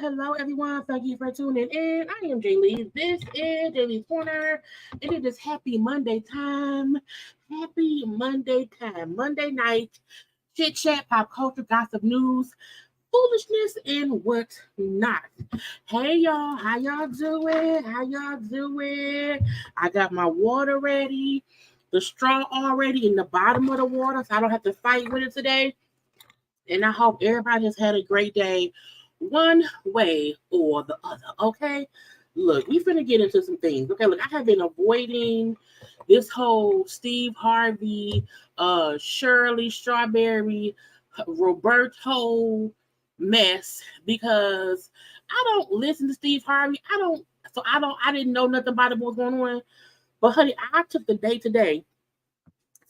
Hello, everyone. Thank you for tuning in. I am Jaylee. This is JayLeesCorner. It is happy Monday time. Happy Monday time. Monday night. Chit chat, pop culture, gossip news, foolishness, and what not. Hey, y'all. How y'all doing? I got my water ready. The straw already in the bottom of the water, so I don't have to fight with it today. And I hope everybody has had a great day, one way or the other, okay? Look, we finna get into some things. Okay, look, I have been avoiding this whole Steve Harvey, Shirley, Strawberry, Roberto mess because I don't listen to Steve Harvey. I didn't know nothing about it, what was going on. But honey, I took the day today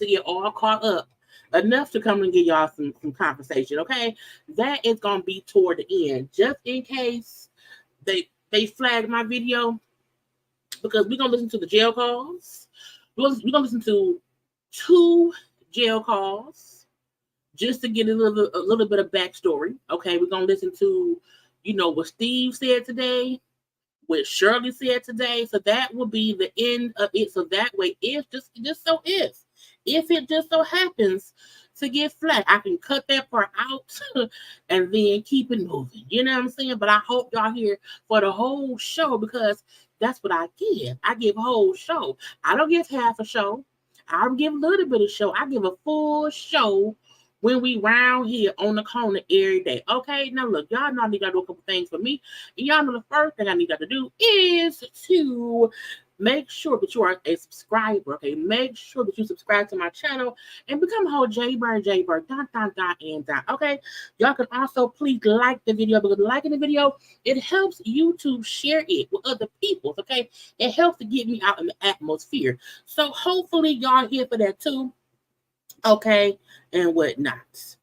to get all caught up enough to come and give y'all some conversation, okay? That is going to be toward the end, just in case they flag my video, because we're going to listen to the jail calls. We're going to listen to 2 jail calls just to get a little bit of backstory, okay? We're going to listen to, what Steve said today, what Shirley said today, so that will be the end of it. So that way, if it just so happens to get flat, I can cut that part out and then keep it moving. You know what I'm saying? But I hope y'all here for the whole show, because that's what I give. I give a whole show. I don't give half a show. I don't give a little bit of show. I give a full show when we round here on the corner every day. Okay, now look, y'all know I need to do a couple things for me. And y'all know the first thing I need y'all to do is to make sure that you are a subscriber. Okay, make sure that you subscribe to my channel and become a whole JayBird, and. Okay, y'all can also please like the video, because liking the video, it helps YouTube share it with other people. Okay, it helps to get me out in the atmosphere. So hopefully y'all here for that too. Okay, and whatnot.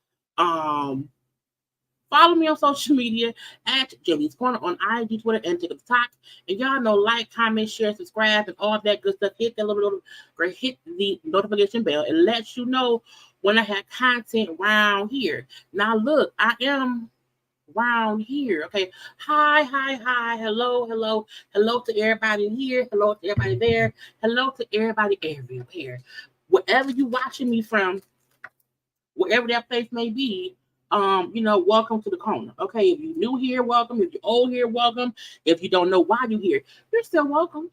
Follow me on social media at JayLeesCorner on IG, Twitter, and TikTok. And y'all know, like, comment, share, subscribe, and all that good stuff. Hit that little hit the notification bell. It lets you know when I have content around here. Now, look, I am around here. Okay. Hi. Hello to everybody here. Hello to everybody there. Hello to everybody everywhere. Wherever you watching me from, wherever that place may be, welcome to the corner. Okay. If you're new here, welcome. If you're old here, welcome. If you don't know why you're here, you're still welcome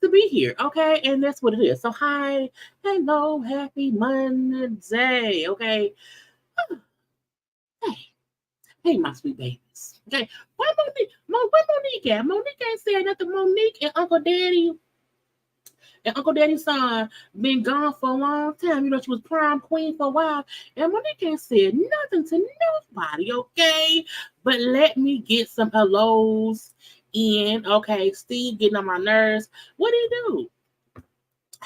to be here. Okay. And that's what it is. So hi, hello, happy Monday. Okay. Hey, my sweet babies. Okay. Where Monique at? Monique ain't saying nothing. Monique and Uncle Daddy's son been gone for a long time. You know, she was prom queen for a while. And Monique ain't said nothing to nobody, okay? But let me get some hellos in. Okay, Steve getting on my nerves. What do you do?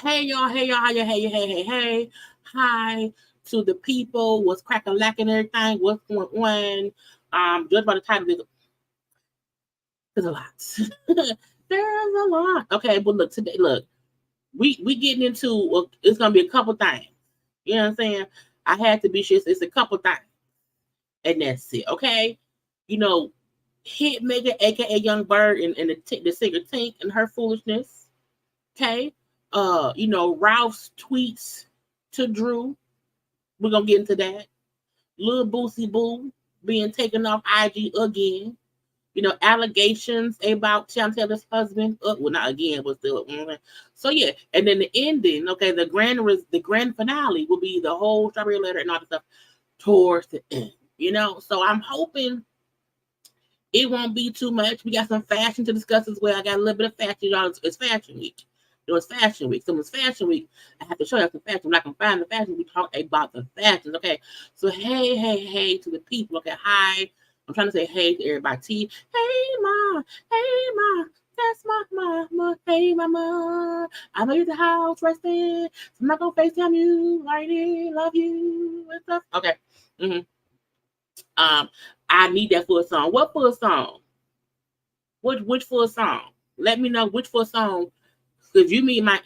Hey, y'all. Hey. Hi to the people. What's crack-a-lacking and everything. What's going on? Judge by the title, there's a lot. There's a lot. Okay, but look, today, we getting into, it's going to be a couple things. You know what I'm saying? I had to be sure it's a couple things. And that's it, okay? You know, Hitmaker, a.k.a. Young Bird, and the singer Tink and her foolishness, okay? Ralph's tweets to Drew. We're going to get into that. Little Boosie Boo being taken off IG again. You know, allegations about Teyana Taylor's husband. Well, not again, but still. So yeah, and then the ending. Okay, the grand finale will be the whole strawberry letter and all the stuff towards the end. You know, so I'm hoping it won't be too much. We got some fashion to discuss as well. I got a little bit of fashion, y'all. It's fashion week. It was fashion week. So it's fashion week. I have to show you some fashion. I'm not gonna find the fashion. We talk about the fashions. Okay. So hey to the people. Okay, hi. I'm trying to say hey to everybody. T. Hey ma. That's my mama. Hey mama. I know you're the house resting. So I'm not gonna FaceTime you. I love you and stuff. Okay. I need that full song. What full song? Which full song? Let me know which full song. If you mean my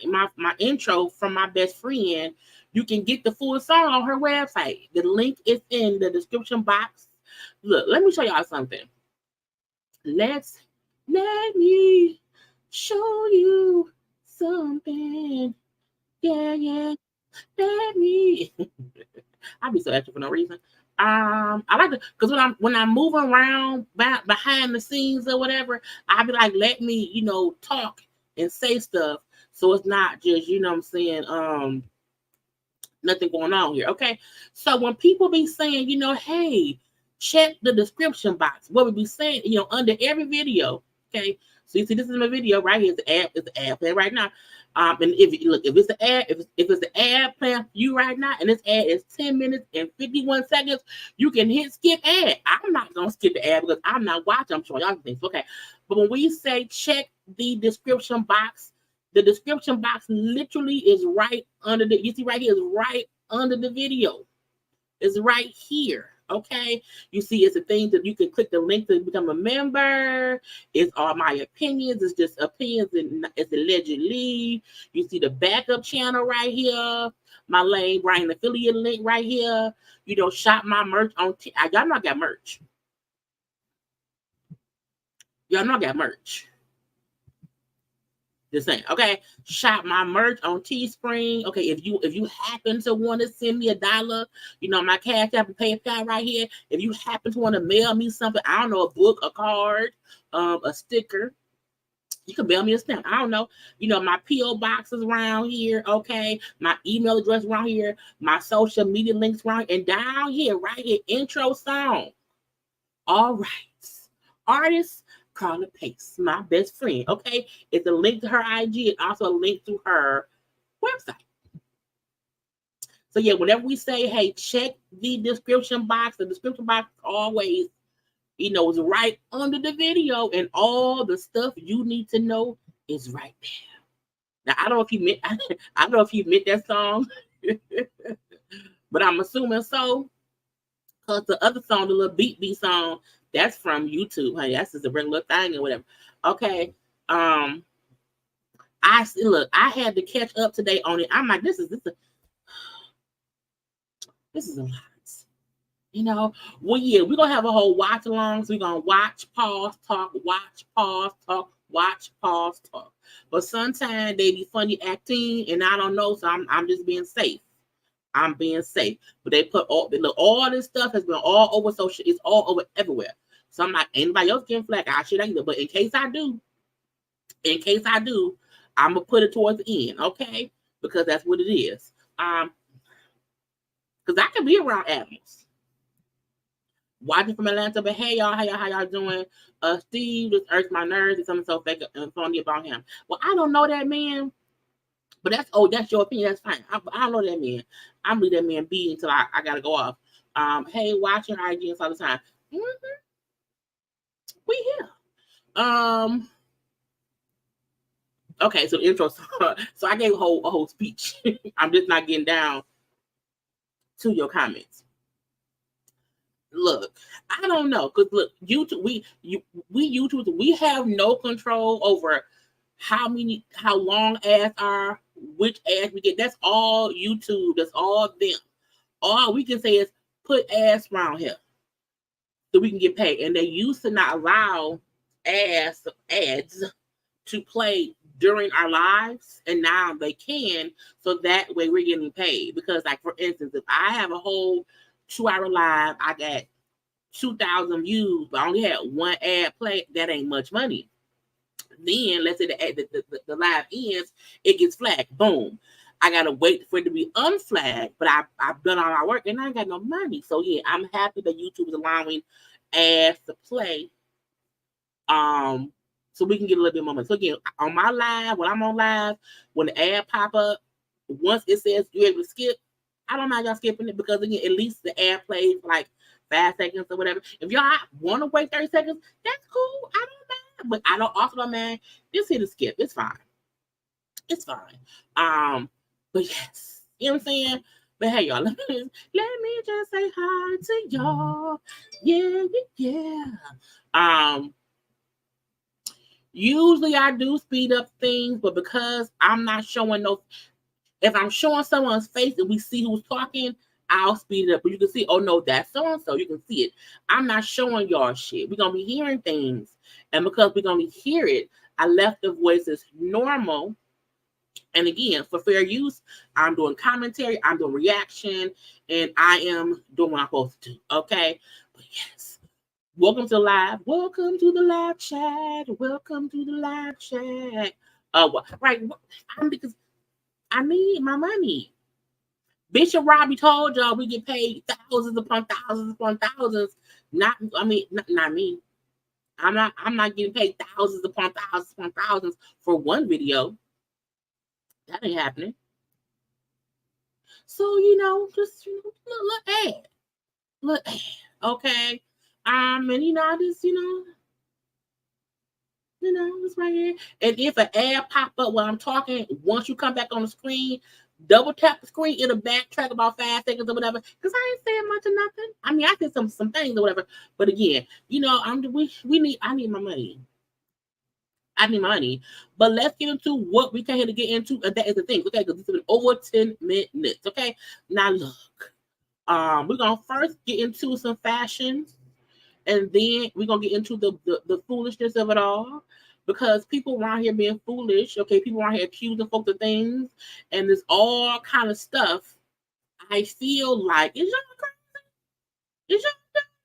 intro from my best friend, you can get the full song on her website. The link is in the description box. Look, let me show y'all something. Let me show you something. Yeah. Let me. I'll be so extra for no reason. I like to, because when I'm moving around behind the scenes or whatever, I'll be like, let me, talk and say stuff, so it's not just, what I'm saying, nothing going on here. Okay, so when people be saying, hey, check the description box, what we be saying, under every video. Okay, so you see, this is my video right here. It's the ad playing right now. And if it's the ad, if it's the ad playing for you right now, and this ad is 10 minutes and 51 seconds, you can hit skip ad. I'm not gonna skip the ad because I'm not watching. I'm showing y'all things. Okay, but when we say check the description box literally is right under the. You see right here is right under the video. It's right here. Okay, you see, it's a thing that you can click the link to become a member. It's all my opinions. It's just opinions, and it's allegedly. You see the backup channel right here. My Lane Brian affiliate link right here. Shop my merch on. Y'all not got merch. Y'all not got merch. Just saying, okay. Shop my merch on Teespring. Okay, if you happen to want to send me $1, my CashApp and PayPal right here. If you happen to want to mail me something, I don't know, a book, a card, a sticker, you can mail me a stamp. I don't know. My PO box is around here. Okay, my email address around here. My social media links around here. And down here, right here, intro song. All right, artists. Karla Pace, my best friend. Okay, it's a link to her IG and also a link to her website. So yeah, whenever we say, hey, check the description box always, is right under the video, and all the stuff you need to know is right there. Now I don't know if you meant that song, but I'm assuming so. Cause the other song, the little beat song, that's from YouTube, honey. That's just a regular thing or whatever. Okay. I had to catch up today on it. I'm like, this is a lot. You know, well, yeah, we're gonna have a whole watch along. So we're gonna watch, pause, talk, watch, pause, talk, watch, pause, talk. But sometimes they be funny acting, and I don't know, so I'm just being safe. I'm being safe. But they put all this stuff has been all over social, it's all over everywhere. So I'm like, anybody else getting flagged? I should either. But in case I do, I'm gonna put it towards the end, okay? Because that's what it is. Because I can be around animals. Watching from Atlanta, but hey y'all, how y'all doing? Steve just irks my nerves and something so fake and funny about him. Well, I don't know that man, but that's your opinion. That's fine. I don't know that man. I'm leave that man be until I gotta go off. Hey, watching IGs all the time. Mm-hmm. We here. Okay, so the intro. So I gave a whole speech. I'm just not getting down to your comments. Look, I don't know, because look, YouTube, we YouTubers, we have no control over how long ads are, which ads we get. That's all YouTube. That's all them. All we can say is put ads around here so we can get paid. And they used to not allow ads to play during our lives, and now they can, so that way we're getting paid. Because, like, for instance, if I have a whole 2-hour live, I got 2,000 views, but I only had one ad play, that ain't much money. Then let's say the live ends, it gets flagged. Boom. I gotta wait for it to be unflagged, but I've done all my work and I ain't got no money. So yeah, I'm happy that YouTube is allowing ads to play. So we can get a little bit more money. So again, on my live, when I'm on live, when the ad pop up, once it says you're able to skip, I don't mind y'all skipping it, because again, at least the ad plays for like 5 seconds or whatever. If y'all want to wait 30 seconds, that's cool. I don't mind. But I don't mind. Just hit a skip. It's fine. It's fine. But yes, you know what I'm saying? But hey, y'all, let me just say hi to y'all. Yeah. Usually I do speed up things, but because I'm not showing no, if I'm showing someone's face and we see who's talking, I'll speed it up. But you can see, oh no, that's so-and-so. You can see it. I'm not showing y'all shit. We're going to be hearing things. And because we're going to hear it, I left the voices normal. And again, for fair use, I'm doing commentary, I'm doing reaction, and I am doing what I'm supposed to do. Okay? But yes. Welcome to live. Welcome to the live chat. Welcome to the live chat. Right. Because I need my money. Bishop Robbie told y'all we get paid thousands upon thousands upon thousands. Not me. I'm not getting paid thousands upon thousands for one video. That ain't happening. So just look ad. Okay. And I just it's right here. And if an ad pop up while I'm talking, once you come back on the screen, double tap the screen, it'll backtrack about 5 seconds or whatever. Because I ain't saying much of nothing. I mean, I did some things or whatever. But again, I need my money. I need money. But let's get into what we came here to get into. And that is the thing. Okay, because it's been over 10 minutes. Okay. Now look. We're gonna first get into some fashion. And then we're going to get into the foolishness of it all, because people around here being foolish, okay? People around here accusing folks of things, and there's all kind of stuff. I feel like, is y'all crazy? Is y'all,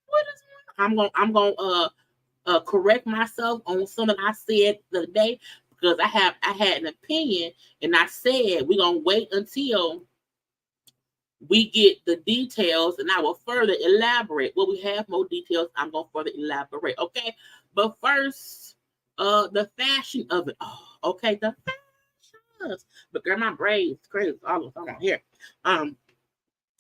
what is I'm going to correct myself on something I said the other day, because I had an opinion, and I said we're going to wait until we get the details, and I will further elaborate. Well, we have more details. I'm going to further elaborate, okay? But first, the fashion of it. Oh, okay, the fashion. But girl, my braids crazy. All on here.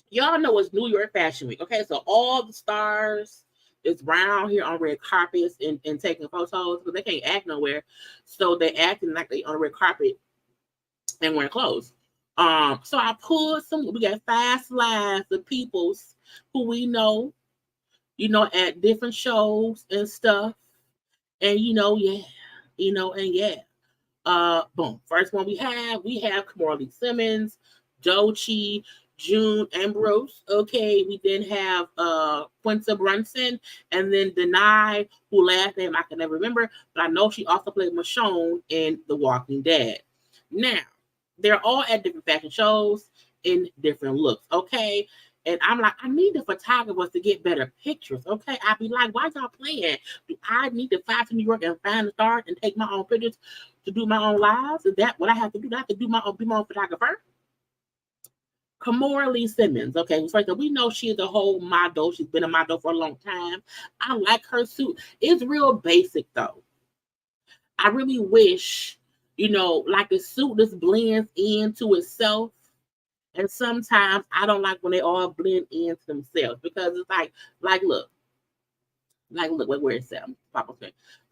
Y'all know it's New York Fashion Week, okay? So all the stars is round here on red carpets and taking photos, because they can't act nowhere. So they acting like they on a red carpet and wearing clothes. So I pulled we got 5 slides of peoples who we know at different shows and stuff. And boom. First one we have Kamora Simmons, Doechii, June Ambrose. Okay, we then have Quinta Brunson, and then Denai, who last name I can never remember, but I know she also played Michonne in The Walking Dead. Now, they're all at different fashion shows in different looks. Okay. And I'm like, I need the photographers to get better pictures. Okay. I'd be like, why y'all playing? Do I need to fly to New York and find the stars and take my own pictures to do my own lives? Is that what I have to do? Do I have to be my own photographer? Kamora Lee Simmons. Okay, so we know she is a whole model. She's been a model for a long time. I like her suit. It's real basic though. I really wish, like the suit just blends into itself. And sometimes I don't like when they all blend into themselves because it's like look, where it's at.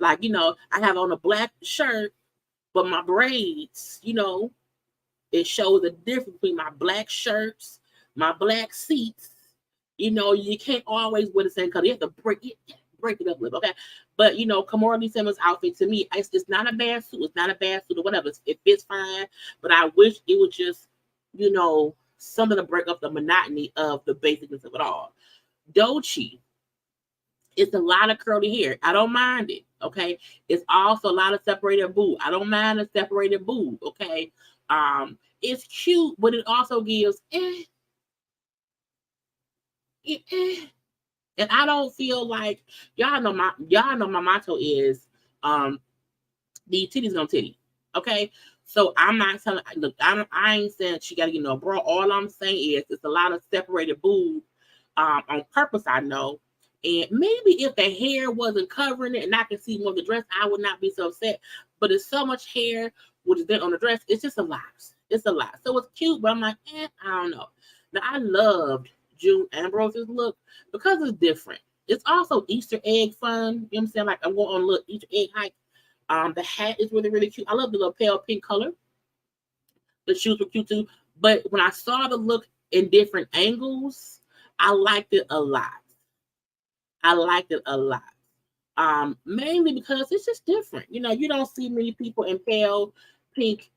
Like, I have on a black shirt, but my braids, it shows the difference between my black shirts, my black seats. You can't always wear the same color. You have to break it up a little, okay? But Kamora Lee Simmons' outfit to me, it's not a bad suit. It's not a bad suit or whatever. It fits fine. But I wish it would just, something to break up the monotony of the basicness of it all. Doechii, it's a lot of curly hair. I don't mind it, okay? It's also a lot of separated boob. I don't mind a separated boob, okay? It's cute, but it also gives And I don't feel like y'all know my motto is the titties gonna titty. Okay. So I'm not telling look, I ain't saying she gotta get no bra. All I'm saying is it's a lot of separated boob on purpose, I know. And maybe if the hair wasn't covering it and I can see more of the dress, I would not be so upset. But it's so much hair which is then on the dress, it's just a lot. It's a lot. So it's cute, but I'm like, I don't know. Now I loved June Ambrose's look because it's different. It's also Easter egg fun. You know what I'm saying? Like I'm going on a little Easter egg hike. The hat is really, really cute. I love the little pale pink color. The shoes were cute too. But when I saw the look in different angles, I liked it a lot. Mainly because it's just different. You don't see many people in pale pink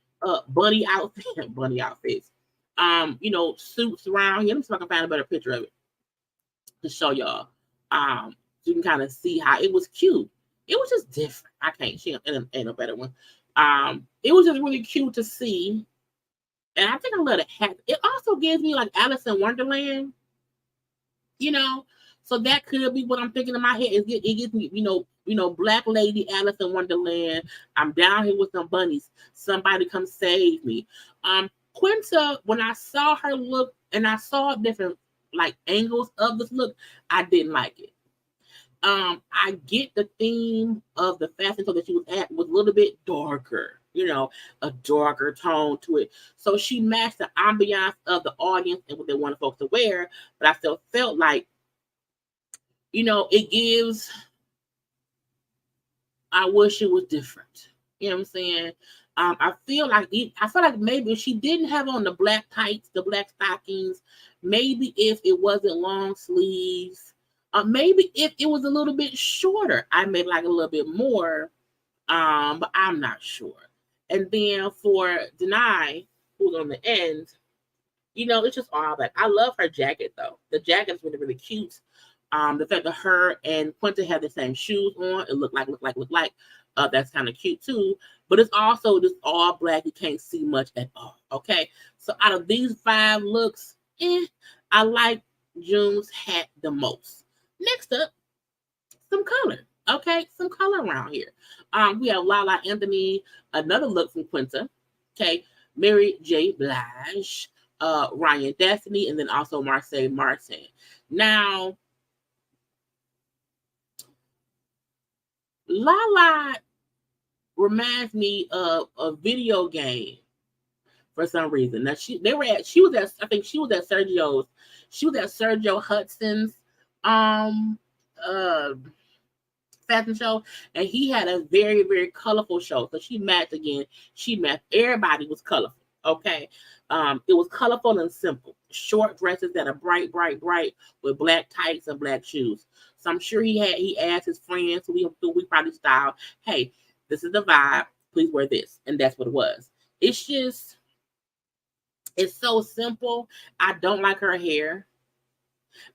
bunny outfits. Suits around here. Let me see if I can find a better picture of it to show y'all. So you can kind of see how it was cute. It was just different. I can't. She ain't a better one. It was just really cute to see, and I think I love the hat. It also gives me like Alice in Wonderland. So that could be what I'm thinking in my head. It gives me, Black Lady Alice in Wonderland. I'm down here with some bunnies. Somebody come save me. Quinta, when I saw her look and I saw different like angles of this look, I didn't like it. I get the theme of the fashion show that she was at was a little bit darker, a darker tone to it. So she matched the ambiance of the audience and what they wanted folks to wear, but I still felt like, it gives, I wish it was different. You know what I'm saying? I feel like maybe if she didn't have on the black tights, the black stockings, maybe if it wasn't long sleeves, maybe if it was a little bit shorter, I may like a little bit more, but I'm not sure. And then for Denai, who's on the end, it's just all that. I love her jacket though. The jacket is really, really cute. The fact that her and Quinta had the same shoes on, it looked like. That's kind of cute too. But it's also just all black. You can't see much at all. Okay. So out of these 5 looks, I like June's hat the most. Next up, some color. Okay, some color around here. We have Lala Anthony, another look from Quinta. Okay, Mary J. Blige, Ryan Destiny, and then also Marseille Martin. Now, Lala reminds me of a video game for some reason. Now she was at Sergio Hudson's fashion show, and he had a very, very colorful show. So she matched again. Everybody was colorful. Okay. It was colorful and simple. Short dresses that are bright, bright, bright with black tights and black shoes. So I'm sure he asked his friends who we probably styled, hey, this is the vibe. Please wear this. And that's what it was. It's so simple. I don't like her hair.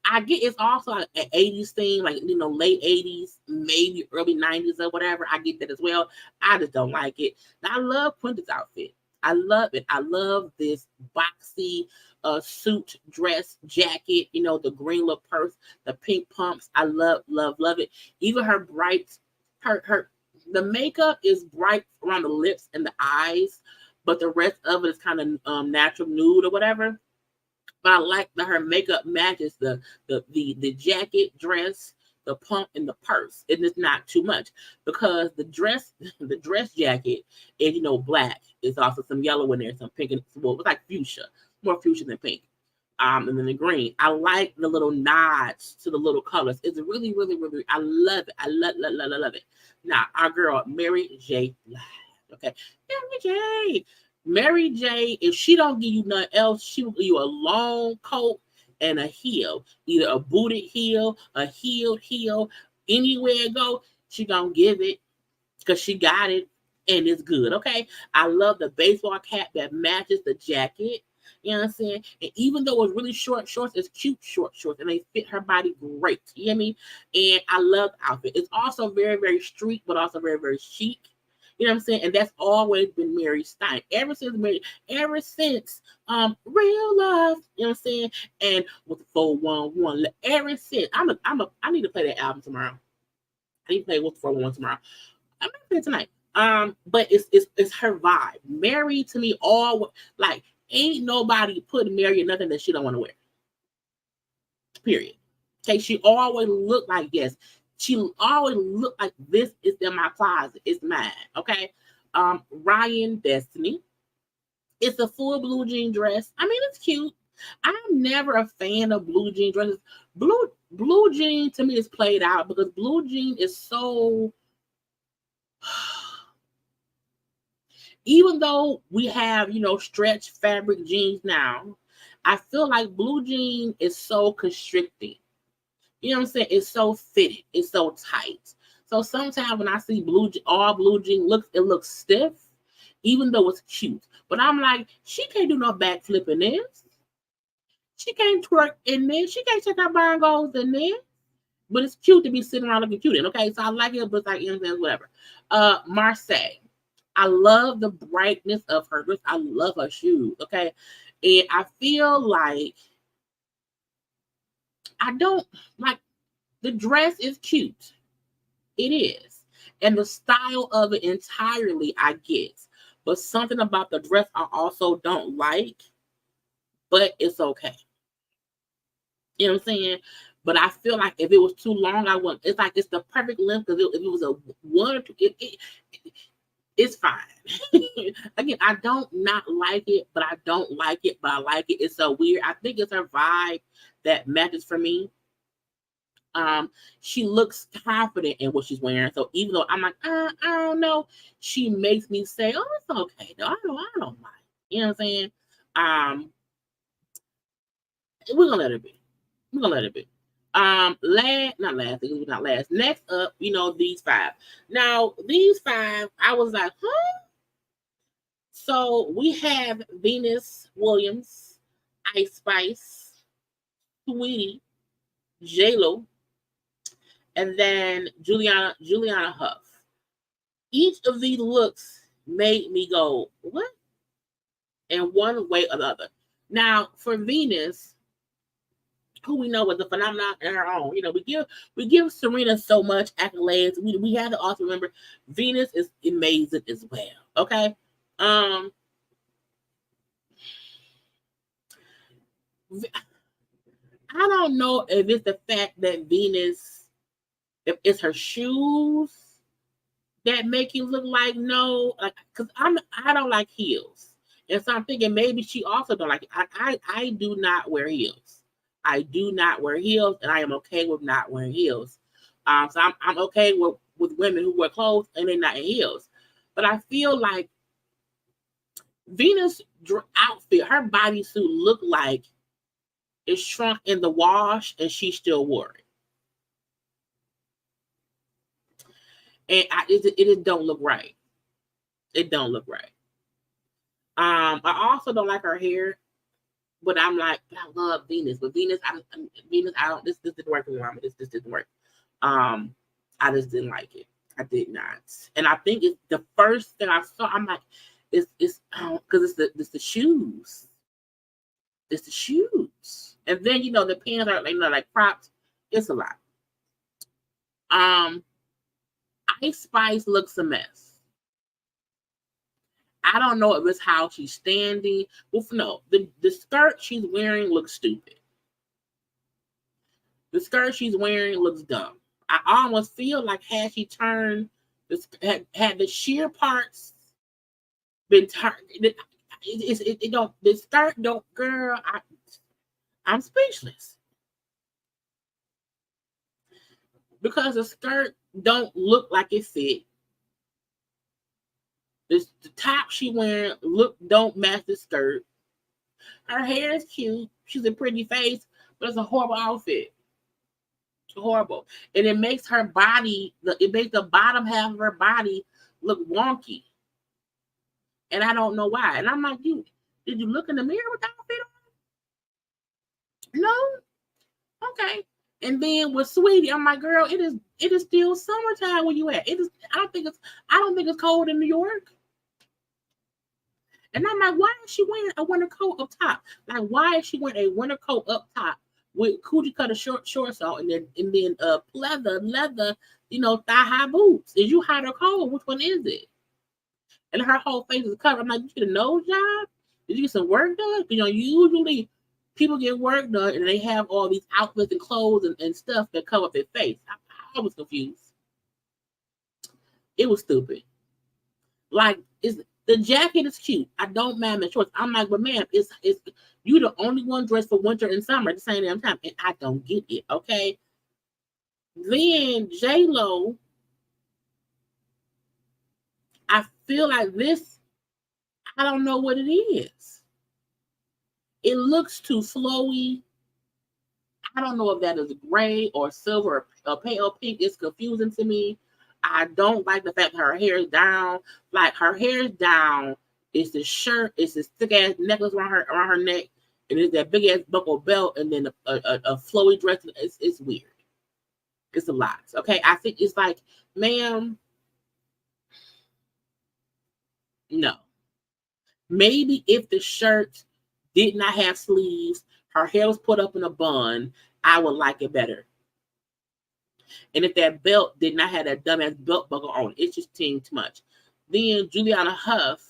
I get it's also an 80s thing, like, late 80s, maybe early 90s or whatever. I get that as well. I just don't like it. Now, I love Quinta's outfit. I love it. I love this boxy suit, dress, jacket, the green little purse, the pink pumps. I love, love, love it. Even her bright, the makeup is bright around the lips and the eyes, but the rest of it is kind of natural nude or whatever. But I like that her makeup matches the jacket, dress, the pump, and the purse. And it's not too much because the dress jacket is black. There's also some yellow in there, some pink, and it's like fuchsia, more fuchsia than pink. And then the green. I like the little nods to the little colors. It's really, really, really. I love it. I love it. Now our girl Mary J. Okay, Mary J. Mary J, if she don't give you nothing else, she will give you a long coat and a heel, either a booted heel, a heeled heel, anywhere it go, she gonna give it because she got it and it's good. Okay, I love the baseball cap that matches the jacket. You know what I'm saying? And even though it's really short shorts, it's cute short shorts and they fit her body great. You hear me? And I love the outfit. It's also very, very street, but also very, very chic. You know what I'm saying? And that's always been Mary Stein. Ever since Real Love, you know what I'm saying? And with the 411, ever since I need to play that album tomorrow. I need to play with the 411 tomorrow. I'm gonna play it tonight. But it's her vibe. Mary to me, all like ain't nobody putting Mary in nothing that she don't want to wear. Period. Okay, she always looked like yes. She always looked like this is in my closet. It's mine. Okay. Ryan Destiny. It's a full blue jean dress. I mean, it's cute. I'm never a fan of blue jean dresses. Blue jean to me is played out because blue jean is so. Even though we have, stretch fabric jeans now, I feel like blue jean is so constricting. You know what I'm saying? It's so fitted. It's so tight. So sometimes when I see all blue jean it looks stiff, even though it's cute. But I'm like, she can't do no backflip in this. She can't twerk in this. She can't check out bongos in this. But it's cute to be sitting around looking cute in. Okay, so I like it, but it's like, whatever. Marseille. I love the brightness of her dress. I love her shoes. Okay. And I feel like I don't like the dress is cute. It is. And the style of it entirely I get. But something about the dress I also don't like. But it's okay. You know what I'm saying? But I feel like if it was too long, I wouldn't. It's like it's the perfect length because if it was a one or two, it's fine. Again, I don't not like it, but I don't like it, but I like it. It's so weird. I think it's her vibe that matches for me. She looks confident in what she's wearing. So even though I'm like, I don't know, she makes me say, oh, it's okay. No, I don't mind. You know what I'm saying? We're gonna let it be. We're gonna let it be. Not last. Next up, these five. Now, these five, I was like, huh? So we have Venus Williams, Ice Spice, Sweetie, J-Lo, and then Juliana Huff. Each of these looks made me go, what? In one way or the other. Now, for Venus, who we know was a phenomenon in her own. We give Serena so much accolades. We have to also remember Venus is amazing as well. Okay. I don't know if it's the fact that Venus, if it's her shoes that make you look like because I don't like heels. And so I'm thinking maybe she also don't like it. I do not wear heels. I do not wear heels, and I am okay with not wearing heels. So I'm okay with women who wear clothes and they're not in heels. But I feel like Venus' outfit, her bodysuit looked like it shrunk in the wash and she still wore it. And it don't look right. It don't look right. I also don't like her hair, but I'm like, I love Venus. But Venus, I don't, this didn't work for me, Mama. This didn't work. I just didn't like it. I did not. And I think it's the first thing I saw, I'm like, it's because it's the shoes. It's the shoes. And then, the pants are like cropped. It's a lot. Ice Spice looks a mess. I don't know if it's how she's standing. Well, no, the skirt she's wearing looks stupid. The skirt she's wearing looks dumb. I almost feel like had she turned, had the sheer parts been turned, it don't, the skirt don't, girl, I'm speechless. Because the skirt don't look like it fit. The top she wearing don't match the skirt. Her hair is cute. She's a pretty face, but it's a horrible outfit. Horrible. And it makes her body, it makes the bottom half of her body look wonky. And I don't know why. And I'm like, did you look in the mirror with the outfit on? No? Okay. And then with Sweetie, I'm like, girl, it is still summertime where you at. I don't think it's cold in New York. And I'm like, why is she wearing a winter coat up top? Like, why is she wearing a winter coat up top with coochie cutter shorts on and then leather, thigh-high boots? Is you hot or cold? Which one is it? And her whole face is covered. I'm like, you get a nose job? Did you get some work done? Usually people get work done and they have all these outfits and clothes and stuff that cover up their face. I was confused. It was stupid. Like, the jacket is cute. I don't mind the shorts. I'm like, but ma'am, it's you the only one dressed for winter and summer at the same damn time, and I don't get it. Okay. Then J-Lo, I feel like this. I don't know what it is. It looks too flowy. I don't know if that is gray or silver or pale pink. It's confusing to me. I don't like the fact that her hair is down. Like, her hair is down. It's the shirt. It's this thick ass necklace around her neck, and it's that big ass buckle belt, and then a flowy dress. It's weird. It's a lot. Okay, I think it's like, ma'am, no. Maybe if the shirt did not have sleeves, her hair was put up in a bun, I would like it better. And if that belt did not have that dumbass belt buckle on, it's just too much. Then Juliana Huff,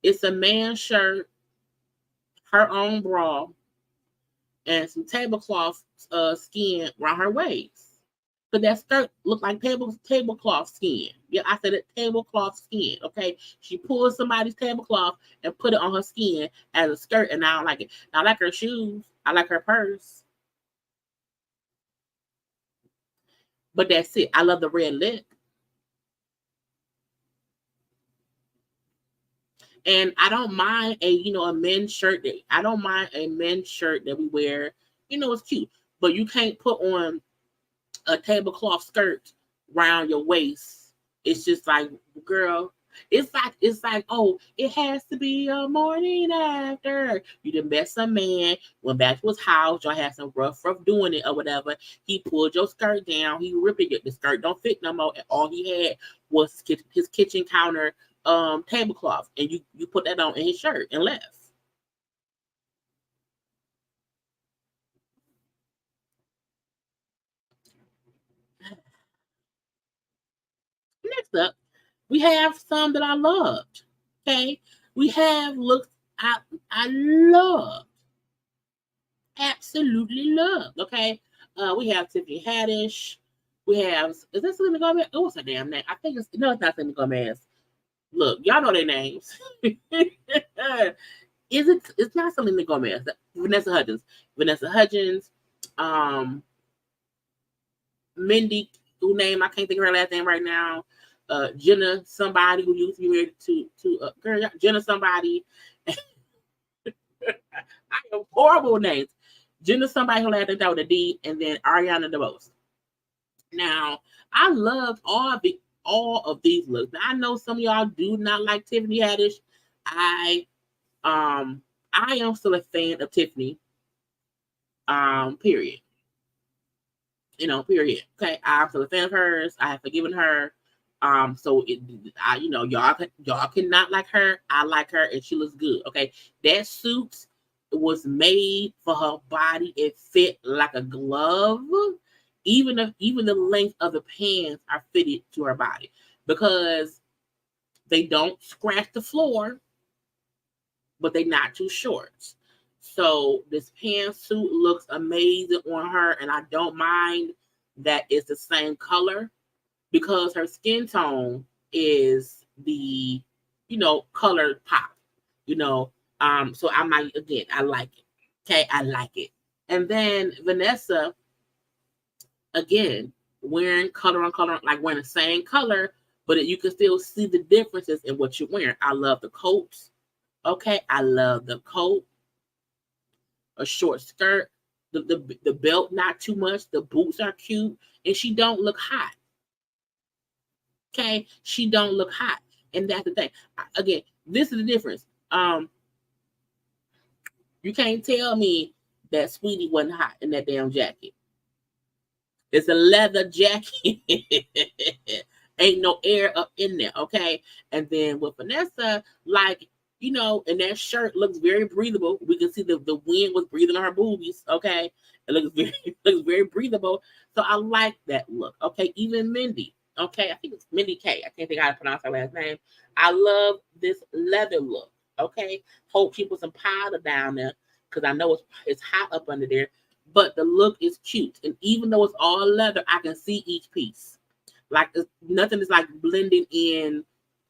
it's a man's shirt, her own bra, and some tablecloth skin around her waist. But that skirt looked like tablecloth skin. Yeah, I said it, tablecloth skin. Okay, she pulled somebody's tablecloth and put it on her skin as a skirt, and I don't like it. I like her shoes. I like her purse. But that's it. I love the red lip. And I don't mind a men's shirt. I don't mind a men's shirt that we wear. It's cute. But you can't put on a tablecloth skirt around your waist. It's just like, girl, it's like, oh, it has to be a morning after. You done met some man, went back to his house, y'all had some rough doing it or whatever. He pulled your skirt down, he ripped it, the skirt don't fit no more, and all he had was his kitchen counter tablecloth, and you put that on in his shirt and left. Next up, we have some that I loved. Okay, we have looks I loved, absolutely loved. Okay, we have Tiffany Haddish. We have, is that Selena Gomez? Oh, what's her damn name? I think it's not Selena Gomez. Look, y'all know their names. It's not Selena Gomez. Vanessa Hudgens. Mindy, who name I can't think of her last name right now. Jenna somebody who used to be married to girl, Jenna somebody. I have horrible names. Jenna somebody who had to with a D, and then Ariana DeBose. Now, I love all of these looks. Now, I know some of y'all do not like Tiffany Haddish. I am still a fan of Tiffany. Period. Period. Okay, I'm still a fan of hers. I have forgiven her. So y'all cannot like her. I like her, and she looks good. Okay, that suit was made for her body. It fit like a glove. Even the length of the pants are fitted to her body because they don't scratch the floor, but they're not too short. So this pantsuit looks amazing on her, and I don't mind that it's the same color because her skin tone is the, color pop, so I like it. Okay, I like it. And then Vanessa, again, wearing color on color, like wearing the same color, but you can still see the differences in what you're wearing. I love the coats. Okay, I love the coat. A short skirt, the belt not too much, the boots are cute, and she don't look hot. Okay, she don't look hot, and that's the thing. Again, this is the difference. You can't tell me that Sweetie wasn't hot in that damn jacket. It's a leather jacket. Ain't no air up in there, okay? And then with Vanessa, and that shirt looks very breathable. We can see the wind was breathing on her boobies, okay? It looks very breathable. So I like that look, okay? Even Mindy, okay? I think it's Mindy K. I can't think how to pronounce her last name. I love this leather look, okay? Hope she put some powder down there because I know it's hot up under there. But the look is cute. And even though it's all leather, I can see each piece. Nothing is blending in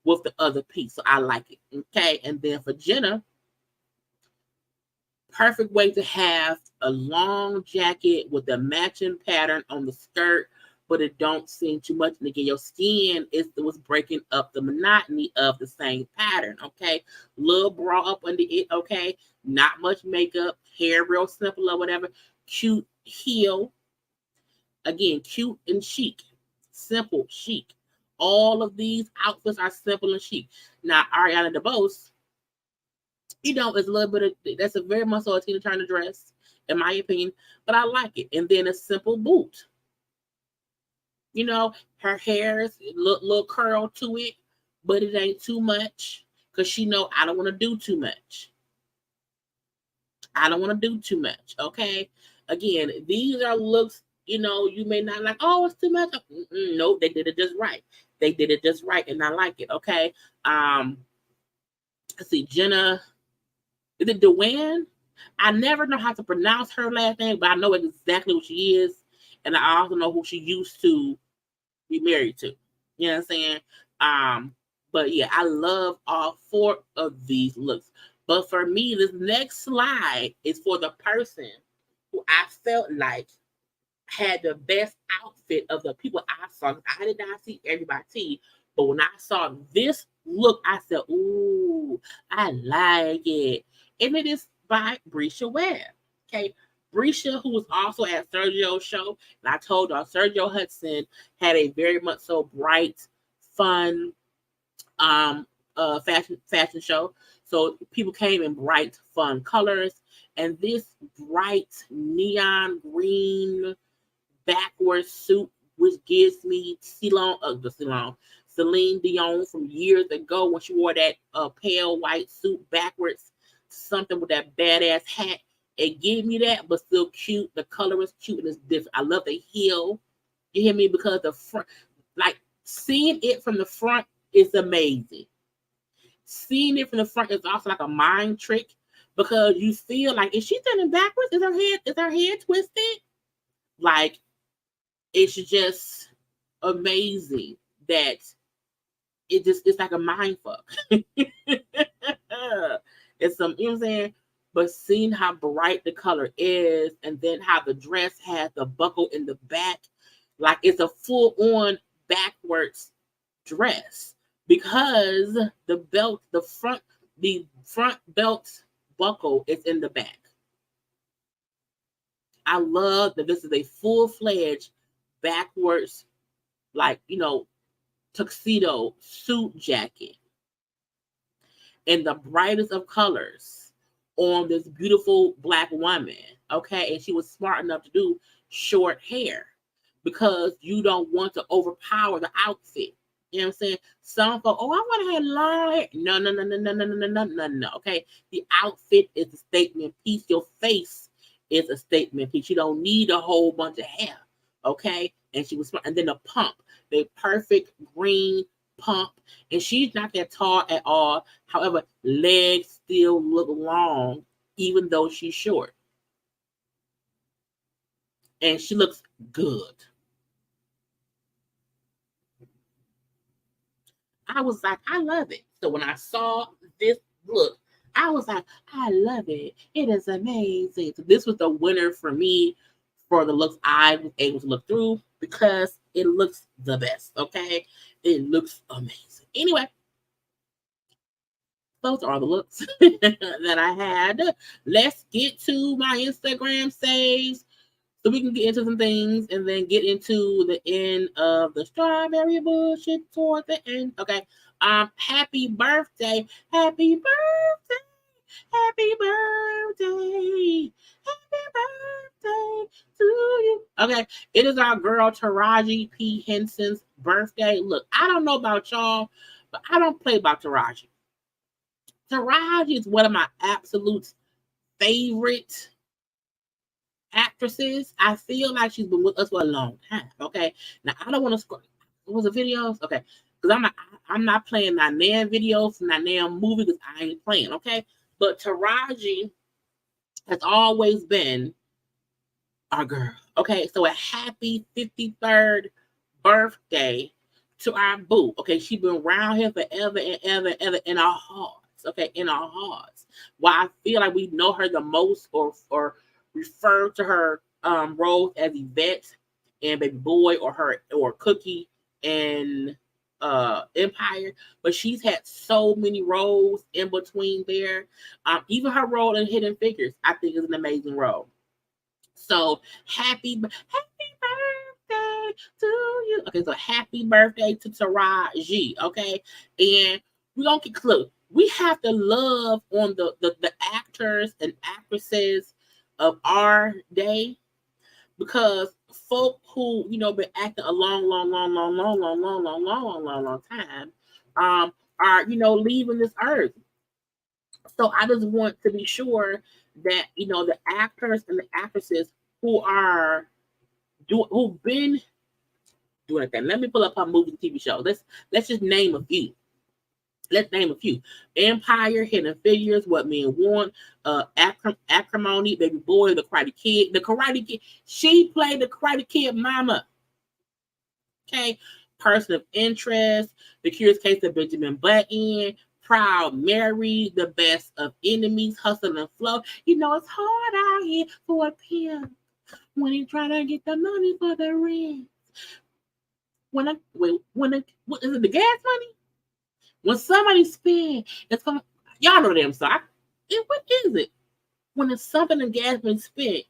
with the other piece. So I like it. Okay. And then for Jenna, perfect way to have a long jacket with a matching pattern on the skirt, but it don't seem too much. And again, your skin was breaking up the monotony of the same pattern. Okay. Little bra up under it. Okay. Not much makeup, hair real simple or whatever. Cute heel. Again, cute and chic. Simple, chic. All of these outfits are simple and chic. Now, Ariana DeBose, is a little bit of, that's a very much so a Tina Turner dress, in my opinion, but I like it. And then a simple boot. Her hair is a little curl to it, but it ain't too much because she know I don't want to do too much. I don't want to do too much, okay? Again, these are looks, you may not like, oh, it's too much. No, they did it just right. They did it just right, and I like it, okay? Let's see, Jenna, is it Dewan? I never know how to pronounce her last name, but I know exactly what she is, and I also know who she used to be married to. You know what I'm saying? But yeah, I love all four of these looks. But for me, this next slide is for the person who I felt like had the best outfit of the people I saw. I did not see everybody, but when I saw this look, I said, ooh, I like it. And it is by Brescia Webb. Okay. Brescia, who was also at Sergio's show, and I told y'all Sergio Hudson had a very much so bright, fun fashion show. So people came in bright, fun colors. And this bright neon green backward suit, which gives me Celine Dion from years ago when she wore that pale white suit backwards, something with that badass hat. It gave me that, but still cute. The color is cute and it's different. I love the heel. You hear me? Because the front, seeing it from the front is amazing. Seeing it from the front is also like a mind trick because you feel like, is she standing backwards? Is her head twisted? It's just amazing that it's like a mind fuck. It's some, you know what I'm saying? But seeing how bright the color is, and then how the dress has the buckle in the back, it's a full on backwards dress because the front belt buckle is in the back. I love that this is a full-fledged backwards, like, tuxedo suit jacket in the brightest of colors on this beautiful Black woman. Okay. And she was smart enough to do short hair because you don't want to overpower the outfit. You know what I'm saying? Some folks, oh, I want to have long hair. No, no, no, no, no, no, no, no, no, no. Okay. The outfit is a statement piece. Your face is a statement piece. You don't need a whole bunch of hair. Okay. And she was smart. And then the pump, the perfect green pump. And she's not that tall at all. However, legs still look long, even though she's short. And she looks good. I was like, I love it. So when I saw this look, I was like, I love it. It is amazing. So this was the winner for me for the looks I was able to look through because it looks the best. Okay. It looks amazing. Anyway, those are all the looks that I had. Let's get to my Instagram saves so we can get into some things and then get into the end of the strawberry bullshit toward the end. Okay. Happy birthday. Happy birthday. Happy birthday. Happy birthday to you. Okay. It is our girl Taraji P. Henson's birthday. Look, I don't know about y'all, but I don't play about Taraji. Taraji is one of my absolute favorite actresses. I feel like she's been with us for a long time. Okay. Now I don't want to scroll. Was it videos? Okay. Because I'm not playing my damn videos from my damn movie because I ain't playing. Okay. But Taraji has always been our girl. Okay. So a happy 53rd birthday to our boo. Okay. She's been around here forever and ever and ever in our hearts. Okay. In our hearts. While I feel like we know her the most or refer to her roles as Yvette and Baby Boy or Cookie and Empire, but she's had so many roles in between there. Even her role in Hidden Figures, I think, is an amazing role. So happy birthday to you. Okay, so happy birthday to Taraji. Okay, and we're gonna get close. We have to love on the actors and actresses of our day because folk who been acting a long time are leaving this earth. So I just want to be sure that the actors and the actresses who've been doing that. Let me pull up our movie TV show. Let's just name a few. Let's name a few. Empire, Hidden Figures, What Men Want, Acrimony, Baby Boy, The Karate Kid. The Karate Kid. She played the Karate Kid mama. Okay. Person of Interest, The Curious Case of Benjamin Button, Proud Mary, The Best of Enemies, Hustle and Flow. It's hard out here for a pimp when he trying to get the money for the rent. What is it, the gas money? When somebody spend, it's from y'all know them song. What is it? When it's something the gas been spent,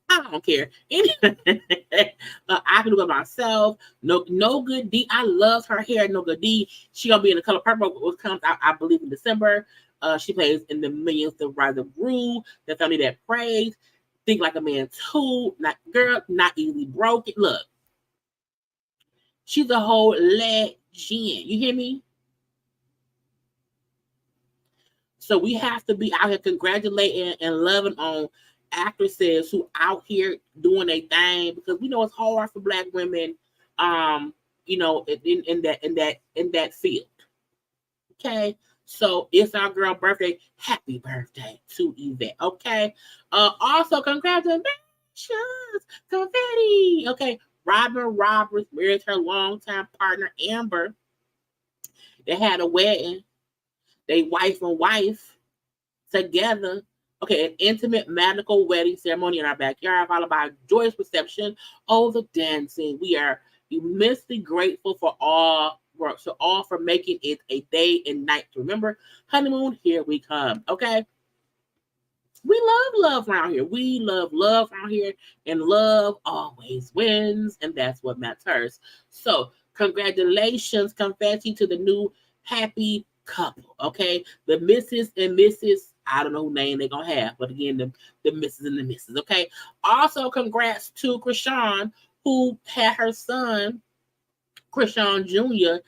I don't care. I can do it myself. No Good D. I love her hair. No Good D. She gonna be in The Color Purple, which comes out, I believe, in December. She plays in the Millions to Rise of Rue, The Family That Prays, Think Like a Man 2, Not Easily Broken. Look, she's a whole legend. You hear me? So we have to be out here congratulating and loving on actresses who out here doing their thing because we know it's hard for Black women, in that field. Okay, so it's our girl birthday. Happy birthday to Yvette. Okay, also congratulations, confetti. Okay, Robin Roberts married her longtime partner Amber. They had a wedding. They wife and wife together. Okay, an intimate magical wedding ceremony in our backyard, followed by a joyous reception. Oh, the dancing. We are immensely grateful for all all for making it a day and night to remember. Honeymoon, here we come. Okay. We love around here. We love around here, and love always wins, and that's what matters. So, congratulations, confetti to the new happy couple. Okay, the Mrs. and Mrs. I don't know who name they're gonna have, but again, the Mrs. and the Mrs. Okay. Also, congrats to Krishan, who had her son Krishan Jr.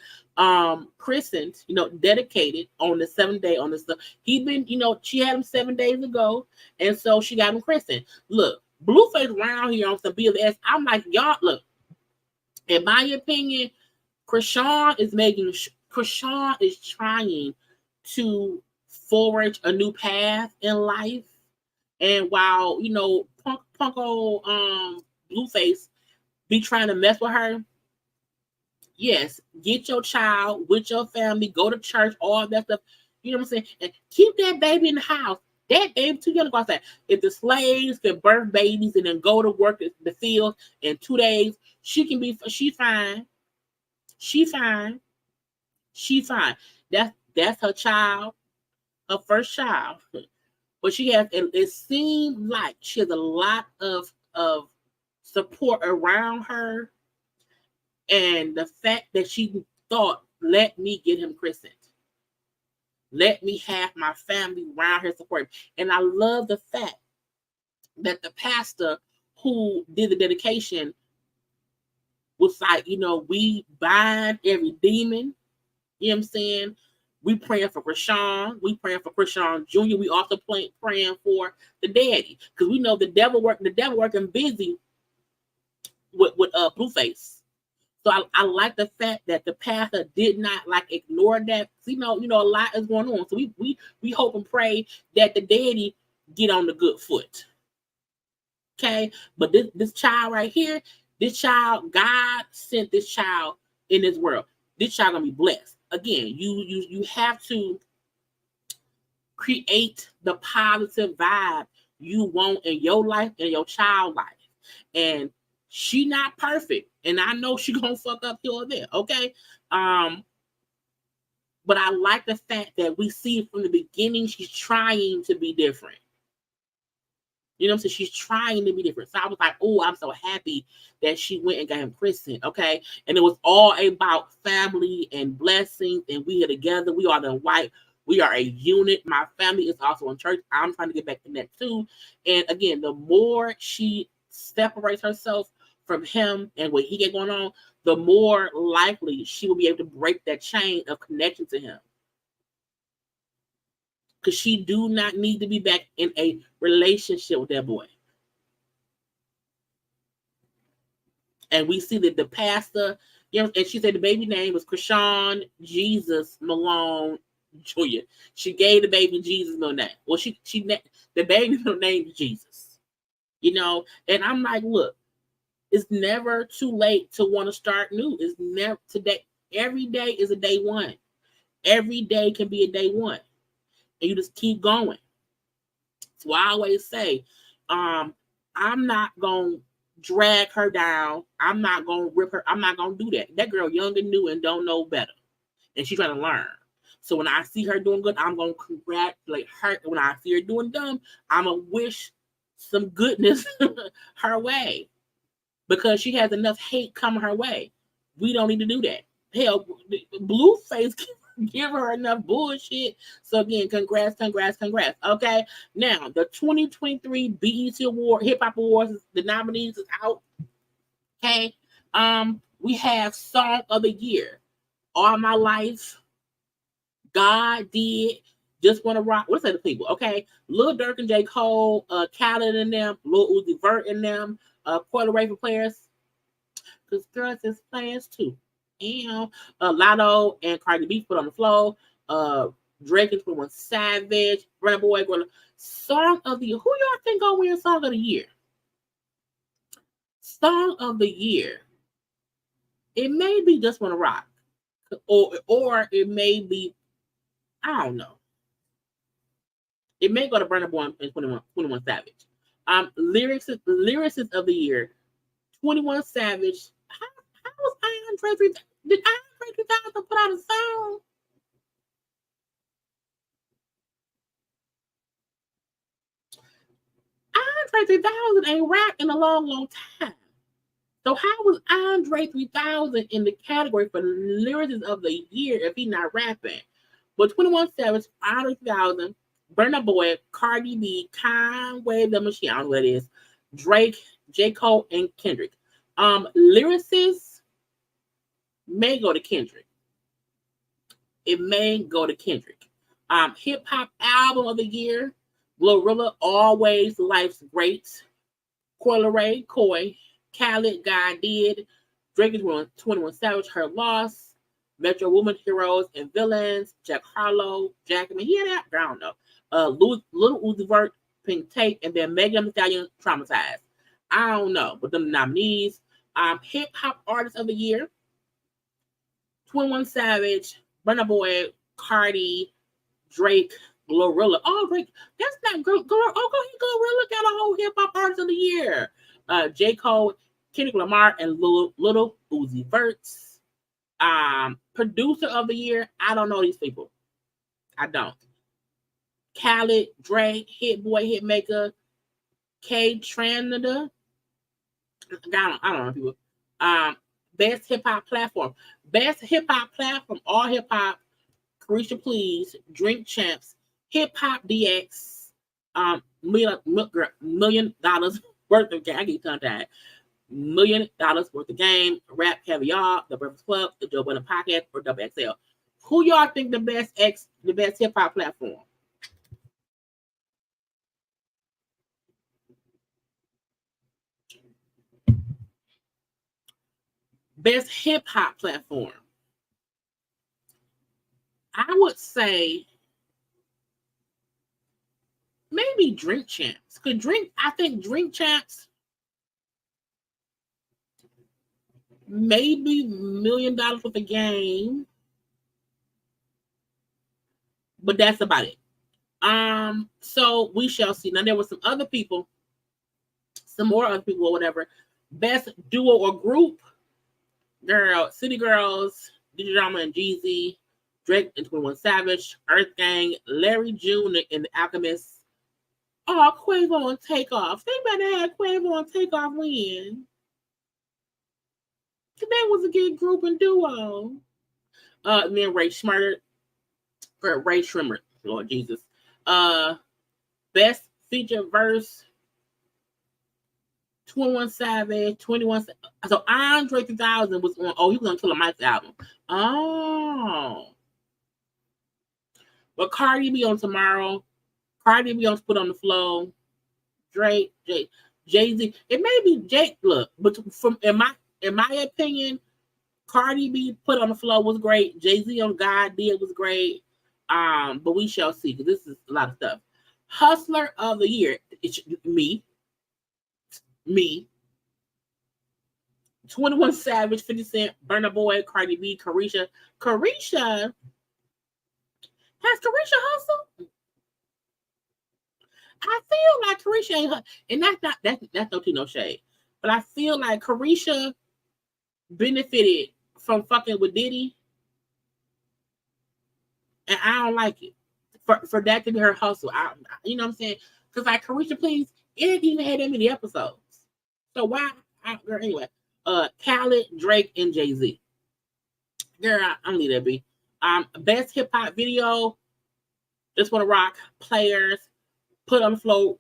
Christened, dedicated on the 7th day on the stuff. He been, she had him 7 days ago, and so she got him christened. Look, Blueface around here on some BS. I'm like, y'all, look, in my opinion, Krishan is trying to forge a new path in life. And while, punk old Blueface be trying to mess with her, yes, get your child with your family, go to church, all that stuff. You know what I'm saying? And keep that baby in the house. That baby too young to go outside. If the slaves can birth babies and then go to work at the field in 2 days, she's fine. She's fine. She's fine. That's her child, her first child. But she has, it seemed like she has a lot of support around her. And the fact that she thought, let me get him christened. Let me have my family around here support. And I love the fact that the pastor who did the dedication was like, we bind every demon. You know what I'm saying? We praying for Krishan. We praying for Krishan Jr. We also praying for the daddy. Because we know the devil working busy with Blueface. So I like the fact that the pastor did not ignore that. A lot is going on. So we hope and pray that the daddy get on the good foot. Okay, but this child right here, God sent this child in this world. This child gonna be blessed. Again, you have to create the positive vibe you want in your life and your child life. And she not perfect, and I know she gonna fuck up here or there, okay? But I like the fact that we see from the beginning she's trying to be different. You know what I'm saying? She's trying to be different. So I was like, oh, I'm so happy that she went and got him christened, okay? And it was all about family and blessings, and we are together. We are the white. We are a unit. My family is also in church. I'm trying to get back to that too. And again, the more she separates herself from him and what he get going on, the more likely she will be able to break that chain of connection to him. Because she do not need to be back in a relationship with that boy. And we see that the pastor, and she said the baby name was Krishan Jesus Malone Jr. She gave the baby Jesus no name. Well, the baby's no name is Jesus. And I'm like, look, it's never too late to want to start new. It's never today. Every day is a day one. Every day can be a day one. And you just keep going. So I always say, I'm not going to drag her down. I'm not going to rip her. I'm not going to do that. That girl young and new and don't know better. And she's trying to learn. So when I see her doing good, I'm going to congratulate her. When I see her doing dumb, I'm going to wish some goodness her way. Because she has enough hate coming her way. We don't need to do that. Hell, Blueface give her enough bullshit. So again, congrats. Okay. Now, the 2023 BET Award, Hip Hop Awards, the nominees is out. Okay. We have Song of the Year. All My Life. God Did. Just Wanna Rock. What's that, the people? Okay. Lil Durk and J. Cole, Khaled and them, Lil Uzi Vert and them, Puerto Rican players. Because girls is players too. Lotto and Cardi B put on the floor. Drake and 21 Savage. Burna Boy going to Song of the Year. Who y'all think gonna win Song of the Year? Song of the Year. It may be Just Wanna Rock. Or it may be, I don't know. It may go to Burna Boy and 21 Savage. Lyricist of the Year, 21 Savage. How was Iman Dre? Did Iman Dre Andre 3000 put out a song. Andre 3000 ain't rapped in a long time. So how was Andre 3000 in the category for lyricist of the year if he not rapping? But 21 Savage, Andre 3000, Burna Boy, Cardi B, Conway the Machine, I don't know what it is, Drake, J. Cole, and Kendrick. Lyricists may go to Kendrick. It may go to Kendrick. Hip hop album of the year, Glorilla, Always Life's Great, Coi Leray, Koi, Khaled, God Did, Drake is 21 Savage, Her Loss, Metro Woman, Heroes and Villains, Jack Harlow, Jackman, he had that, I don't know. Little Uzi Vert, Pink Tape, and then Megan Thee Stallion, Traumatized. I don't know, but them nominees. Hip hop artist of the year, 21 Savage, Burna Boy, Cardi, Drake, Glorilla. Oh, Drake, that's not Glorilla. Oh, Glorilla got a whole hip hop artist of the year. J. Cole, Kendrick Lamar, and Little Uzi Vert. Producer of the year, I don't know these people. I don't. Khaled, Drake, Hit Boy, Hitmaker, K. Tranada. I don't know people. Best hip hop platform. Best hip hop platform, all hip hop. Carisha Please, Drink Champs, Hip Hop DX, $1 million worth of game. I get tongue tied. $1 million worth of game. Rap Caviar, The Breakfast Club, The Joe Budden Podcast, or WXL. Who y'all think the best hip hop platform? Best hip hop platform. I would say maybe Drink Champs. I think Drink Champs maybe $1 million worth of game. But that's about it. So we shall see. Now there were some other people, some more other people or whatever. Best duo or group. Girl, City Girls, DJ Drama and Jeezy, Drake and 21 Savage, Earth Gang, Larry June and The Alchemist. Oh, Quavo and Takeoff. They better have Quavo and Takeoff win. That was a good group and duo. Then Ray Shrimmer, Lord Jesus. Best feature verse, 21 Savage, 21. So Andre 3000 was on. Oh, he was on Killer Mike's album. Oh, but Cardi B on Tomorrow. Cardi B on Put on the Flow. Drake, Jay-Z. It may be Jake. Look, but in my opinion, Cardi B Put on the Flow was great. Jay-Z on God Did was great. But we shall see because this is a lot of stuff. Hustler of the year. It's me. 21 Savage, 50 Cent, Burna Boy, Cardi B, Carisha. Carisha? Has Carisha hustled? I feel like Carisha ain't, and that's no shade. But I feel like Carisha benefited from fucking with Diddy, and I don't like it. For that to be her hustle, you know what I'm saying? Because like Carisha, please, it didn't even have that many episodes. So why? Girl, anyway, Khaled, Drake, and Jay-Z. Girl, I'm leave that be. Best hip hop video. Just Wanna Rock, Players, Put on the Floor,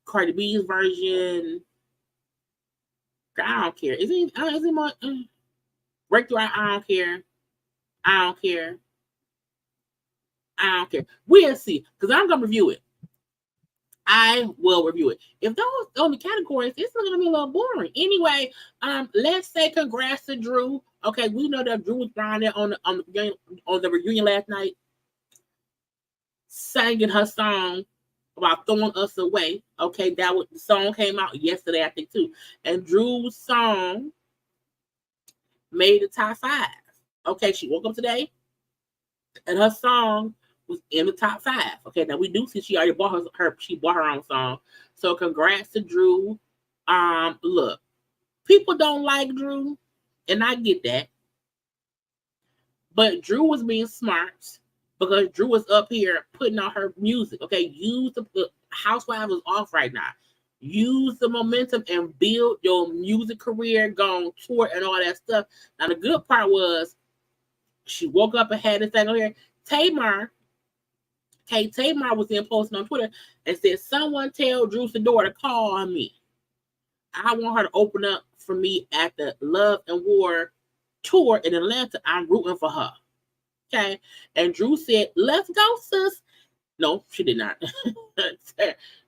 Cardi B's version. Girl, I don't care. Is it more Breakthrough? I don't care. I don't care. I don't care. We'll see. Because I'm gonna review it. I will review it. If those only categories, it's gonna be a little boring. Anyway, let's say congrats to Drew. Okay, we know that Drew was down there on the reunion last night, singing her song about throwing us away. Okay, the song came out yesterday, I think too. And Drew's song made the top 5. Okay, she woke up today, and her song was in the top 5. Okay, now we do see she already bought her own song. So congrats to Drew. Look, people don't like Drew, and I get that. But Drew was being smart because Drew was up here putting out her music. Okay, use the Housewives is off right now. Use the momentum and build your music career, go on tour and all that stuff. Now the good part was she woke up and had this thing on here. Tamar was then posting on Twitter and said, "Someone tell Drew Sidor to call on me. I want her to open up for me at the Love and War tour in Atlanta. I'm rooting for her." Okay. And Drew said, "Let's go, sis." No, she did not.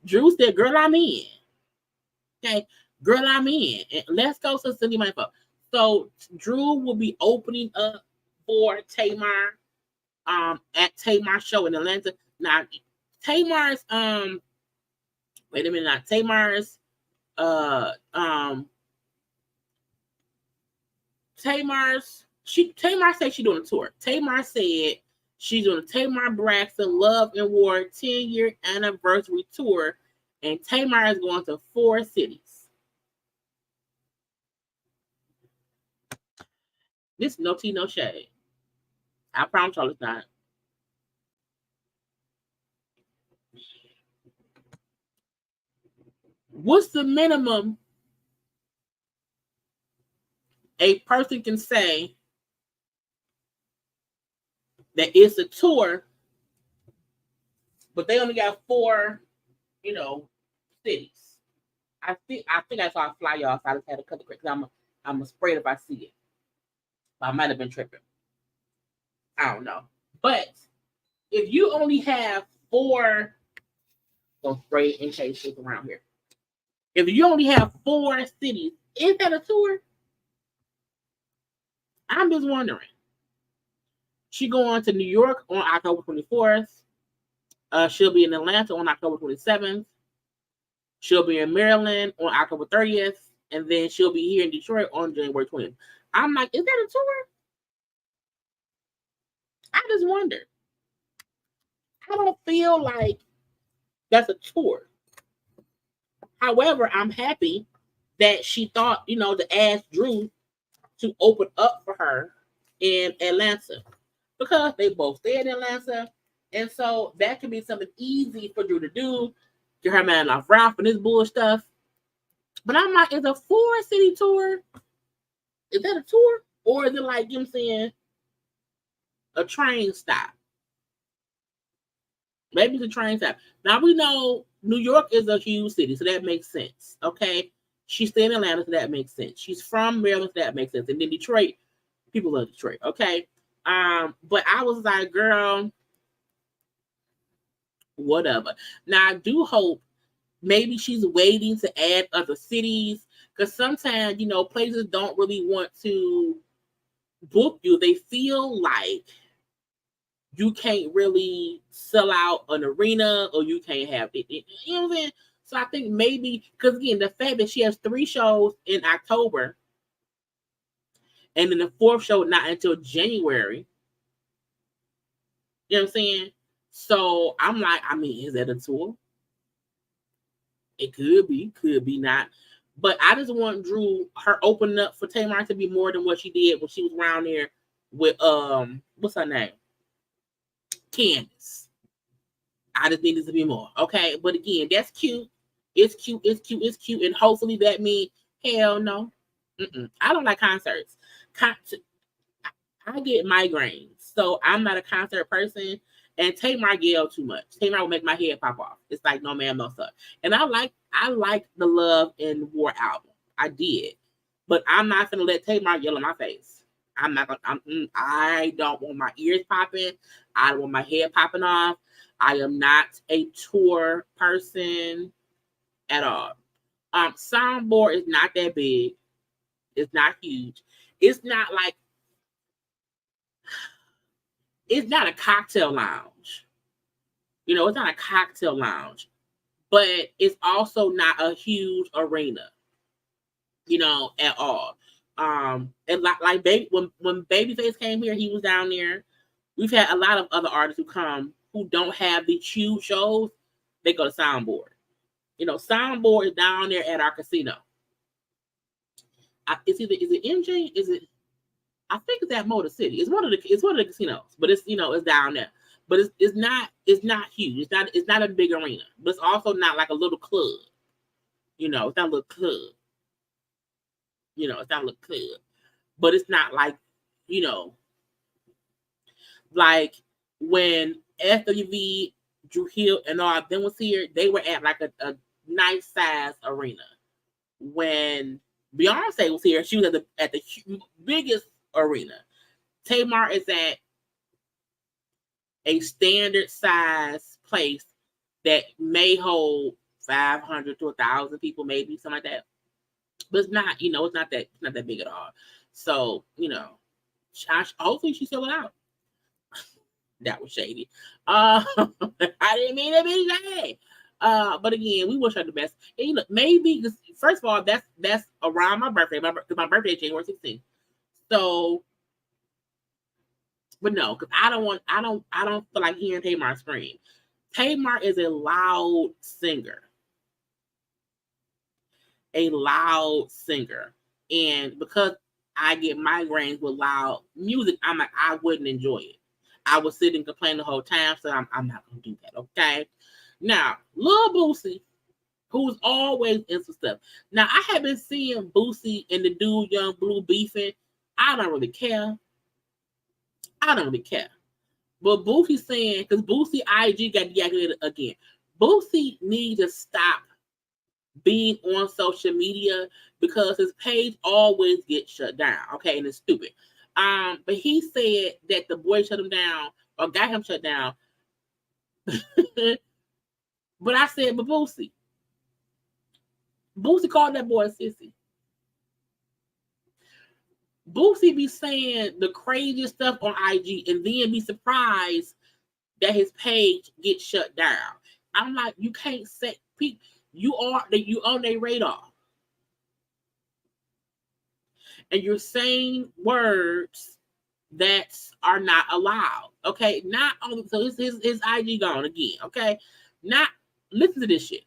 Drew said, "Girl, I'm in." Okay. "Girl, I'm in. And let's go, sis. Send me my info." So Drew will be opening up for Tamar at Tamar's show in Atlanta. Now, Tamar's wait a minute, not Tamar's Tamar said she's doing a tour. Tamar said she's doing a Tamar Braxton Love and War 10-year anniversary tour, and Tamar is going to 4 cities. This no tea, no shade. I promise y'all it's not. What's the minimum a person can say that it's a tour, but they only got 4, cities? I think I saw a fly y'all. So I just had to cut the quick. I'm a spray if I see it. I might have been tripping. I don't know. But if you only have 4, don't spray in case it's around here. If you only have 4 cities, is that a tour? I'm just wondering. She going to New York on October 24th. She'll be in Atlanta on October 27th. She'll be in Maryland on October 30th. And then she'll be here in Detroit on January 20th. I'm like, is that a tour? I just wonder. I don't feel like that's a tour. However, I'm happy that she thought, to ask Drew to open up for her in Atlanta because they both stay in Atlanta. And so that could be something easy for Drew to do. Get her man off Ralph and this bull stuff. But I'm like, is a 4-city tour, is that a tour? Or is it like, saying a train stop? Maybe it's a train stop. Now we know New York is a huge city, so that makes sense. Okay. She's staying in Atlanta, so that makes sense. She's from Maryland, so that makes sense. And then Detroit, people love Detroit. Okay. But I was like, girl, whatever. Now I do hope maybe she's waiting to add other cities, because sometimes, places don't really want to book you. They feel like you can't really sell out an arena, or you can't have it. You know what I'm saying? So I think maybe, because again, the fact that she has 3 shows in October, and then the 4th show not until January. You know what I'm saying? So I'm like, is that a tour? It could be not. But I just want her opening up for Tamar to be more than what she did when she was around there with what's her name? Candace. I just need it to be more. Okay. But again, that's cute. It's cute. And hopefully that means, hell no. I don't like concerts. I get migraines. So I'm not a concert person. And Tamar yell too much. Tamar will make my head pop off. It's like, no ma'am, no sir. And I like the Love and War album. I did. But I'm not gonna let Tamar yell in my face. I'm not gonna I don't want my ears popping. I don't want my head popping off. I am not a tour person at all. Soundboard is not that big. It's not huge. It's not a cocktail lounge. It's not a cocktail lounge, but it's also not a huge arena, at all. And like baby, when Babyface came here, he was down there. We've had a lot of other artists who come who don't have the huge shows. They go to Soundboard. Soundboard is down there at our casino. Is it MJ? I think it's at Motor City. It's one of the casinos, but it's it's down there. But it's not huge. It's not a big arena, but it's also not like a little club. It's not a little club. It's not a little club, but it's not like like when SWV, Drew Hill, and all of them was here. They were at like a nice size arena. When Beyonce was here, she was at the biggest arena. Tamar is at a standard size place that may hold 500 to 1,000 people, maybe something like that. But it's not, it's not that big at all. So, hopefully she sell it out. That was shady. I didn't mean to be shady. But again, we wish her the best. And maybe first of all, that's around my birthday. Because my birthday is January 16th. So, but no, because I don't feel like hearing Tamar scream. Tamar is a loud singer. A loud singer. And because I get migraines with loud music, I'm like, I wouldn't enjoy it. I would sit and complain the whole time, so I'm not going to do that, okay? Now, Lil Boosie, who's always into stuff. Now, I have been seeing Boosie and the dude Young Blue beefing. I don't really care. But Boosie's saying, because Boosie IG got deactivated again. Boosie needs to stop being on social media because his page always gets shut down, okay? And it's stupid. But he said that the boy shut him down or got him shut down. But I said, but Boosie called that boy a sissy. Boosie be saying the craziest stuff on IG and then be surprised that his page gets shut down. I'm like, you can't say people. You on their radar. And you're saying words that are not allowed. Okay. Not only so his IG gone again. Okay. Not listen to this shit.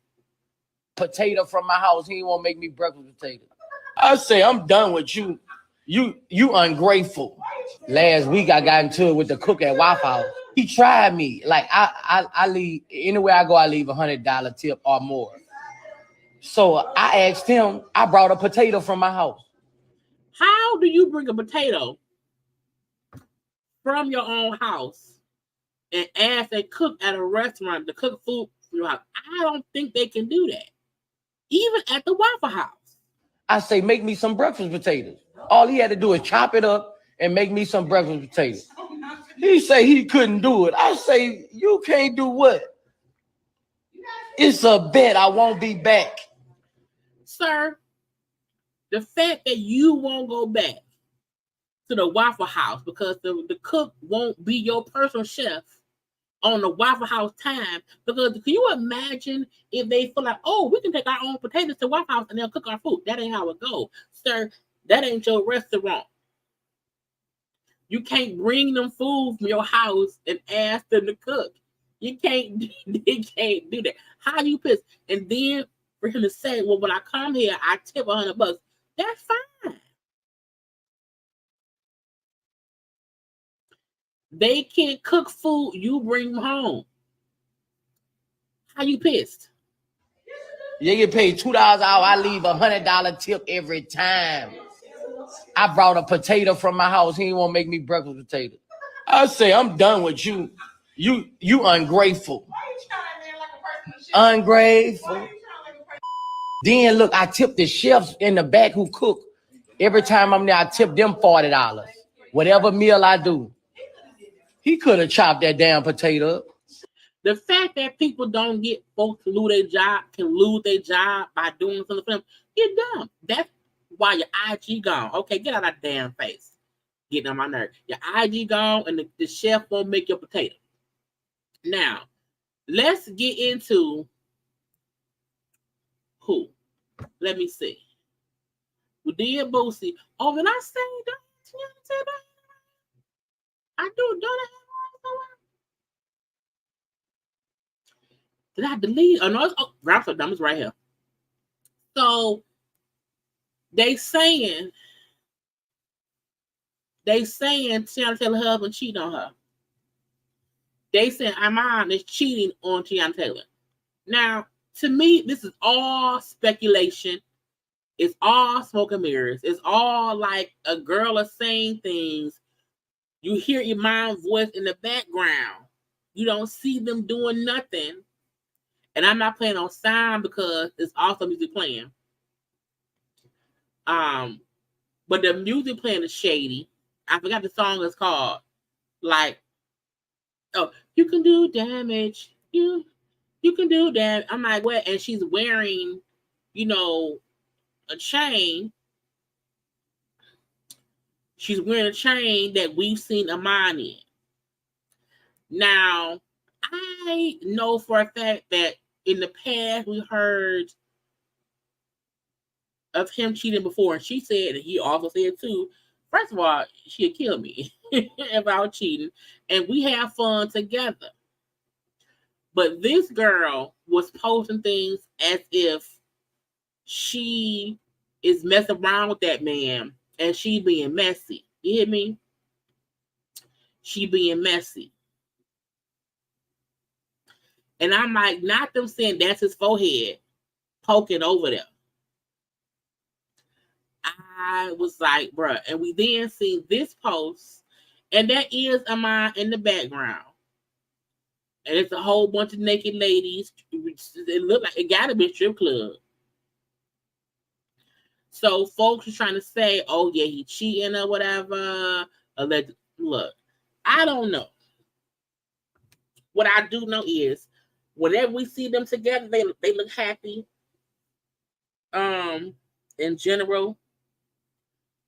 Potato from my house. He won't make me breakfast potatoes. I say I'm done with you. You ungrateful. Last week I got into it with the cook at Waffle House. He tried me. Like I leave anywhere I go, I leave $100 tip or more. So I asked him, I brought a potato from my house. How do you bring a potato from your own house and ask a cook at a restaurant to cook food from your house? I don't think they can do that. Even at the Waffle House. I say, make me some breakfast potatoes. All he had to do is chop it up and make me some breakfast potatoes. He say he couldn't do it. I say, you can't do what? It's a bet I won't be back. Sir, the fact that you won't go back to the Waffle House because the cook won't be your personal chef on the Waffle House time, because can you imagine if they feel like, oh, we can take our own potatoes to Waffle House and they'll cook our food? That ain't how it goes. Sir, that ain't your restaurant. You can't bring them food from your house and ask them to cook. You can't, they can't do that. How you pissed? And then for him to say, well, when I come here, I tip $100. That's fine. They can't cook food. You bring them home. How you pissed? You get paid $2 an hour. I leave $100 tip every time. I brought a potato from my house. He won't make me breakfast potatoes. I say, I'm done with you. You ungrateful. Ungrateful. Then look, I tip the chefs in the back who cook. Every time I'm there, I tip them $40. Whatever meal I do. He could have chopped that damn potato up. The fact that people don't get folks to lose their job by doing something for them, you're dumb. That's why your IG gone. Okay, get out of that damn face. Getting on my nerve. Your IG gone and the chef won't make your potato. Now, let's get into who. Let me see. We did Boosie. Oh, when I say that, I do. Don't I have did I delete? Oh no, Ralph's numbers right here. So they saying They saying Teyana Taylor husband cheating on her. They saying Iman is cheating on Teyana Taylor. Now, to me, this is all speculation. It's all smoke and mirrors. It's all like a girl is saying things. You hear Iman's voice in the background. You don't see them doing nothing. And I'm not playing on sound because it's also music playing. But the music playing is shady. I forgot the song is called. Like, oh, you can do damage. You can do that. I'm like, what? And she's wearing, a chain. She's wearing a chain that we've seen Iman in. Now, I know for a fact that in the past we heard of him cheating before, and she said, and he also said too, first of all, she'd kill me about cheating, and we have fun together. But this girl was posting things as if she is messing around with that man, and she being messy. You hear me? She being messy. And I'm like, not them saying that's his forehead poking over there. I was like, bruh. And we then seen this post, and that is Iman in the background. And it's a whole bunch of naked ladies. It looked like it gotta be a strip club. So folks are trying to say, oh yeah, he cheating or whatever. Look, I don't know. What I do know is whenever we see them together, they look happy. In general,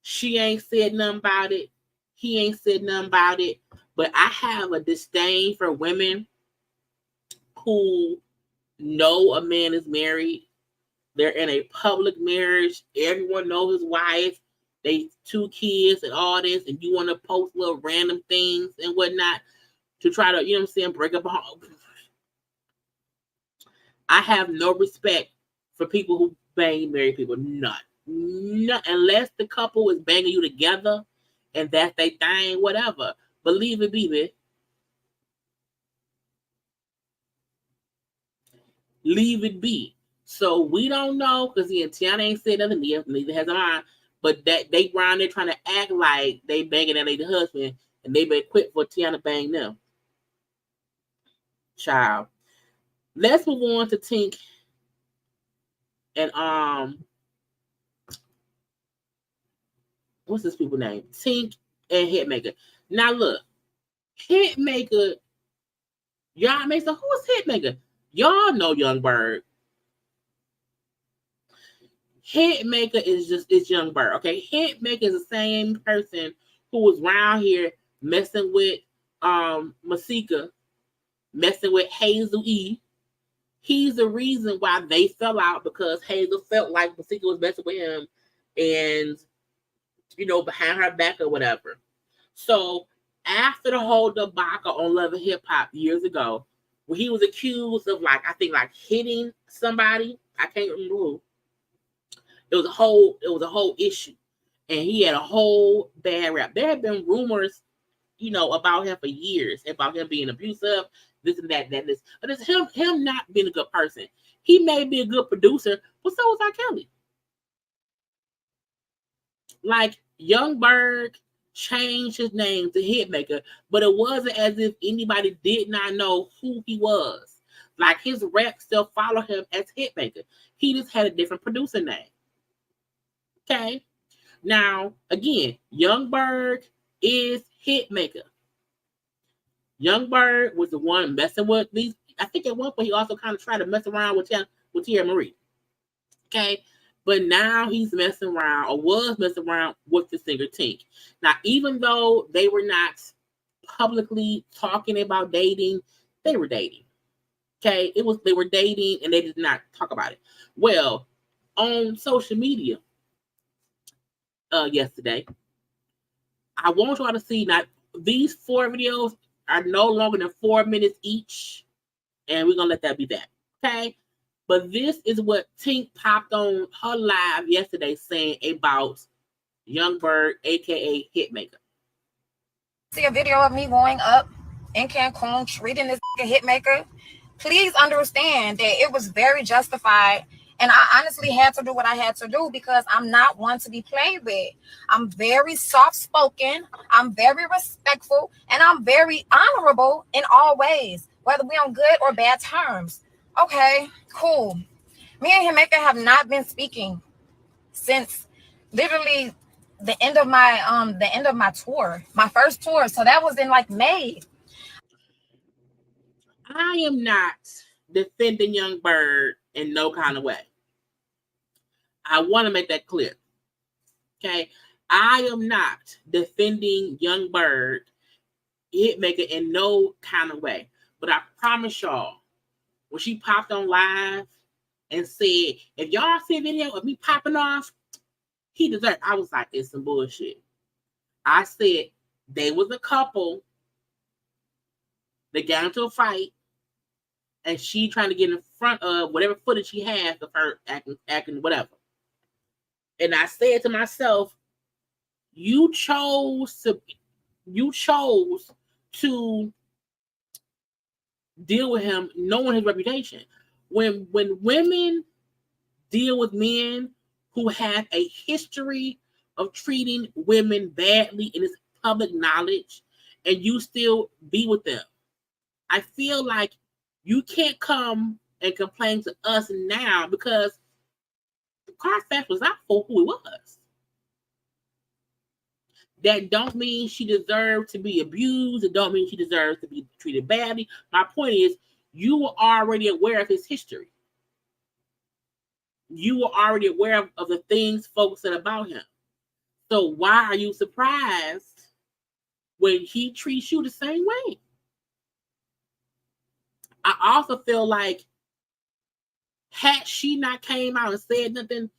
she ain't said nothing about it. He ain't said nothing about it. But I have a disdain for women who know a man is married. They're in a public marriage. Everyone knows his wife. They 2 kids and all this. And you want to post little random things and whatnot to try to, break up a home. I have no respect for people who bang married people. None. Unless the couple is banging you together and that's their thing, whatever. Believe it, baby. Leave it be. So we don't know because Teyana ain't said nothing. Neither has Iman. But that they around there trying to act like they banging that lady husband and they been quit for Teyana bang them. Child. Let's move on to Tink and what's this people's name? Tink and Hitmaker. Now look, Hitmaker, y'all may say, who is Hitmaker? Y'all know Young Bird. Hitmaker is Young Bird. Okay, Hitmaker is the same person who was around here messing with Masika, messing with Hazel E. He's the reason why they fell out because Hazel felt like Masika was messing with him and, behind her back or whatever. So after the whole debacle on Love and Hip Hop years ago, where he was accused of hitting somebody, I can't remember who. It was a whole issue. And he had a whole bad rap. There have been rumors, about him for years, about him being abusive, this and that, this. But it's him not being a good person. He may be a good producer, but so is R. Kelly. Like, Young Bird changed his name to Hitmaker, but it wasn't as if anybody did not know who he was. Like, his rep still followed him as Hitmaker. He just had a different producer name. Okay? Now, again, Young Bird is Hitmaker. Young Bird was the one messing with these. I think at one point he also kind of tried to mess around with Tia Marie. Okay? But now he's messing around, or was messing around with the singer Tink. Now, even though they were not publicly talking about dating, they were dating. Okay? They were dating and they did not talk about it. Well, on social media yesterday, I want y'all to see now these 4 videos are no longer than 4 minutes each, and we're gonna let that be that. Okay? But this is what Tink popped on her live yesterday saying about Young Bird, aka Hitmaker. See a video of me going up in Cancun treating this Hitmaker, please understand that it was very justified. And I honestly had to do what I had to do because I'm not one to be played with. I'm very soft-spoken. I'm very respectful. And I'm very honorable in all ways, whether we're on good or bad terms. Okay, cool. Me and Hitmaker have not been speaking since literally the end of my tour, my first tour. So that was in like May. I am not defending Young Bird in no kind of way. I want to make that clear. Okay. I am not defending Young Bird, Hitmaker in no kind of way. But I promise y'all, when she popped on live and said, if y'all see a video of me popping off, he deserved. I was like, it's some bullshit. I said they was a couple. They got into a fight, and she trying to get in front of whatever footage she has of her acting whatever. And I said to myself, you chose to deal with him knowing his reputation. When women deal with men who have a history of treating women badly and it's public knowledge, and you still be with them, I feel like you can't come and complain to us now because the car theft was out for who it was. That don't mean she deserved to be abused. It don't mean she deserves to be treated badly. My point is, you were already aware of his history. You were already aware of the things folks said about him. So why are you surprised when he treats you the same way? I also feel like had she not came out and said nothing,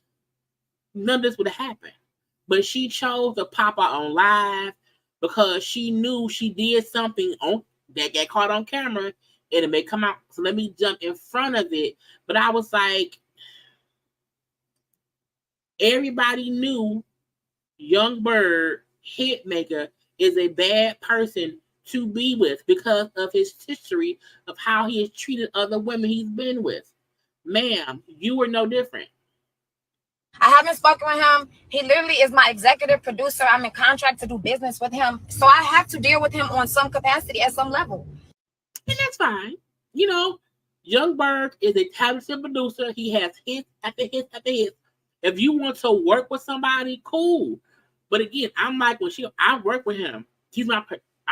none of this would have happened. But she chose to pop out on live because she knew she did something on that got caught on camera and it may come out. So let me jump in front of it. But I was like, everybody knew Young Bird Hitmaker is a bad person to be with because of his history of how he has treated other women he's been with. Ma'am, you were no different. I haven't spoken with him. He literally is my executive producer. I'm in contract to do business with him. So I have to deal with him on some capacity at some level. And that's fine. You know, Young Bird is a talented producer. He has hits after hits after hits. If you want to work with somebody, cool. But again, I'm like, I work with him.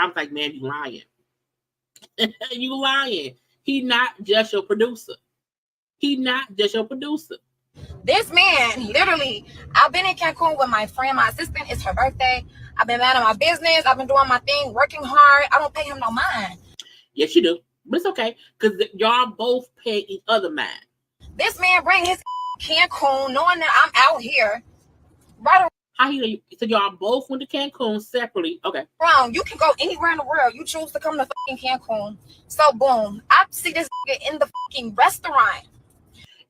I was like, man, you lying. You lying. He not just your producer. This man, literally, I've been in Cancun with my friend, my assistant. It's her birthday. I've been minding my business. I've been doing my thing, working hard. I don't pay him no mind. Yes, you do. But it's okay, because y'all both pay each other mind. This man bring his Cancun knowing that I'm out here. Right. How he so y'all both went to Cancun separately. Okay. Wrong. You can go anywhere in the world. You choose to come to fucking Cancun. So boom. I see this in the fucking restaurant.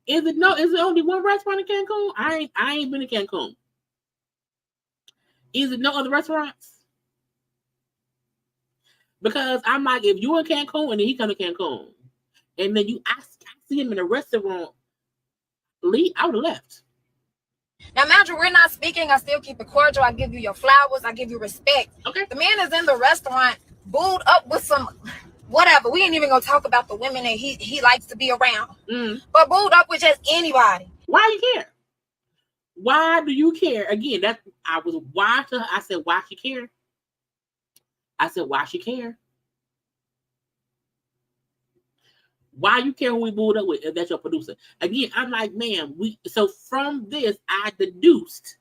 Is it only one restaurant in Cancun? I ain't been to Cancun. Is it no other restaurants? Because I'm like, if you in Cancun and then he come to Cancun, and then I see him in a restaurant, Lee, I would have left. Now, imagine we're not speaking. I still keep it cordial. I give you your flowers. I give you respect. Okay. The man is in the restaurant, booed up with some whatever. We ain't even gonna talk about the women that he likes to be around. But booed up with just anybody. Why you care? Why do you care? Again, I said, why she care? I said, why she care? Why you care who we booed up with if that's your producer? Again, I'm like, man, so from this, I deduced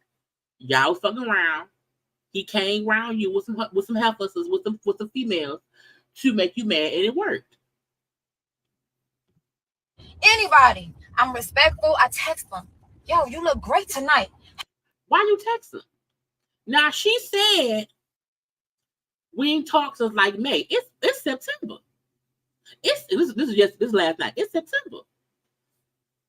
y'all was fucking around. He came around you with some heifers, with some females to make you mad, and it worked. Anybody. I'm respectful. I text them. Yo, you look great tonight. Why you text her? Now she said we ain't talked since like May. It's September. This is last night. It's September.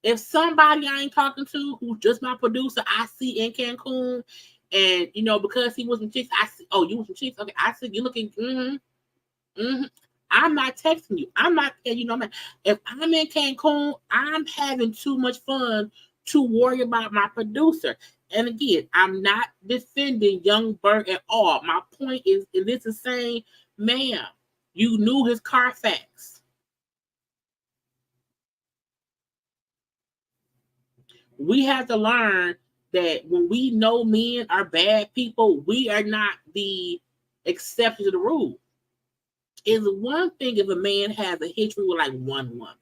If somebody I ain't talking to who's just my producer, I see in Cancun, And because he was some chicks, I said, "Oh, you was some chicks." Okay, I said, "You looking?" I'm not texting you. I'm not. If I'm in Cancun, I'm having too much fun to worry about my producer. And again, I'm not defending Young Berg at all. My point is this is saying, ma'am, you knew his Carfax. We have to learn that when we know men are bad people, we are not the exception to the rule. It's one thing if a man has a history with like one woman.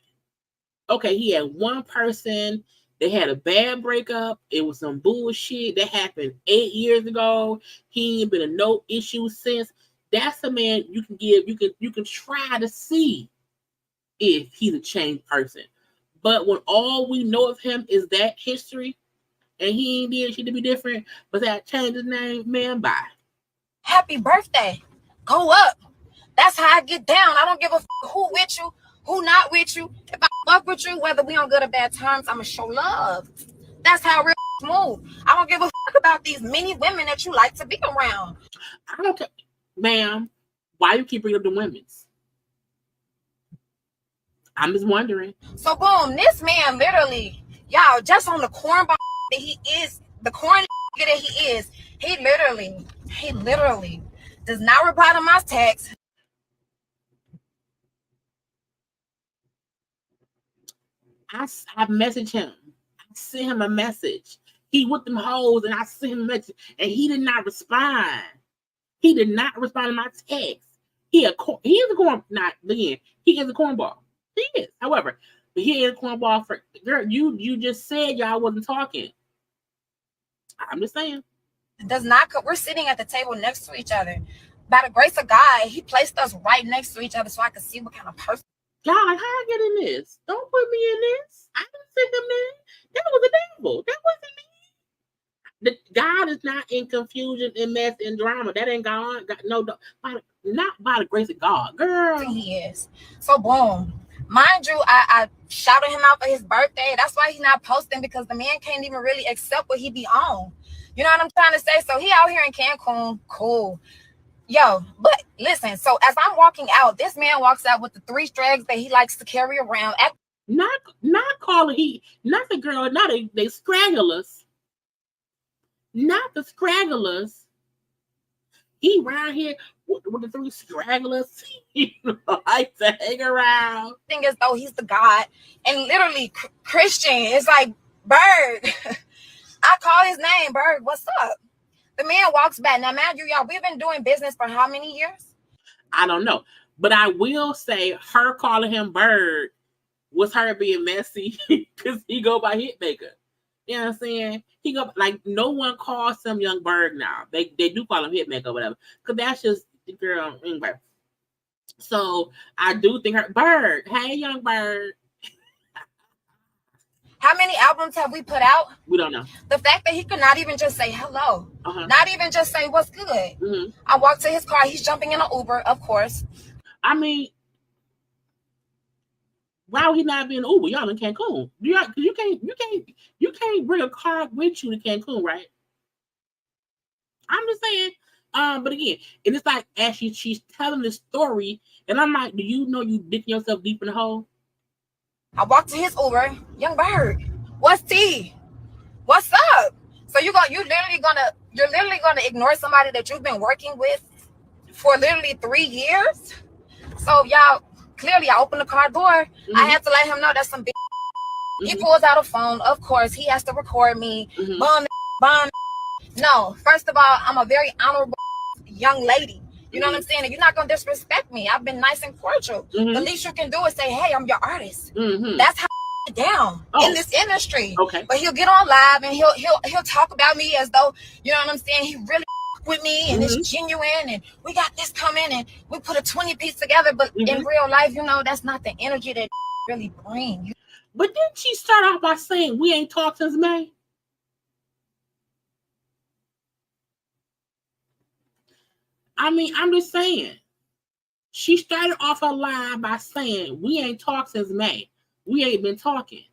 Okay, he had one person. They had a bad breakup. It was some bullshit that happened 8 years ago. He ain't been a no issue since. That's a man you can give. You can try to see if he's a changed person. But when all we know of him is that history, and he ain't did shit to be different, but that changed his name, man, bye. Happy birthday. Go up. That's how I get down. I don't give a who with you, who not with you. If I fuck with you, whether we on good or bad terms, I'ma show love. That's how real move. I don't give a about these many women that you like to be around. I don't care. Ma'am, why you keep bringing up the women's? I'm just wondering. So boom, this man literally, y'all, just on the cornball that he is, the corn that he is, he literally does not reply to my text. I messaged him. I sent him a message. He with them hoes, and I sent him a message, and he did not respond. He did not respond to my text. He is a cornball. Not again. He is a cornball. He is. However, but he is a cornball for girl. You just said y'all wasn't talking. I'm just saying. Does not. We're sitting at the table next to each other. By the grace of God, he placed us right next to each other so I could see what kind of person. God, how I get in this? Don't put me in this. I didn't send him in. That was the devil. That wasn't me. God is not in confusion and mess and drama. That ain't God. Not by the grace of God, girl. He is. So boom. Mind you, I shouted him out for his birthday. That's why he's not posting, because the man can't even really accept what he be on. You know what I'm trying to say? So he out here in Cancun, cool. Yo, but listen, so as I'm walking out, this man walks out with the 3 strags that he likes to carry around. Not calling not the girl, not they scragglers. Not the scragglers. He around here with the 3 stragglers. He likes to hang around. Thing as though he's the God. And literally Christian, it's like, Bird. I call his name, Bird, what's up? The man walks back. Now, mind you, y'all, we've been doing business for how many years? I don't know. But I will say her calling him Bird was her being messy because he go by Hitmaker. You know what I'm saying? He go like no one calls him Young Bird now. They do call him Hitmaker or whatever. Because that's just the girl anyway. So I do think her Bird. Hey, Young Bird. How many albums have we put out? We don't know. The fact that he could not even just say hello, not even just say what's good. Mm-hmm. I walk to his car. He's jumping in an Uber, of course. I mean, why would he not be in Uber? Y'all in Cancun. You can't bring a car with you to Cancun, right? I'm just saying. But again, and it's like as she's telling this story, and I'm like, do you know you digging yourself deep in the hole? I walk to his Uber. Young Bird, what's tea? What's up? So you're literally gonna ignore somebody that you've been working with for literally 3 years? So y'all, clearly I opened the car door. Mm-hmm. I had to let him know that's some big. Mm-hmm. He pulls out a phone. Of course, he has to record me. Mm-hmm. Bomb. No, first of all, I'm a very honorable young lady. You know what I'm saying? And you're not going to disrespect me. I've been nice and cordial. Mm-hmm. The least you can do is say, hey, I'm your artist. Mm-hmm. That's how I get down in this industry. Okay. But he'll get on live and he'll talk about me as though, you know what I'm saying, he really with me and it's genuine and we got this coming and we put a 20-piece together. But in real life, you know, that's not the energy that really bring. But didn't she start off by saying we ain't talked since May? I mean, I'm just saying. She started off her live by saying, we ain't talked since May. We ain't been talking.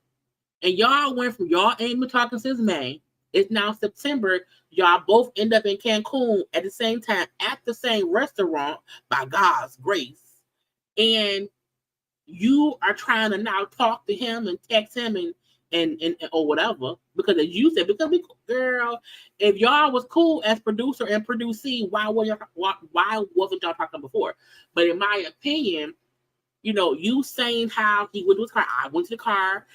And y'all went from y'all ain't been talking since May It's now September. Y'all both end up in Cancun at the same time at the same restaurant by God's grace. And you are trying to now talk to him and text him and or whatever. Because as you said, because girl, if y'all was cool as producer and producee, why wasn't y'all talking before? But in my opinion, you know, you saying how he went to his car, I went to the car.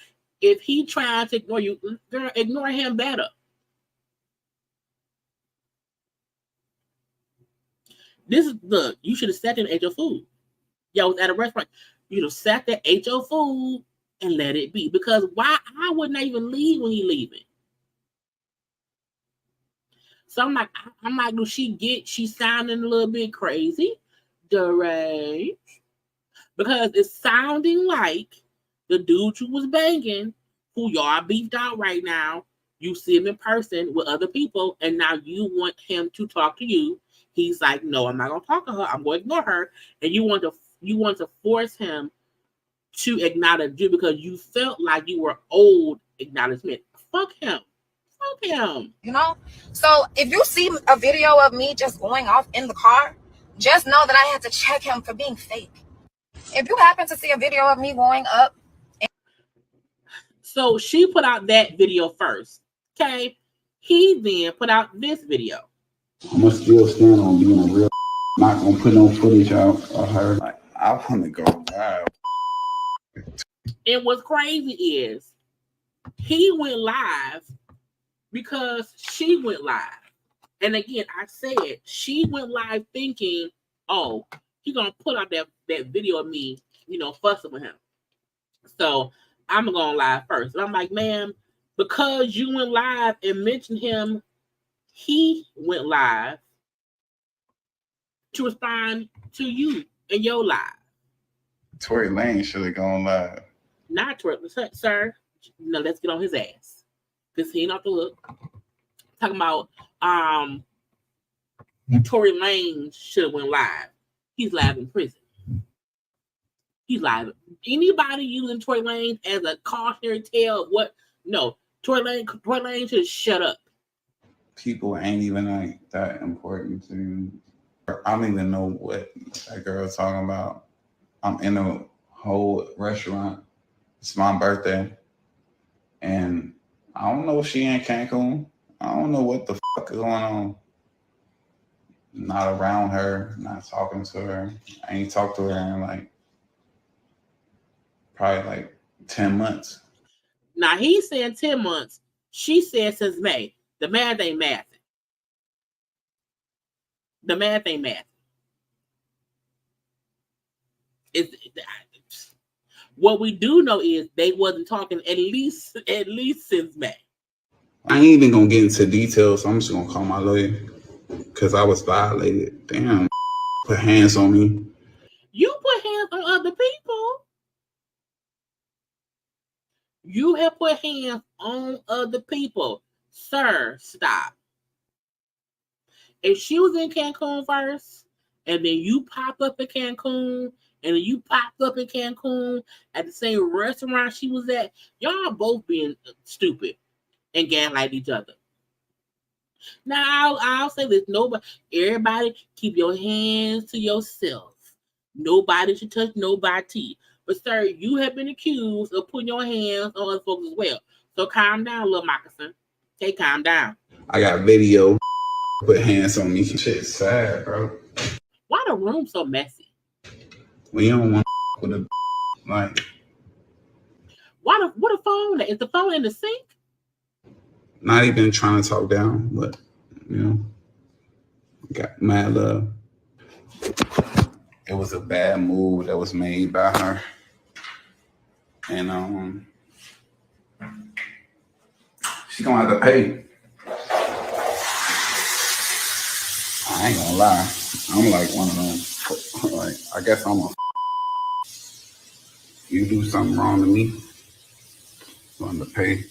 If he tried to ignore you, girl, ignore him better. Look, you should have sat there and ate your food. Y'all was at a restaurant. You should have sat there, ate your food, and let it be. Because why? I would not even leave when he leaving. So I'm like, do she's sounding a little bit crazy, deranged? Because it's sounding like the dude you was banging, who y'all beefed out right now, you see him in person with other people, and now you want him to talk to you. He's like, no, I'm not gonna talk to her. I'm gonna ignore her. And you want to force him to acknowledge you because you felt like you were owed acknowledgement. Fuck him. Fuck him. You know? So if you see a video of me just going off in the car, just know that I had to check him for being fake. If you happen to see a video of me going up. So she put out that video first. Okay. He then put out this video. I'm gonna still stand on being a real. Not gonna put no footage out of her. Like, I want to go live. And what's crazy is he went live because she went live. And again, I said she went live thinking, oh, he's gonna put out that video of me, you know, fussing with him. So I'm going live first. And I'm like, ma'am, because you went live and mentioned him, he went live to respond to you in your live. Tory Lanez should have gone live. Not Tory, sir. No, let's get on his ass. Because he ain't off the hook. Talking about Tory Lanez should have went live. He's live in prison. He's live. Anybody using Tory Lanez as a cautionary tale of what? No. Tory Lanez should shut up. People ain't even like that important to me. I don't even know what that girl's talking about. I'm in a whole restaurant. It's my birthday. And I don't know if she in Cancun. I don't know what the fuck is going on. Not around her, not talking to her. I ain't talked to her in like probably like 10 months. Now he's saying 10 months. She said since May. The math ain't mathing. The math ain't mathing. What we do know is they wasn't talking at least since May. I ain't even gonna get into details. So I'm just gonna call my lawyer because I was violated. Damn, put hands on me. You put hands on other people. You have put hands on other people. Sir, stop. If she was in Cancun first, and then you pop up in Cancun, and then you popped up in Cancun at the same restaurant she was at, y'all both being stupid and gaslight each other. Now, I'll say this. Everybody keep your hands to yourself. Nobody should touch nobody. But, sir, you have been accused of putting your hands on other folks as well. So calm down, little moccasin. Okay, calm down. I got video. Put hands on me. Shit's sad, bro. Why the room so messy? We don't want with a like. What a phone? Is the phone in the sink? Not even trying to talk down, but you know, got mad love. It was a bad move that was made by her, and she's gonna have to pay. I ain't gonna lie. I'm like one of them. Like, I guess I'm a. You do something wrong to me, I'm gonna pay.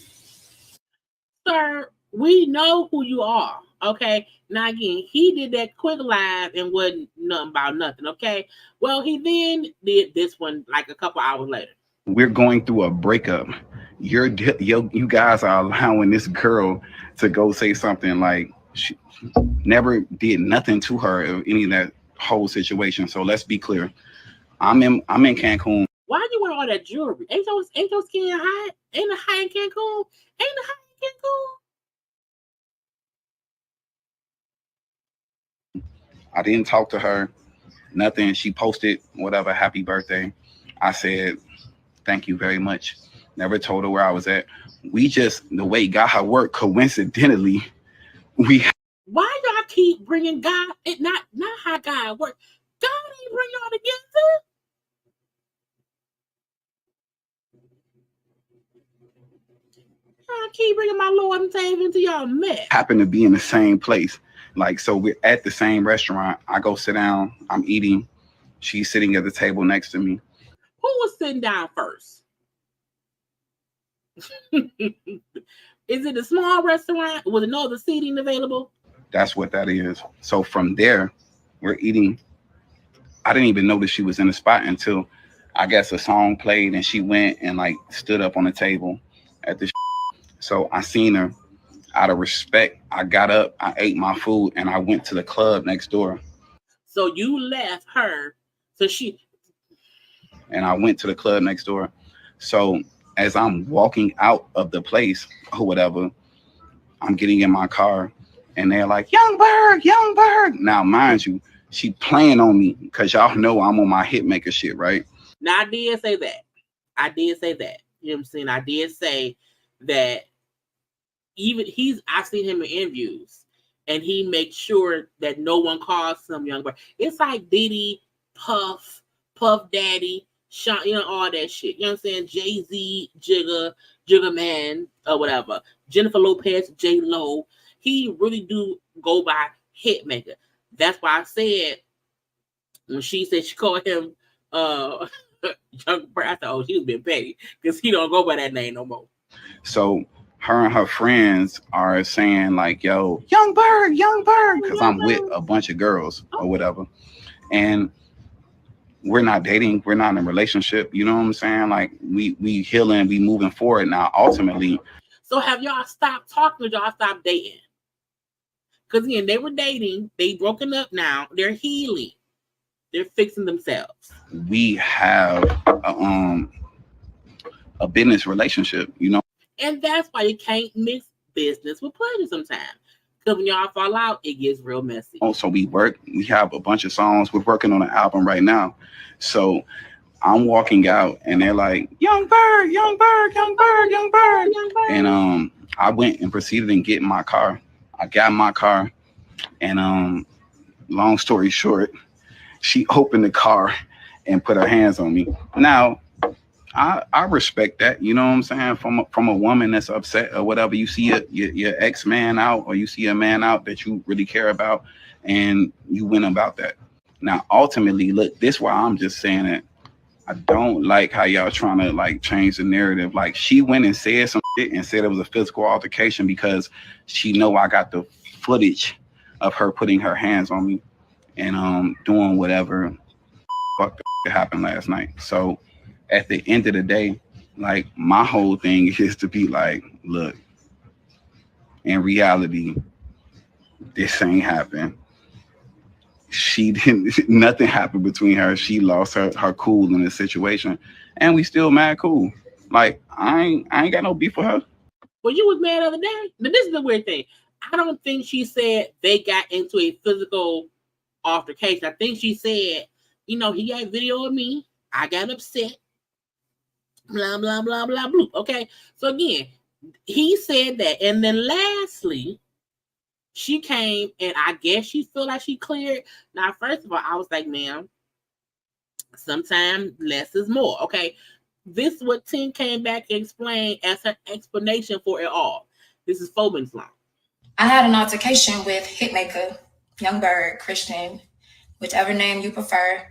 Sir, we know who you are. Okay. Now again, he did that quick live and wasn't nothing about nothing. Okay. Well, he then did this one like a couple hours later. We're going through a breakup. you guys are allowing this girl to go say something like she never did nothing to her of any of that whole situation. So let's be clear. I'm in Cancun. Why you wear all that jewelry? Ain't your skin hot? Ain't it hot in Cancun? Ain't it hot in Cancun? I didn't talk to her, nothing. She posted whatever, happy birthday. I said, thank you very much. Never told her where I was at. We just, the way God had worked, coincidentally, we. Why y'all keep bringing God, not how God worked. God ain't bring y'all together. I keep bringing my Lord and Savior into y'all mess. Happen to be in the same place. Like, so we're at the same restaurant. I go sit down. I'm eating. She's sitting at the table next to me. Who was sitting down first? Is it a small restaurant with no other seating available? That's what that is. So from there, we're eating. I didn't even notice she was in the spot until I guess a song played and she went and like stood up on the table at the. So I seen her. Out of respect, I got up, I ate my food, and I went to the club next door. So you left her, and I went to the club next door. So as I'm walking out of the place or whatever, I'm getting in my car, and they're like, "Young Bird, Young Bird." Now, mind you, she playing on me because y'all know I'm on my Hitmaker shit, right? Now, I did say that. You know what I'm saying? I did say that. Even I've seen him in interviews, and he makes sure that no one calls some young boy. It's like Diddy, Puff Daddy, Sean, all that shit. You know what I'm saying? Jay-Z, Jigga Man, or whatever. Jennifer Lopez, J-Lo. He really do go by Hitmaker. That's why I said when she said she called him young bird, I thought, she was being petty because he don't go by that name no more. So her and her friends are saying like, "Yo, Young Bird," because I'm with a bunch of girls or whatever, and we're not dating, we're not in a relationship. You know what I'm saying? Like we healing, we moving forward now. Ultimately. So have y'all stopped talking? Or y'all stopped dating? Because again, they were dating, they broken up now. They're healing, they're fixing themselves. We have a business relationship, And that's why you can't mix business with pleasure sometimes. Because when y'all fall out, it gets real messy. Also, we have a bunch of songs. We're working on an album right now. So I'm walking out and they're like, "Young Bird, Young Bird, Young Bird, Young Bird." And I went and proceeded and get in my car. I got in my car and long story short, she opened the car and put her hands on me. Now, I respect that, you know what I'm saying? From a woman that's upset or whatever, you see your ex-man out or you see a man out that you really care about and you went about that. Now, ultimately, look, this is why I'm just saying that I don't like how y'all trying to like change the narrative. Like she went and said some shit and said it was a physical altercation because she know I got the footage of her putting her hands on me and doing whatever fuck happened last night. So at the end of the day, like my whole thing is to be like, look, in reality, this ain't happened. She didn't, nothing happened between her. She lost her cool in the situation and we still mad cool. Like I ain't got no beef with her. Well, you was mad the other day. But this is the weird thing. I don't think she said they got into a physical altercation. I think she said, he got video of me. I got upset. Blah, blah, blah, blah, blah. Okay. So again, he said that. And then lastly, she came and I guess she feel like she cleared. Now, first of all, I was like, ma'am, sometimes less is more. Okay. This is what Tink came back and explained as her explanation for it all. This is 4 minutes long. I had an altercation with Hitmaker, Young Bird, Christian, whichever name you prefer,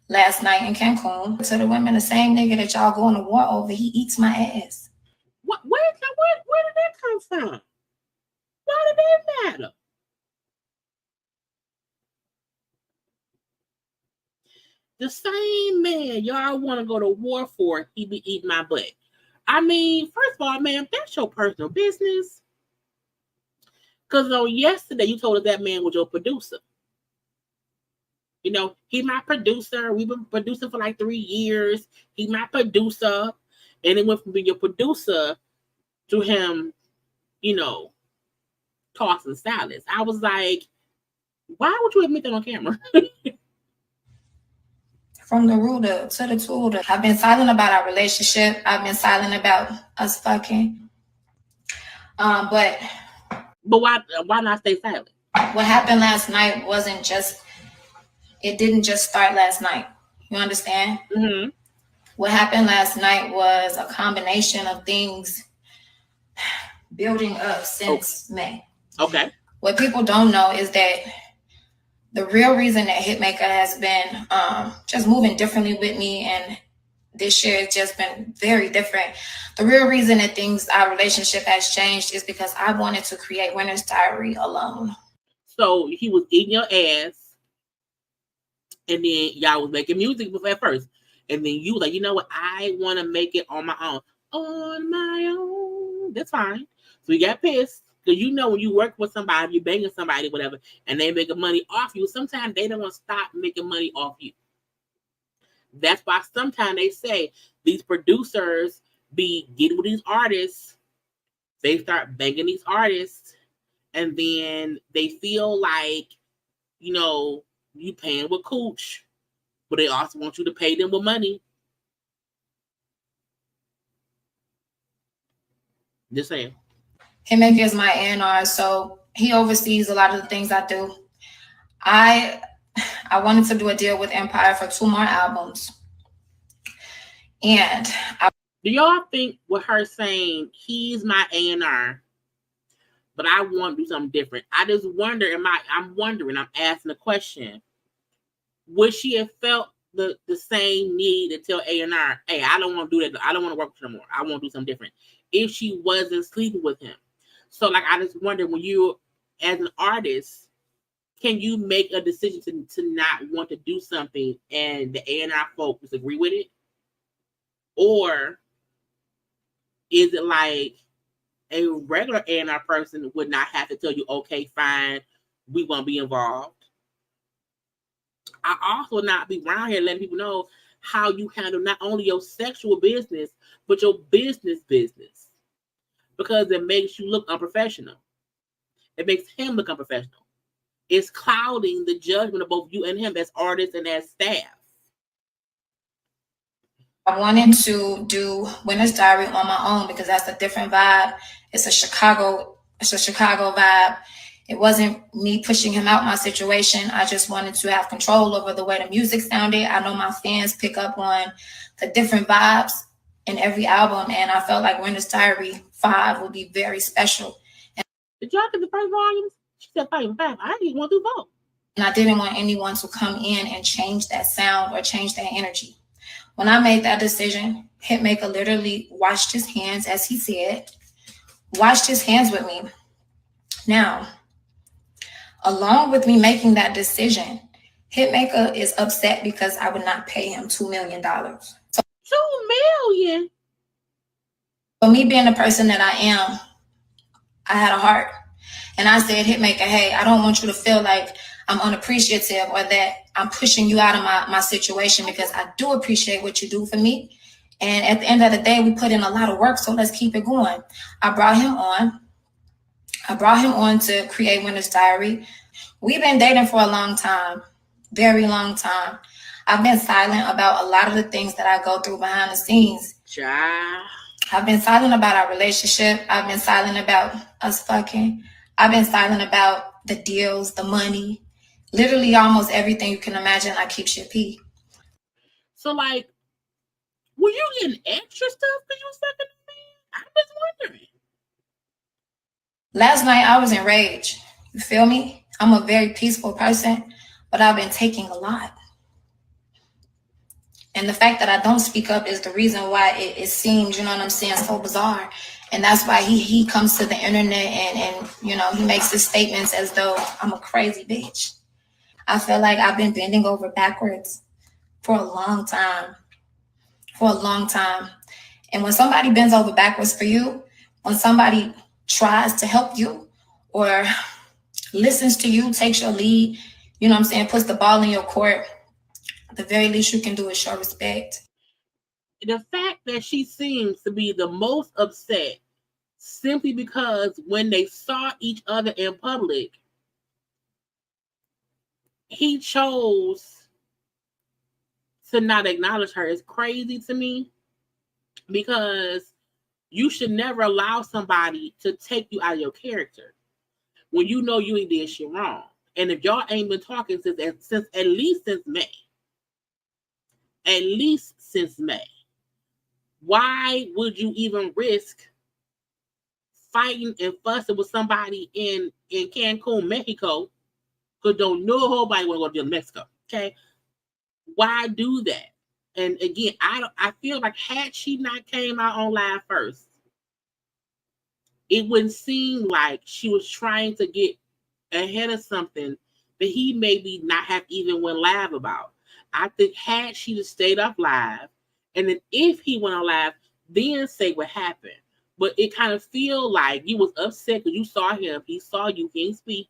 last night in Cancun. To the women, the same nigga that y'all going to war over, he eats my ass. Where did that come from? Why did that matter? The same man y'all want to go to war for, he be eating my butt. I mean, first of all, man, that's your personal business. Because yesterday you told us that man was your producer. You know, he's my producer. We've been producing for like 3 years. He's my producer. And it went from being your producer to him, you know, tossing salads. I was like, why would you admit that on camera? From the rooter to the tutor. I've been silent about our relationship. I've been silent about us fucking. But why not stay silent? What happened last night didn't just start last night. You understand? Mm-hmm. What happened last night was a combination of things building up since May. Okay. What people don't know is that the real reason that Hitmaker has been just moving differently with me, and this year has just been very different. The real reason that our relationship has changed is because I wanted to create Winter's Diary alone. So he was eating your ass, and then y'all was making music at first. And then you like, you know what? I want to make it on my own. On my own. That's fine. So you got pissed. Because you know when you work with somebody, you banging somebody, whatever, and they making money off you, sometimes they don't want to stop making money off you. That's why sometimes they say these producers be getting with these artists, they start banging these artists, and then they feel like, you know, you paying with cooch, but they also want you to pay them with money. Just saying. Hitmaker is my A&R, so he oversees a lot of the things I do. I wanted to do a deal with Empire for 2 more albums. And do y'all think with her saying he's my A&R, but I want to do something different? I just wonder, I'm asking the question, would she have felt the same need to tell A&R, hey, I don't want to do that. I don't want to work with you no more. I want to do something different. If she wasn't sleeping with him. So like, I just wonder, when you, as an artist, can you make a decision to not want to do something and the A&R folks disagree with it? Or is it like a regular A&R person would not have to tell you, okay, fine, we won't be involved? I also not be around here letting people know how you handle not only your sexual business, but your business. Because it makes you look unprofessional. It makes him look unprofessional. It's clouding the judgment of both you and him as artists and as staff. I wanted to do Winter's Diary on my own because that's a different vibe. It's a Chicago vibe. It wasn't me pushing him out my situation. I just wanted to have control over the way the music sounded. I know my fans pick up on the different vibes in every album, and I felt like Winter's Diary 5 would be very special. And did y'all get the first volumes? She said 5 and 5. I didn't want to vote. And I didn't want anyone to come in and change that sound or change that energy. When I made that decision, Hitmaker literally washed his hands, as he said, washed his hands with me. Now, along with me making that decision, Hitmaker is upset because I would not pay him $2 million. So, $2 million? For me being the person that I am, I had a heart. And I said, Hitmaker, hey, I don't want you to feel like I'm unappreciative or that I'm pushing you out of my situation, because I do appreciate what you do for me. And at the end of the day, we put in a lot of work, so let's keep it going. I brought him on to create Winter's Diary. We've been dating for a long time, very long time. I've been silent about a lot of the things that I go through behind the scenes. Child. I've been silent about our relationship. I've been silent about us fucking. I've been silent about the deals, the money, literally almost everything you can imagine. I keep shit pee. So, like, were you getting extra stuff because you was fucking me? I was wondering. Last night, I was enraged. You feel me? I'm a very peaceful person, but I've been taking a lot. And the fact that I don't speak up is the reason why it seems, you know what I'm saying, so bizarre. And that's why he comes to the internet and you know, he makes his statements as though I'm a crazy bitch. I feel like I've been bending over backwards for a long time. And when somebody bends over backwards for you, when somebody tries to help you or listens to you, takes your lead, you know what I'm saying, puts the ball in your court, the very least you can do is show respect. The fact that she seems to be the most upset simply because when they saw each other in public, he chose to not acknowledge her is crazy to me, because you should never allow somebody to take you out of your character when you know you ain't did shit wrong. And if y'all ain't been talking since at least since May, why would you even risk fighting and fussing with somebody in Cancun, Mexico, because don't know nobody want to go to Mexico? Okay, why do that? And again, I feel like had she not came out on live first, it wouldn't seem like she was trying to get ahead of something that he maybe not have even went live about. I think had she just stayed up live, and then if he went on live, then say what happened. But it kind of feel like you was upset because you saw him, he saw you, he ain't speak.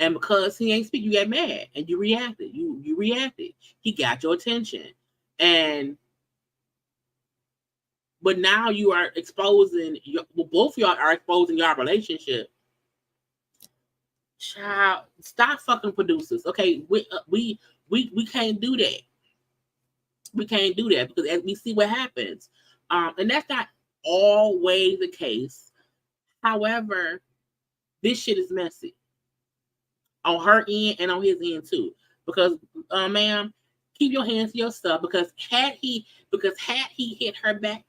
And because he ain't speak, you got mad and you reacted. You reacted. He got your attention. But now you are exposing both of y'all are exposing your relationship. Child, stop fucking producers. Okay, we can't do that. We can't do that because as we see what happens, and that's not always the case. However, this shit is messy on her end and on his end too. Because, ma'am, keep your hands to your stuff. Because had he hit her back,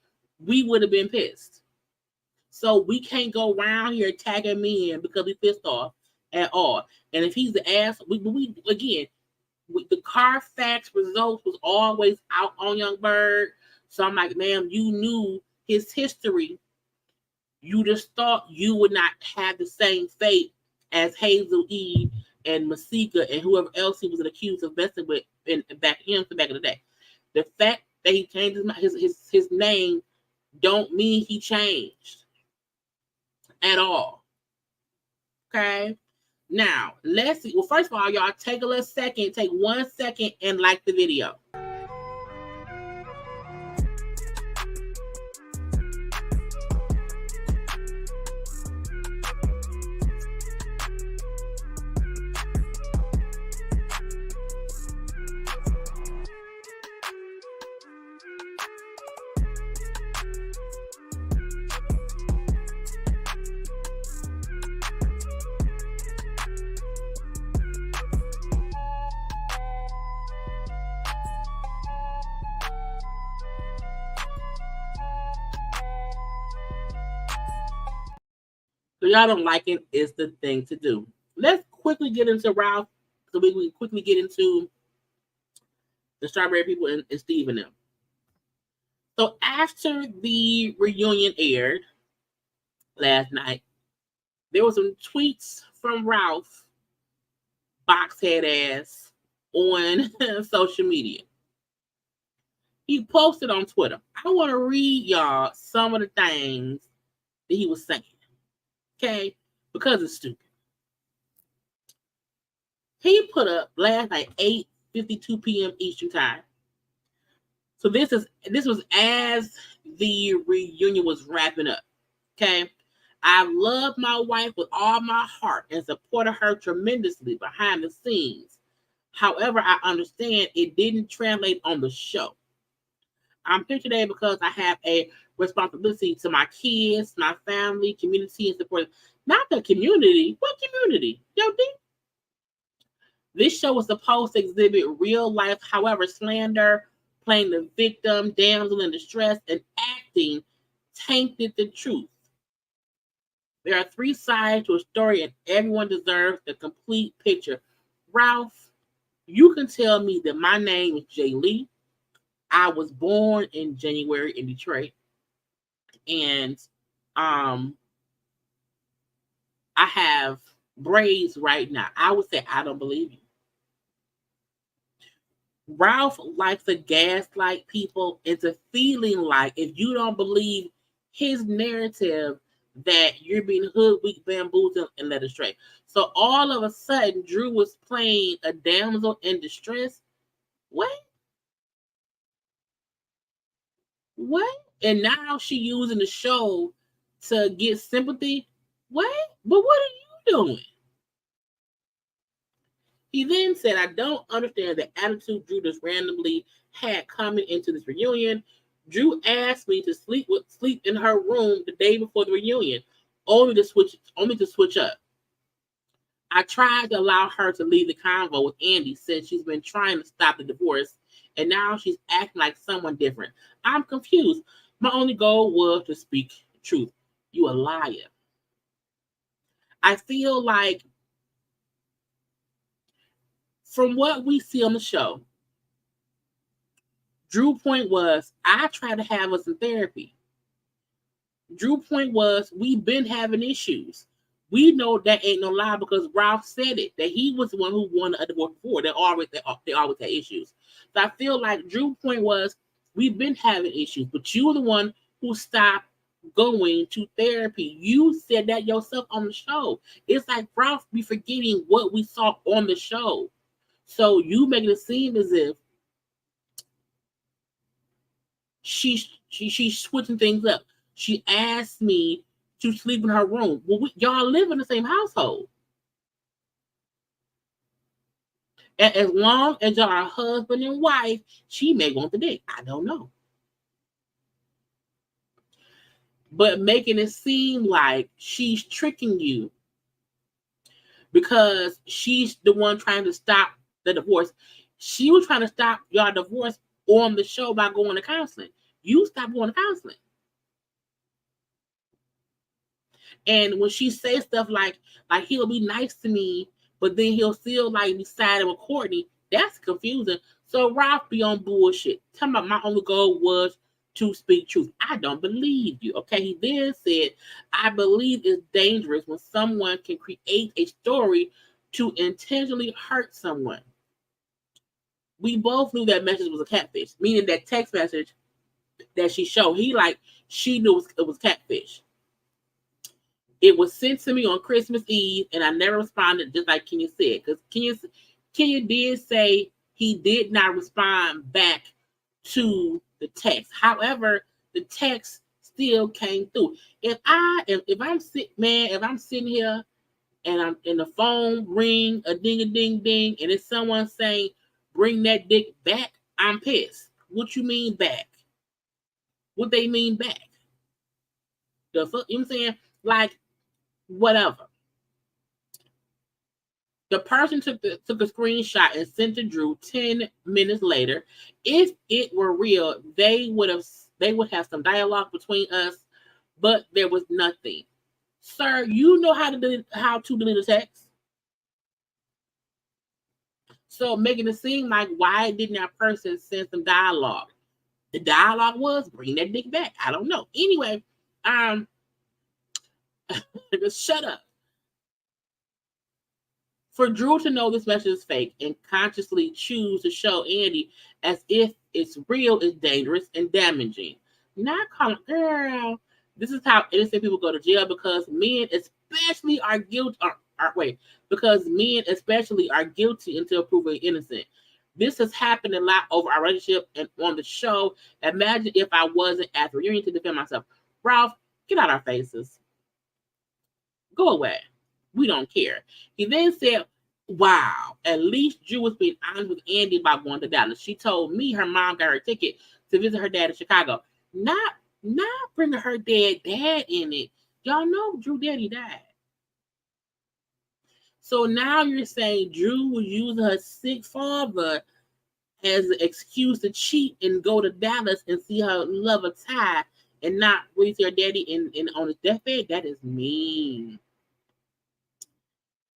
we would have been pissed. So we can't go around here tagging men because we pissed off at all. And if he's the ass, we again, the Carfax results was always out on Young Bird. So I'm like, ma'am, you knew his history. You just thought you would not have the same fate as Hazel E. and Masika and whoever else he was accused of messing with back in the day. The fact that he changed his name don't mean he changed at all. Okay? Now, let's see. Well, first of all, y'all take 1 second and like the video. So y'all don't like it, it's the thing to do. Let's quickly get into Ralph so we can quickly get into the Strawberry people and Steve and them. So after the reunion aired last night, there were some tweets from Ralph, boxhead ass, on social media. He posted on Twitter. I want to read y'all some of the things that he was saying. Okay? Because it's stupid. He put up last night 8:52 p.m. Eastern time. So this was as the reunion was wrapping up. Okay? I love my wife with all my heart and supported her tremendously behind the scenes. However, I understand it didn't translate on the show. I'm here today because I have a responsibility to my kids, my family, community, and support. Not the community. What community? Yo, D. This show was supposed to exhibit real life, however, slander, playing the victim, damsel in distress, and acting tainted the truth. There are 3 sides to a story, and everyone deserves the complete picture. Ralph, you can tell me that my name is Jaylee. I was born in January in Detroit, and I have braids right now. I would say I don't believe you. Ralph likes to gaslight people into feeling like if you don't believe his narrative, that you're being hoodwinked, bamboozled, and led astray. So all of a sudden, Drew was playing a damsel in distress. What? What? And now she using the show to get sympathy. What? But what are you doing? He then said, I don't understand the attitude Drew just randomly had coming into this reunion. Drew asked me to sleep in her room the day before the reunion, only to switch up. I tried to allow her to leave the convo with Andy since she's been trying to stop the divorce, and now she's acting like someone different. I'm confused. My only goal was to speak the truth. You a liar. I feel like from what we see on the show, Drew's point was, I tried to have us in therapy. Drew's point was, we've been having issues. We know that ain't no lie because Ralph said it, that he was the one who wanted a divorce before. They always had issues. So I feel like Drew's point was, we've been having issues, but you were the one who stopped going to therapy. You said that yourself on the show. It's like Ralph be forgetting what we saw on the show. So you making it seem as if she's switching things up. She asked me to sleep in her room. Well, y'all live in the same household. And as long as y'all are husband and wife, she may want the dick. I don't know. But making it seem like she's tricking you because she's the one trying to stop the divorce. She was trying to stop y'all divorce on the show by going to counseling. You stopped going to counseling. And when she says stuff like he'll be nice to me, but then he'll still like be siding with Courtney, that's confusing. So Ralph be on bullshit. Tell me my only goal was to speak truth. I don't believe you. Okay. He then said, I believe it's dangerous when someone can create a story to intentionally hurt someone. We both knew that message was a catfish, meaning that text message that she showed, she knew it was catfish. It was sent to me on Christmas Eve, and I never responded, just like Kenya said, because Kenya did say he did not respond back to the text. However, the text still came through. If I'm sitting here and I'm in the phone ring, a ding a ding ding, and it's someone saying, bring that dick back, I'm pissed. What you mean back? What they mean back? The fuck, you know what I'm saying? Like, whatever. The person took a screenshot and sent to Drew 10 minutes later. If it were real, they would have some dialogue between us, but there was nothing. Sir, you know how to delete a text. So making it seem like, why didn't that person send some dialogue? The dialogue was, bring that dick back. I don't know. Anyway, just shut up. For Drew to know this message is fake and consciously choose to show Andy as if it's real is dangerous and damaging. Not calling, girl. This is how innocent people go to jail because men especially are guilty. Because men especially are guilty until proven innocent. This has happened a lot over our relationship and on the show. Imagine if I wasn't at the reunion to defend myself. Ralph, get out our faces. Go away. We don't care. He then said, wow, at least Drew was being honest with Andy about going to Dallas. She told me her mom got her a ticket to visit her dad in Chicago. Not bringing her dad in it. Y'all know Drew daddy died. So now you're saying Drew was using her sick father as an excuse to cheat and go to Dallas and see her lover Ty and not raise her daddy in on his deathbed? That is mean.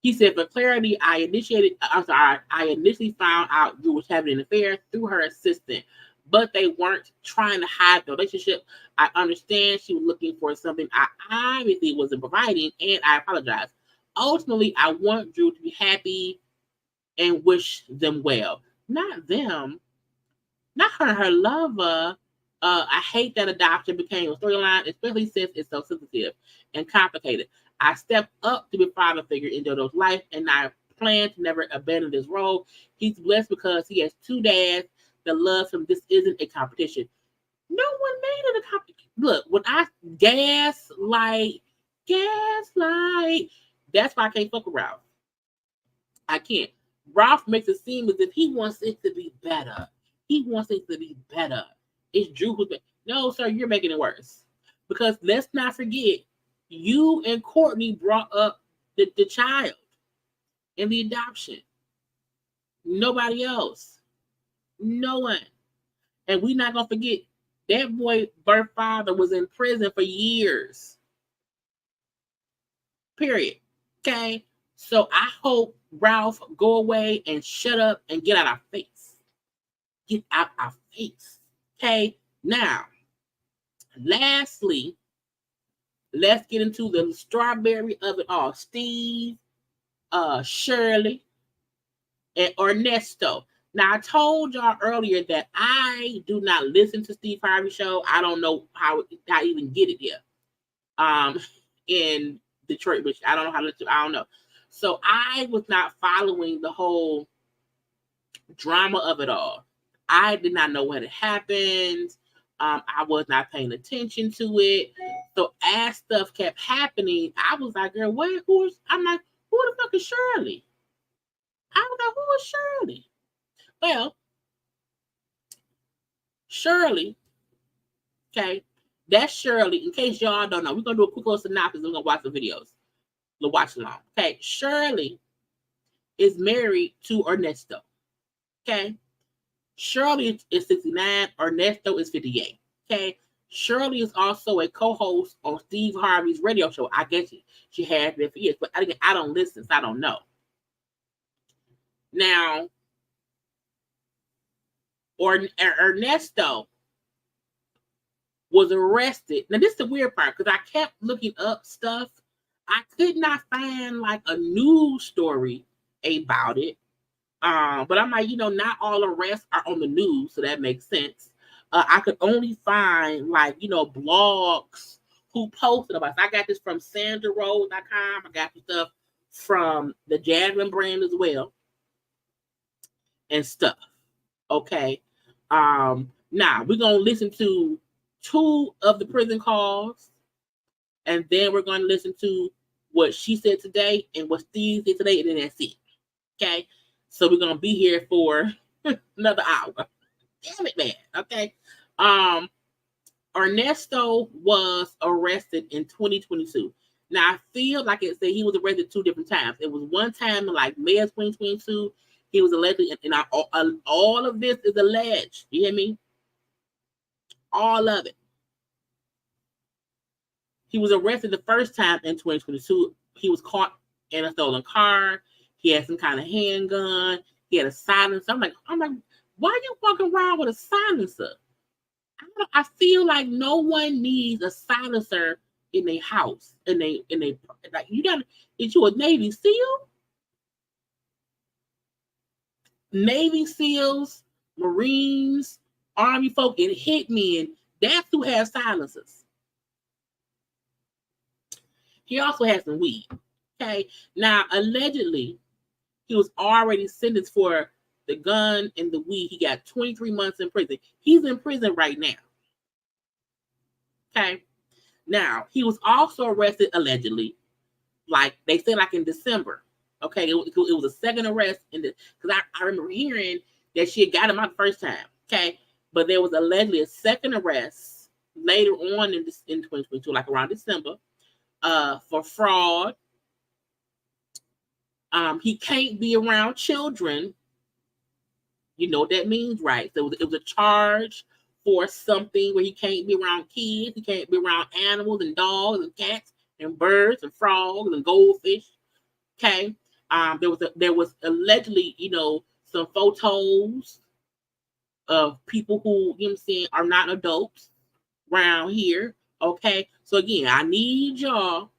He said, for clarity, I initially found out Drew was having an affair through her assistant, but they weren't trying to hide the relationship. I understand she was looking for something I obviously wasn't providing, and I apologize. Ultimately, I want Drew to be happy and wish them well. not them, not her and her lover. I hate that adoption became a storyline, especially since it's so sensitive and complicated. I stepped up to be a father figure in Dodo's life, and I plan to never abandon this role. He's blessed because he has two dads that love him. This isn't a competition. No one made it a competition. Look, when I gaslight, that's why I can't fuck with Ralph. I can't. Ralph makes it seem as if he wants it to be better. He wants it to be better. It's Drew who's been. No, sir, you're making it worse. Because let's not forget, you and Courtney brought up the child in the adoption. Nobody else. No one. And we're not going to forget, that boy birth father was in prison for years. Period. Okay? So I hope Ralph go away and shut up and get out our face. Get out our face. Okay? Now, lastly, let's get into the strawberry of it all. Steve, Shirley, and Ernesto. Now, I told y'all earlier that I do not listen to Steve Harvey show. I don't know how I even get it here. In Detroit, which I don't know how to. I don't know. So I was not following the whole drama of it all. I did not know what had happened. I was not paying attention to it. So as stuff kept happening, I was like, girl, what? I'm like, who the fuck is Shirley? I was like, who is Shirley? Well, Shirley, okay, that's Shirley. In case y'all don't know, we're going to do a quick little synopsis. We're going to watch the videos. We'll watch along. Okay, Shirley is married to Ernesto. Okay, Shirley is 69. Ernesto is 58. Okay, Shirley is also a co-host on Steve Harvey's radio show. I guess she has been for years, but again, I don't listen, so I don't know. Now, Ernesto was arrested. Now, this is the weird part because I kept looking up stuff. I could not find like a news story about it. But I'm like, not all arrests are on the news, so that makes sense. I could only find like, blogs who posted about it. So I got this from SandraRose.com. I got the stuff from the Jasmine brand as well. And stuff. Okay. Now we're gonna listen to 2 of the prison calls, and then we're gonna listen to what she said today and what Steve said today, and then that's it. Okay. So we're gonna be here for another hour. Damn it, man. Okay. Ernesto was arrested in 2022. Now I feel like it said he was arrested 2 different times. It was one time in like May of 2022. He was allegedly, and all of this is alleged. You hear me? All of it. He was arrested the first time in 2022. He was caught in a stolen car. He had some kind of handgun. He had a silencer. I'm like, why are you walking around with a silencer? I feel like no one needs a silencer in their house. Like is you a Navy SEAL? Navy SEALs, Marines, Army folk, and hitmen, that's who has silencers. He also has some weed. Okay. Now, allegedly, he was already sentenced for the gun and the weed. He got 23 months in prison. He's in prison right now. Okay. Now, he was also arrested allegedly, like they said, like in December. Okay, it was a second arrest because I remember hearing that she had got him out the first time. Okay, but there was allegedly a second arrest later on in 2022, like around December, for fraud. He can't be around children. You know what that means, right? So it was a charge for something where he can't be around kids. He can't be around animals and dogs and cats and birds and frogs and goldfish. Okay. There was allegedly, some photos of people who, are not adults around here. Okay. So again, I need y'all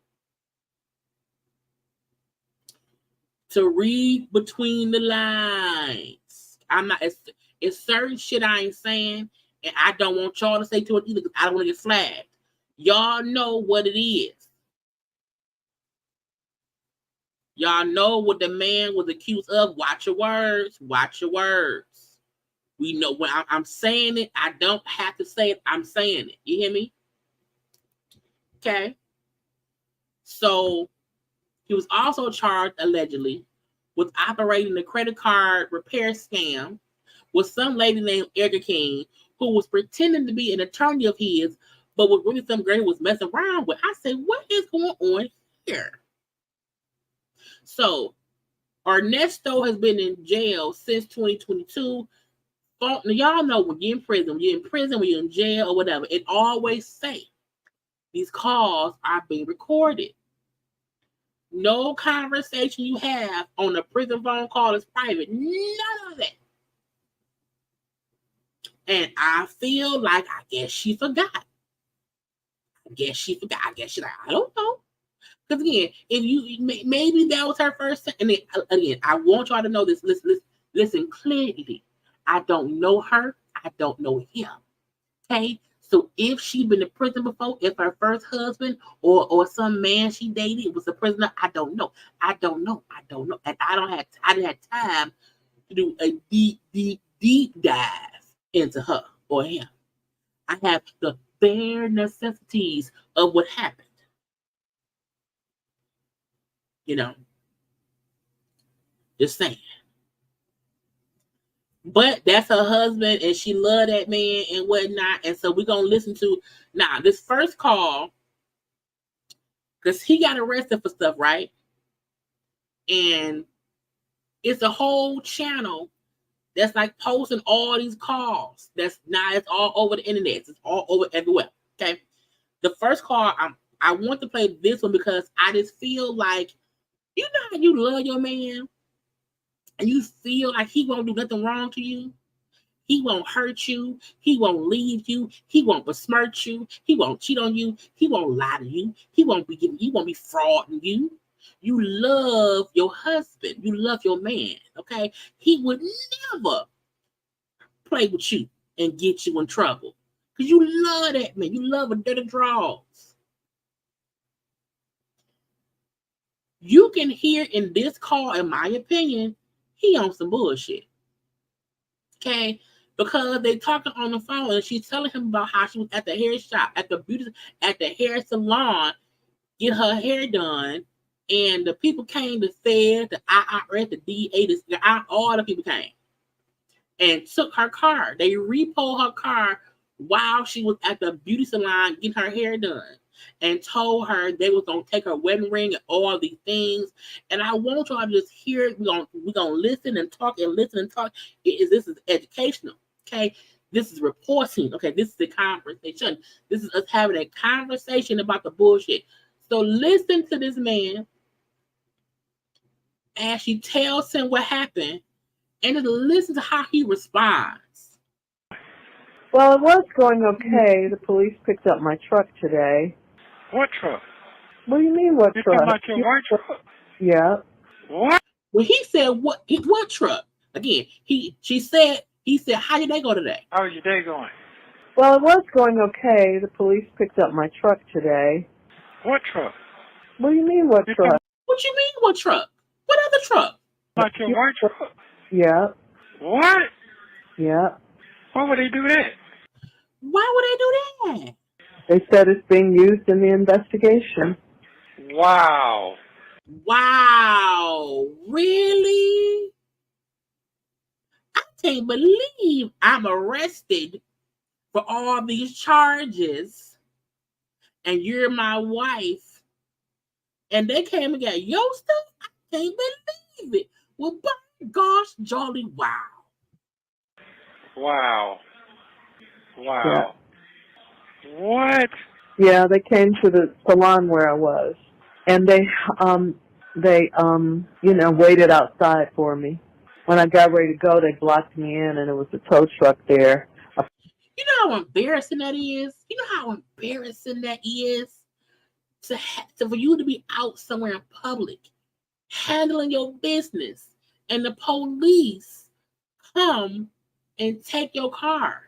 to read between the lines. I'm not. It's certain shit I ain't saying, and I don't want y'all to say to it either because I don't want to get flagged. Y'all know what it is. Y'all know what the man was accused of. Watch your words. Watch your words. We know when I'm saying it. I don't have to say it. I'm saying it. You hear me? Okay. So he was also charged allegedly with operating a credit card repair scam with some lady named Erica King, who was pretending to be an attorney of his, but was really some girl he was messing around with. I said, what is going on here? So Ernesto has been in jail since 2022. Y'all know when you're in prison, when you're in jail or whatever, it always say these calls are being recorded. No conversation you have on a prison phone call is private. None of that. And I feel like I guess she forgot. I guess she's like, I don't know. Because again, if you maybe that was her first. And then, again, I want y'all to know this. Listen clearly. I don't know her. I don't know him. Okay. So if she been in prison before, if her first husband or some man she dated was a prisoner, I don't know. And I didn't have time to do a deep dive into her or him. I have the bare necessities of what happened. You know, just saying. But that's her husband, and she loved that man and whatnot. And so we're gonna listen to now this first call because he got arrested for stuff, right? And it's a whole channel that's like posting all these calls. That's now it's all over the internet. It's all over everywhere. Okay. The first call, I want to play this one because I just feel like, you know how you love your man and you feel like he won't do nothing wrong to you. He won't hurt you. He won't leave you. He won't besmirch you. He won't cheat on you. He won't lie to you. He won't be frauding you. You love your husband. You love your man. Okay. He would never play with you and get you in trouble. Because you love that man. You love a dirty draws. You can hear in this call, in my opinion, he on some bullshit. Okay? Because they talking on the phone and she's telling him about how she was at the hair shop, at the hair salon, get her hair done. And the people came, the Fed, the IRS, the DA, all the people came and took her car. They repoed her car while she was at the beauty salon getting her hair done and told her they was going to take her wedding ring and all these things. And I want y'all to just hear it. We're going to listen and talk and listen and talk. This is educational, okay? This is reporting, okay? This is the conversation. This is us having a conversation about the bullshit. So listen to this man as she tells him what happened and then listen to how he responds. Well, it was going okay. The police picked up my truck today. What truck? What do you mean, what truck? Talking about your white truck? Yeah. What? Well, he said, what truck? Again, he said, how did they go today? How's your day going? Well, it was going okay. The police picked up my truck today. What truck? What do you mean, what truck? What you mean, what truck? What other truck? About your white truck? Yeah. What? Yeah. Why would they do that? Why would they do that? They said it's being used in the investigation. Wow. Wow. Really? I can't believe I'm arrested for all these charges and you're my wife and they came and got your stuff? I can't believe it. Well, by gosh, jolly wow. Wow. Wow. Yeah. What? Yeah, they came to the salon where I was, and they waited outside for me. When I got ready to go, they blocked me in, and it was a tow truck there. You know how embarrassing that is? You know how embarrassing that is for you to be out somewhere in public, handling your business, and the police come and take your car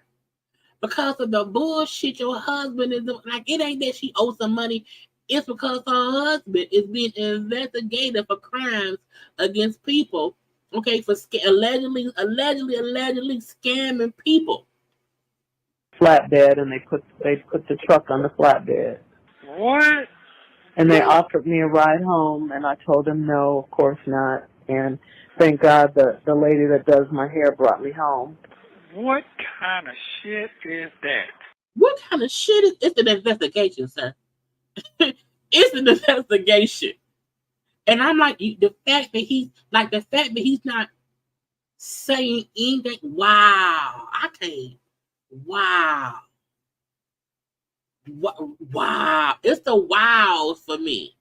because of the bullshit your husband is doing. Like, it ain't that she owes some money. It's because her husband is being investigated for crimes against people. Okay, for allegedly scamming people. Flatbed, and they put the truck on the flatbed. What? And they offered me a ride home, and I told them no, of course not. And thank God the lady that does my hair brought me home. What kind of shit is that? What kind of shit is it's an investigation, sir? It's an investigation. And I'm like, the fact that he's not saying anything. Wow, I can't. Wow. Wow. It's the wows for me.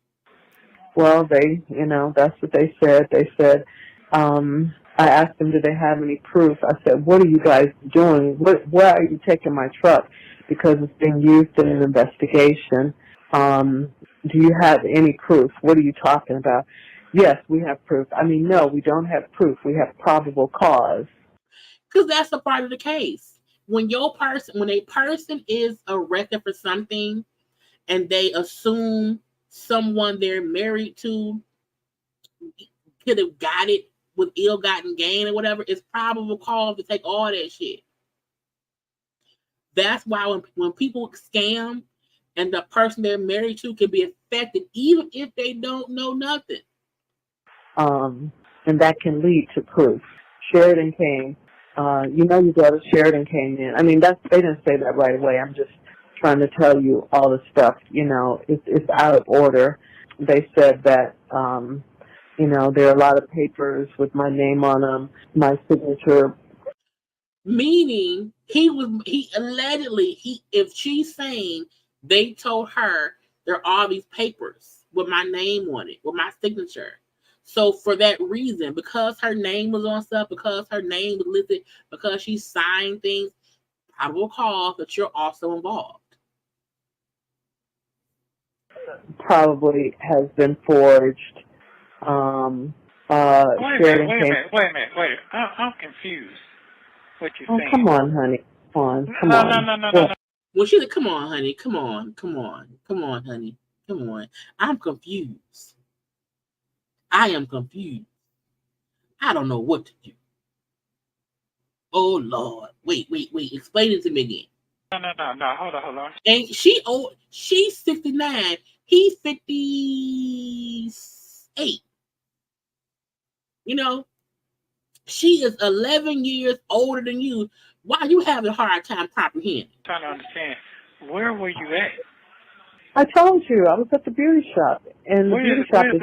Well, that's what they said. They said, I asked them, do they have any proof? I said, what are you guys doing? Where are you taking my truck? Because it's being used in an investigation. Do you have any proof? What are you talking about? Yes, we have proof. I mean, no, we don't have proof. We have probable cause. Because that's a part of the case. When a person is arrested for something and they assume someone they're married to could have got it with ill-gotten gain or whatever, it's probable cause to take all that shit. That's why when people scam and the person they're married to can be affected even if they don't know nothing. And that can lead to proof. Sheridan came. Your daughter Sheridan came in. I mean, they didn't say that right away. I'm just trying to tell you all the stuff. It's out of order. They said that, there are a lot of papers with my name on them, my signature. Meaning, if she's saying they told her there are all these papers with my name on it, with my signature. So for that reason, because her name was on stuff, because her name was listed, because she signed things, probable cause that you're also involved. Probably has been forged. Wait a minute. I'm confused. What you saying? Come on, honey. Come on. No. Well, she's like, come on, honey. Come on, honey. Come on. I'm confused. I am confused. I don't know what to do. Oh, Lord. Wait. Explain it to me again. No. Hold on. And she's 69. He's 58. She is 11 years older than you. Why are you having a hard time comprehending? I'm trying to understand. Where were you at? I told you. I was at the beauty shop. And the beauty shop is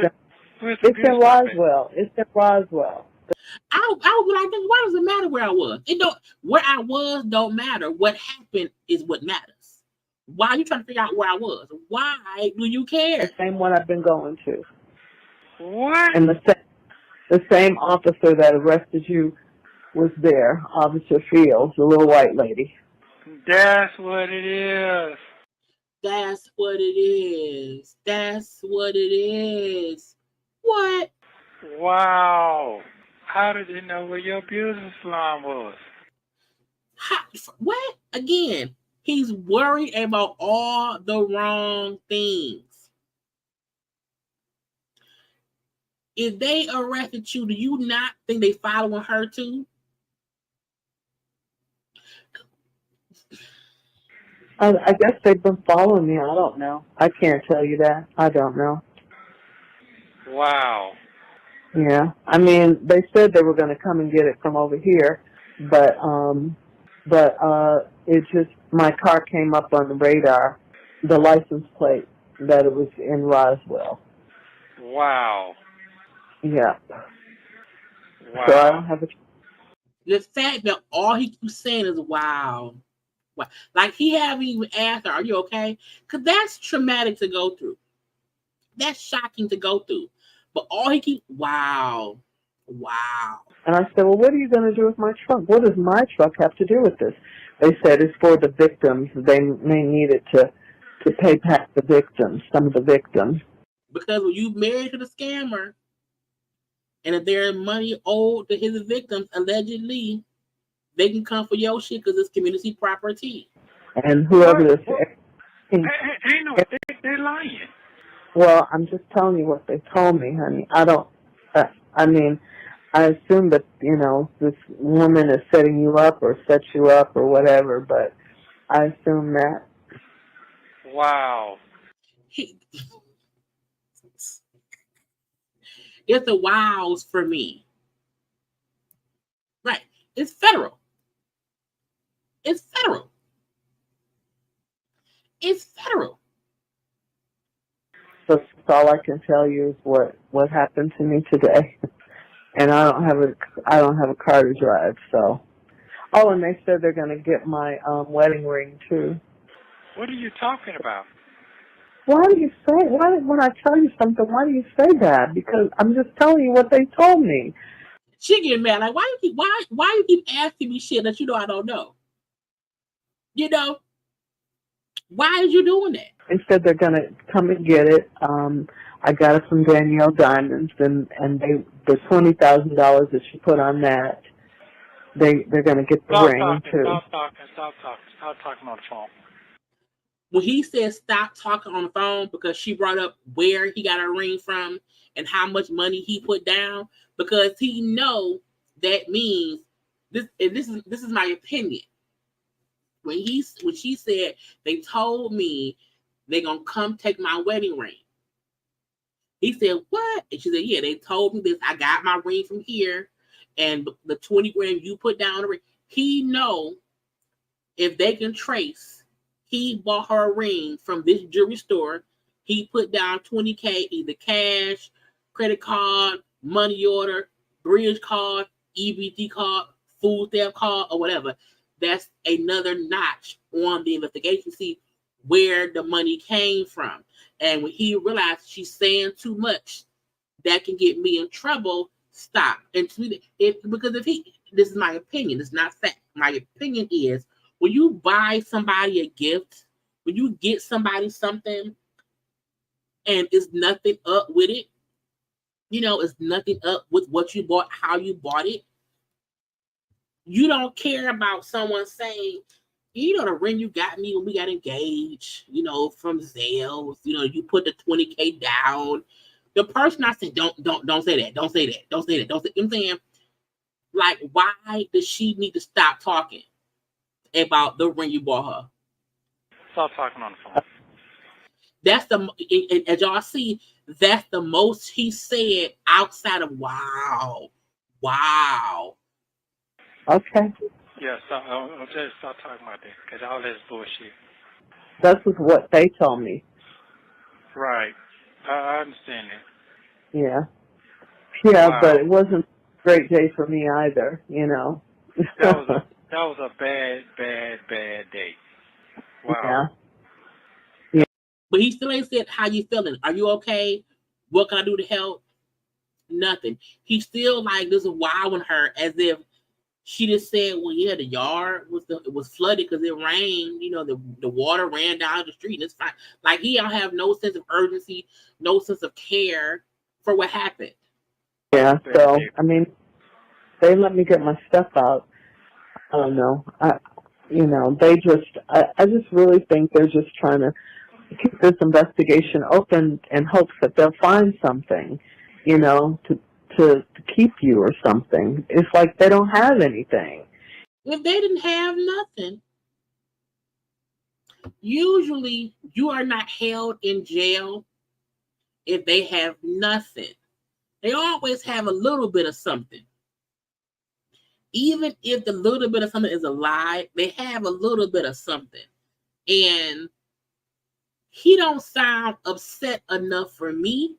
it's in Roswell. It's in Roswell. I was like, why does it matter where I was? Where I was don't matter. What happened is what matters. Why are you trying to figure out where I was? Why do you care? The same one I've been going to. What? And the same officer that arrested you was there, Officer Fields, the little white lady. That's what it is. That's what it is. That's what it is. What? Wow. How did they know where your business line was? What? Again, he's worried about all the wrong things. If they arrested you, do you not think they following her too? I guess they've been following me. I don't know. I can't tell you that. I don't know. Wow. Yeah. I mean, they said they were going to come and get it from over here, but it just, my car came up on the radar, the license plate, that it was in Roswell. Wow. Yeah. Wow. So I don't have a... The fact that all he keeps saying is wow. Like, he haven't even asked her, are you okay? Because that's traumatic to go through. That's shocking to go through. But all he keeps, wow. And I said, well, what are you going to do with my truck? What does my truck have to do with this? They said it's for the victims. They may need it to pay back the victims, some of the victims. Because when you married to the scammer, and if there's money owed to his victims, allegedly, they can come for your shit because it's community property. And whoever this ain't no, they're lying. Well, I'm just telling you what they told me, honey. I mean, I assume that, you know, this woman is setting you up or sets you up or whatever, but I assume that. Wow. It's the wows for me. Right. It's federal. It's federal. It's federal. So all I can tell you is what happened to me today. And I don't have a car to drive, so. Oh, and they said they're going to get my wedding ring too. What are you talking about? Why do you say? When I tell you something, why do you say that? Because I'm just telling you what they told me. She get mad. Like, why you keep asking me shit that you know I don't know? You know, why is you doing that? They said they're going to come and get it. I got it from Danielle Diamonds, and the $20,000 that she put on that, they're going to get the ring too. Stop talking on the phone. When he said stop talking on the phone because she brought up where he got her ring from and how much money he put down, because he know that means this. And this is my opinion. When she said they told me they're gonna come take my wedding ring, he said what? And she said, yeah, they told me this. I got my ring from here, and the 20 grand you put down the ring. He know if they can trace. He bought her a ring from this jewelry store. He put down $20K, either cash, credit card, money order, bridge card, EBT card, food stamp card, or whatever. That's another notch on the investigation. See where the money came from. And when he realized she's saying too much, that can get me in trouble, stop. And to me, because this is my opinion, it's not fact. My opinion is, when you buy somebody a gift, when you get somebody something and it's nothing up with it, you know, it's nothing up with what you bought, how you bought it, you don't care about someone saying, you know, the ring you got me when we got engaged, you know, from Zales, you know, you put the $20K down. The person I said, don't say that, don't say that, don't say that, don't say, you know what I'm saying? Like, why does she need to stop talking about the ring you bought her? Stop talking on the phone. That's as y'all see, that's the most he said outside of wow. Okay. Yeah, I'll just stop talking about that, because all that's bullshit. That's what they told me. Right. I understand that. Yeah. Yeah, Wow. But it wasn't a great day for me either, you know. That was a bad day. Wow. Yeah. But he still ain't said, how you feeling? Are you okay? What can I do to help? Nothing. He still like this wowing her as if she just said, well, yeah, the yard was flooded because it rained. You know, the water ran down the street and it's fine. Like, he don't have no sense of urgency, no sense of care for what happened. Yeah, so, I mean, they let me get my stuff out. I don't know. I just really think they're just trying to keep this investigation open in hopes that they'll find something, you know, to keep you or something. It's like they don't have anything. If they didn't have nothing, usually you are not held in jail if they have nothing. They always have a little bit of something. Even if the little bit of something is a lie, they have a little bit of something. And he don't sound upset enough for me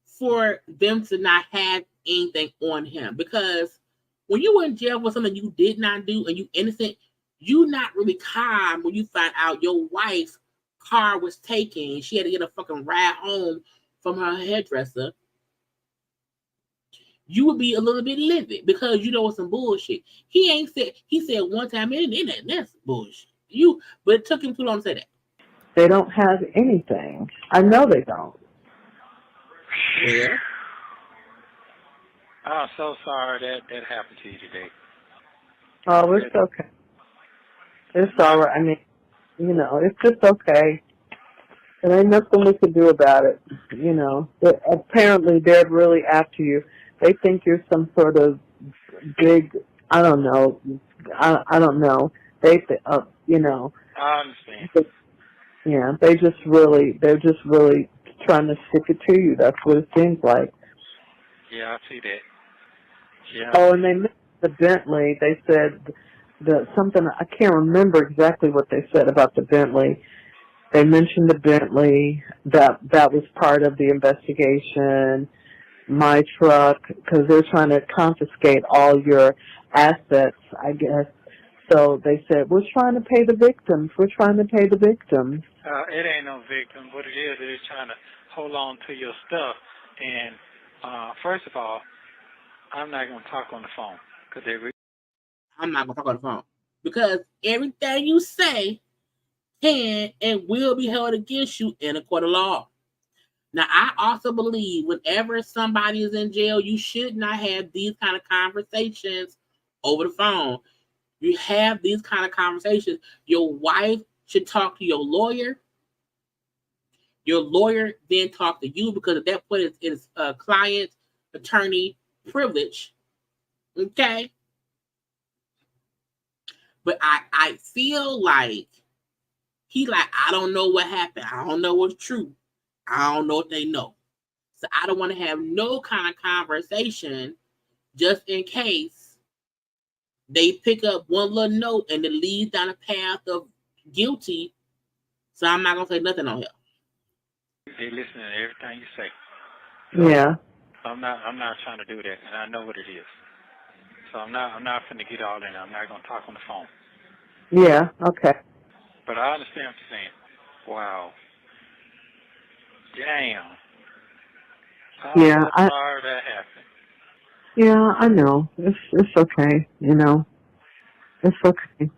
for them to not have anything on him. Because when you were in jail for something you did not do and you innocent, you not really calm when you find out your wife's car was taken. She had to get a fucking ride home from her hairdresser. You would be a little bit livid because you know it's some bullshit. He said one time, and that's bullshit. But it took him too long to say that. They don't have anything. I know they don't. Yeah. I'm so sorry that happened to you today. Oh, it's okay. It's all right. I mean, you know, it's just okay. There ain't nothing we can do about it. You know, apparently they're really after you. They think you're some sort of big, I don't know. I don't know. You know. I understand. Yeah, they're just really trying to stick it to you. That's what it seems like. Yeah, I see that. Yeah. Oh, and they mentioned the Bentley. They said something, I can't remember exactly what they said about the Bentley. They mentioned the Bentley, that was part of the investigation, my truck, because they're trying to confiscate all your assets, I guess. So they said, we're trying to pay the victims. We're trying to pay the victims. It ain't no victim. What it is, they're trying to hold on to your stuff. And first of all, I'm not going to talk on the phone. I'm not going to talk on the phone. Because everything you say can and will be held against you in a court of law. Now, I also believe whenever somebody is in jail, you should not have these kind of conversations over the phone. You have these kind of conversations. Your wife should talk to your lawyer. Your lawyer then talk to you, because at that point it's client attorney privilege. Okay? But I feel like I don't know what happened. I don't know what's true. I don't know what they know. So I don't want to have no kind of conversation just in case they pick up one little note and it leads down a path of guilty. So I'm not going to say nothing on here. They listen to everything you say. So yeah. I'm not trying to do that, and I know what it is. So I'm not finna get all in. I'm not going to talk on the phone. Yeah, okay. But I understand what you're saying. Wow. Damn. Yeah, I'm so sorry that happened. Yeah, I know. It's okay, you know. It's okay.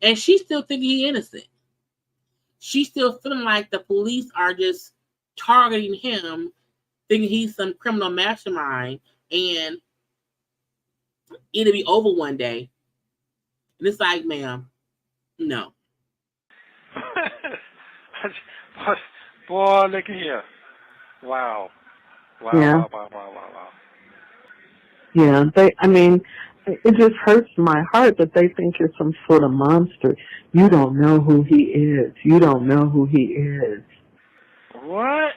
And she's still thinking he's innocent. She's still feeling like the police are just targeting him, thinking he's some criminal mastermind, and it'll be over one day. And it's like, ma'am, no. Boy, look at here. Wow. Yeah. Wow. Yeah, it just hurts my heart that they think you're some sort of monster. You don't know who he is. You don't know who he is. What?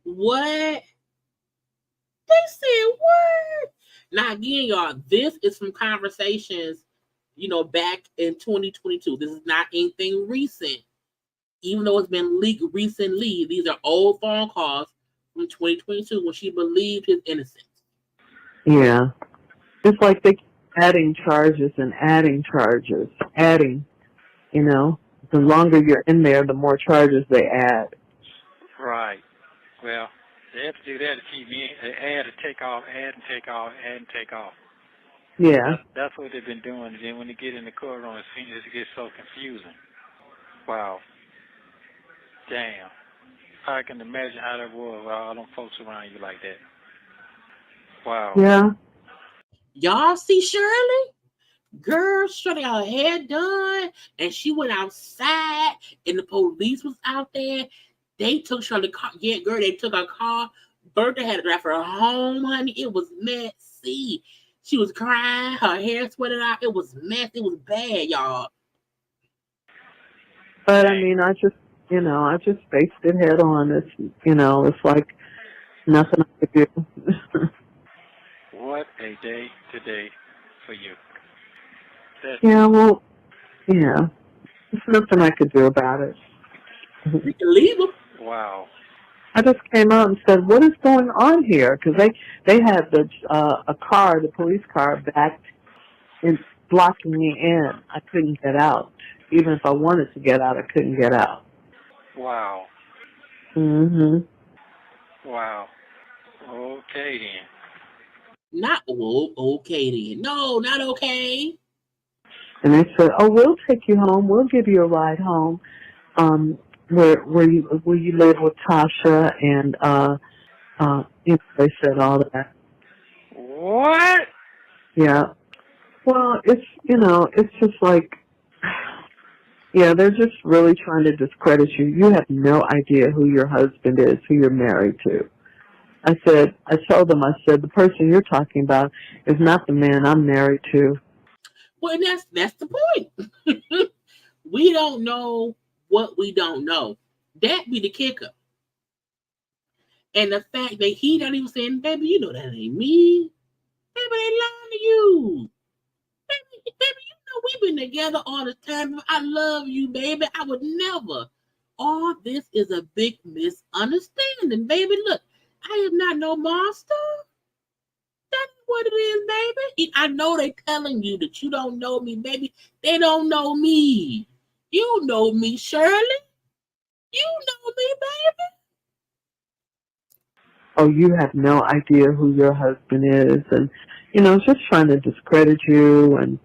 What? They said what? Now again, y'all, this is from conversations, back in 2022. This is not anything recent. Even though it's been leaked recently, these are old phone calls from 2022 when she believed his innocence. Yeah. It's like they keep adding charges and adding charges. Adding, the longer you're in there, the more charges they add. Right. Well, they have to do that to keep me. They add and take off, add and take off, add and take off. Yeah. That's what they've been doing. And then when they get in the courtroom, it gets so confusing. Wow. Damn. I can imagine how that was with all them folks around you like that. Wow. Yeah. Y'all see Shirley? Girl, Shirley got her hair done, and she went outside, and the police was out there. They took Shirley's car. Yeah, girl, they took her car. Bertha had to drive her home, honey. It was messy. She was crying. Her hair sweated out. It was messy. It was bad, y'all. But, I just faced it head on. It's, it's like nothing I could do. What a day today for you. Yeah, there's nothing I could do about it. You can leave them. Wow. I just came out and said, what is going on here? Because they had the police car back and blocking me in. I couldn't get out. Even if I wanted to get out, I couldn't get out. Wow. Mm-hmm. Wow. Okay, then. Not okay then. No, not okay. And they said, "Oh, we'll take you home. We'll give you a ride home. Where you live with Tasha and they said all that." What? Yeah. Well, it's, it's just like, yeah, they're just really trying to discredit you. You have no idea who your husband is, who you're married to. I told them, the person you're talking about is not the man I'm married to. Well, that's the point. We don't know what we don't know. That be the kicker. And the fact that he not even saying, baby, you know that ain't me. Baby, they lying to you. Baby, you know we've been together all the time. I love you, baby. I would never. All this is a big misunderstanding, baby. Look, I am not no monster. That's what it is, baby. I know they telling you that you don't know me, baby. They don't know me. You know me, Shirley. You know me, baby. Oh, you have no idea who your husband is, and just trying to discredit you, and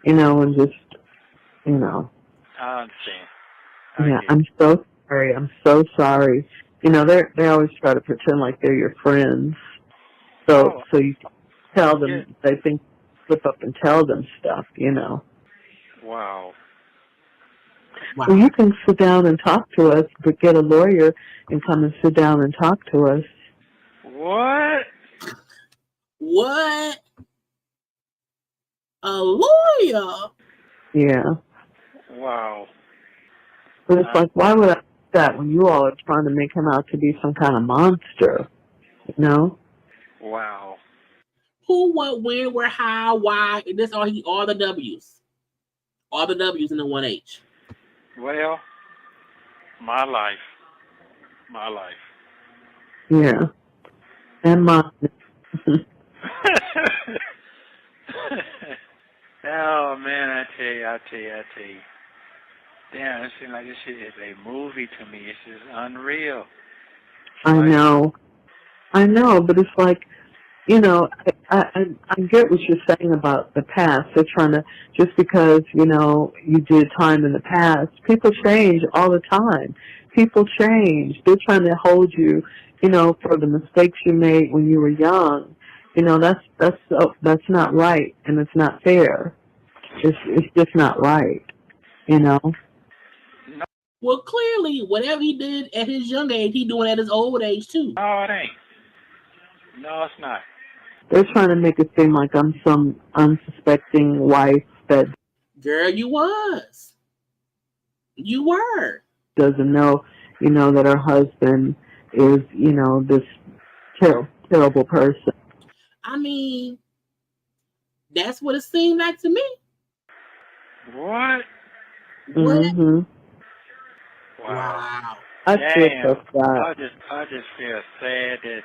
and just I understand. yeah, I'm so sorry. I'm so sorry. They always try to pretend like they're your friends, so you tell them, they think, flip up and tell them stuff. Wow. Well, you can sit down and talk to us, but get a lawyer and come and sit down and talk to us. What? What? A lawyer? Yeah. Wow. But it's like, why would I do that when you all are trying to make him out to be some kind of monster? Wow. Who, what, when, where, how, why, and this all the W's. All the W's in the 1H. Well, my life. Yeah. And mine. Oh man, I tell you. Damn, it seems like this shit is a movie to me. It's just unreal. I know, but it's like, I get what you're saying about the past. They're trying to, just because, you did time in the past, people change all the time. People change. They're trying to hold you, for the mistakes you made when you were young. That's not right, and it's not fair. It's just not right, Well, clearly, whatever he did at his young age, he doing at his old age too. No, it ain't. No, it's not. They're trying to make it seem like I'm some unsuspecting wife that, girl, you was. You were. Doesn't know, that her husband is, this terrible person. I mean, that's what it seemed like to me. What? Mm-hmm. Wow. I feel so I sad. just feel sad that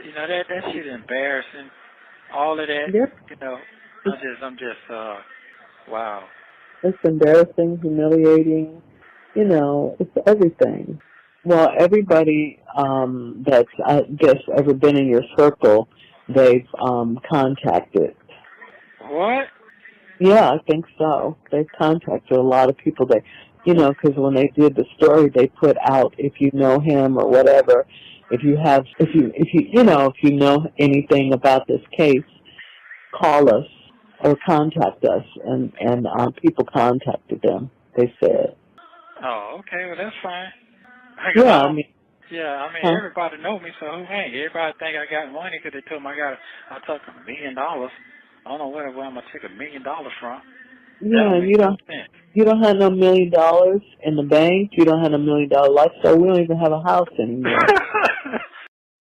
that shit embarrassing. All of that. Yep. I'm just wow. It's embarrassing, humiliating, it's everything. Well, everybody that's, I guess, ever been in your circle, they've contacted. What? Yeah, I think so. They've contacted a lot of people. Because when they did the story, they put out, if you know him or whatever, if you know anything about this case, call us or contact us. And people contacted them, they said. Oh, okay. Well, that's fine. Everybody know me, so hey, everybody think I got money because they told me I took $1 million. I don't know where I'm gonna take $1 million from. Yeah, you don't have no $1 million in the bank. You don't have $1 million lifestyle. We don't even have a house anymore.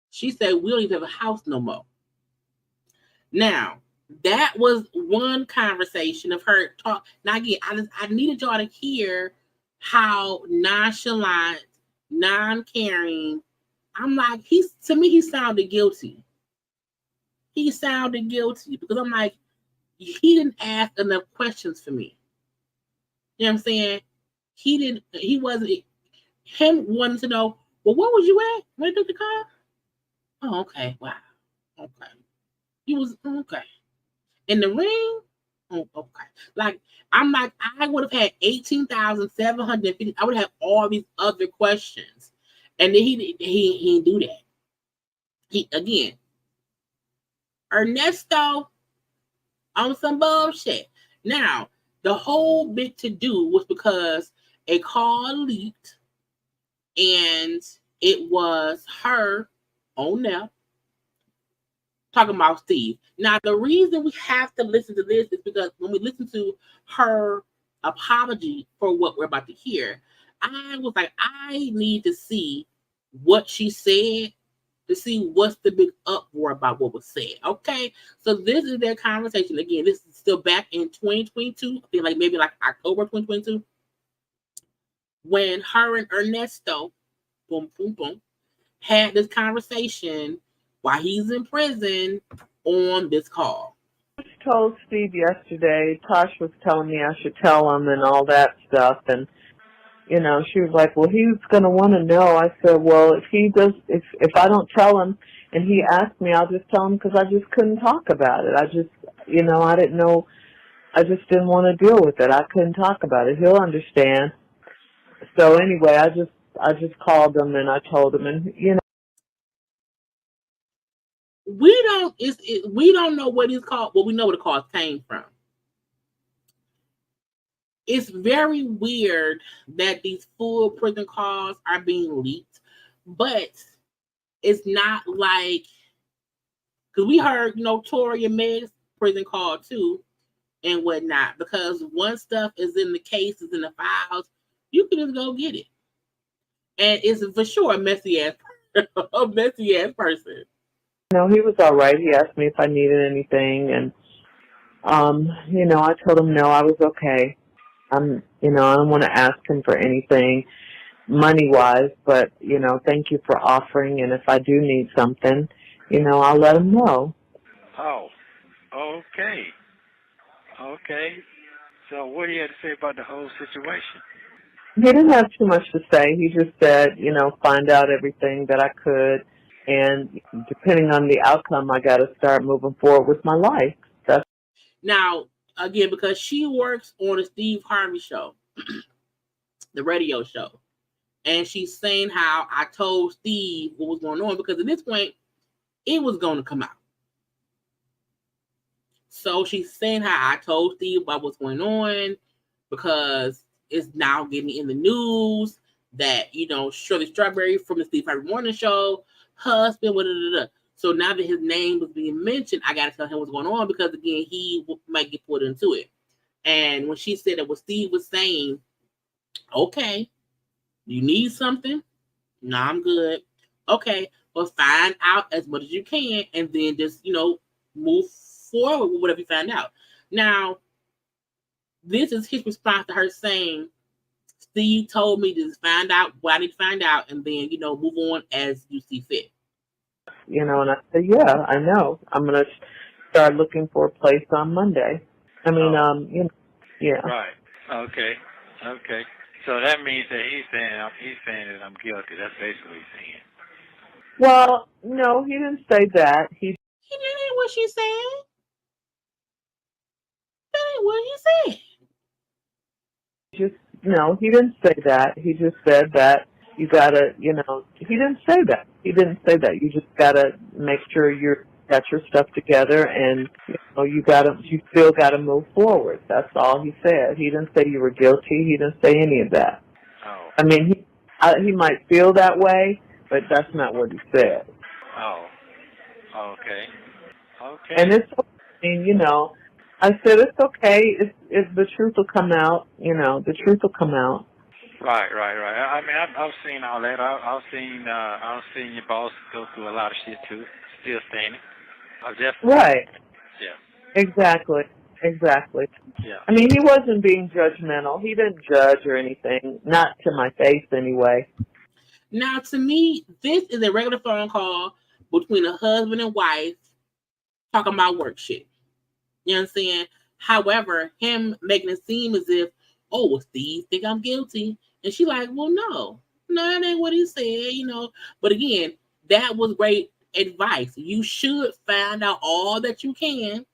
She said we don't even have a house no more. Now, that was one conversation of her talk. Now again, I needed y'all to hear how nonchalant, non-caring. I'm like, to me, he sounded guilty. He sounded guilty because I'm like, he didn't ask enough questions for me. You know what I'm saying? Him wanting to know, well, what was you at when you took the car? Oh, okay. Wow. Okay. You was, okay. In the ring? Oh, okay. Like, I'm like, I would have had 18,750. I would have all these other questions. And then he didn't do that. He, again, Ernesto on some bullshit. Now, the whole big to do was because a call leaked and it was her on there talking about Steve. Now, the reason we have to listen to this is because when we listen to her apology for what we're about to hear, I was like, I need to see what she said to see what's the big uproar about what was said. Okay, so this is their conversation. Again, this is still back in 2022. I feel like maybe like October 2022, when her and Ernesto, boom, boom, boom, had this conversation while he's in prison on this call. I told Steve yesterday, Tosh was telling me I should tell him and all that stuff, and you know, she was like, well, he's going to want to know. I said, well, if I don't tell him and he asks me, I'll just tell him because I just couldn't talk about it. I just, you know, I didn't know. I just didn't want to deal with it. I couldn't talk about it. He'll understand. So anyway, I just called him and I told him, and you know. We don't know what he's called. Well, we know where the calls came from. It's very weird that these full prison calls are being leaked, but it's not like, because we heard, you know, Tori and Meg's prison call too and whatnot, because once stuff is in the cases, in the files, you can just go get it. And it's for sure a messy ass person. No, he was all right. He asked me if I needed anything, and you know, I told him no, I was okay. You know, I don't want to ask him for anything money-wise, but, you know, thank you for offering, and if I do need something, you know, I'll let him know. Oh, okay. Okay. So what do you have to say about the whole situation? He didn't have too much to say. He just said, you know, find out everything that I could, and depending on the outcome, I got to start moving forward with my life. Now, again, because she works on the Steve Harvey show, the radio show, and she's saying how I told Steve what was going on, because at this point, it was going to come out. So she's saying how I told Steve about what's going on, because it's now getting in the news that, you know, Shirley Strawberry from the Steve Harvey Morning Show, husband, So now that his name was being mentioned, I got to tell him what's going on, because, again, he might get put into it. And when she said that what Steve was saying, okay, you need something? No, I'm good. Okay, well, find out as much as you can, and then just, you know, move forward with whatever you find out. Now, this is his response to her saying, Steve told me to just find out what I need to find out, and then, you know, move on as you see fit. You know, and I said, yeah, I know. I'm going to start looking for a place on Monday. I mean, you know, yeah. Right. Okay. Okay. So that means that he's saying that I'm guilty. That's basically what he's saying. Well, no, he didn't say that. He didn't what she said. That ain't what he said. Just, no, he didn't say that. He just said that you gotta, you know, he didn't say that. He didn't say that. You just gotta make sure you got your stuff together, and you know, you still gotta move forward. That's all he said. He didn't say you were guilty. He didn't say any of that. Oh. I mean, he might feel that way, but that's not what he said. Oh. Okay. Okay. And it's, I mean, you know, I said it's okay. If the truth will come out, you know, the truth will come out. Right. I mean, I've seen all that. I've seen your boss go through a lot of shit too. Still standing. I've definitely. Right. Yeah. Exactly. Yeah. I mean, he wasn't being judgmental. He didn't judge or anything. Not to my face, anyway. Now, to me, this is a regular phone call between a husband and wife talking about work shit. You know what I'm saying? However, him making it seem as if, oh, well, Steve think I'm guilty. And she like, well, no, that ain't what he said, you know. But again, that was great advice. You should find out all that you can,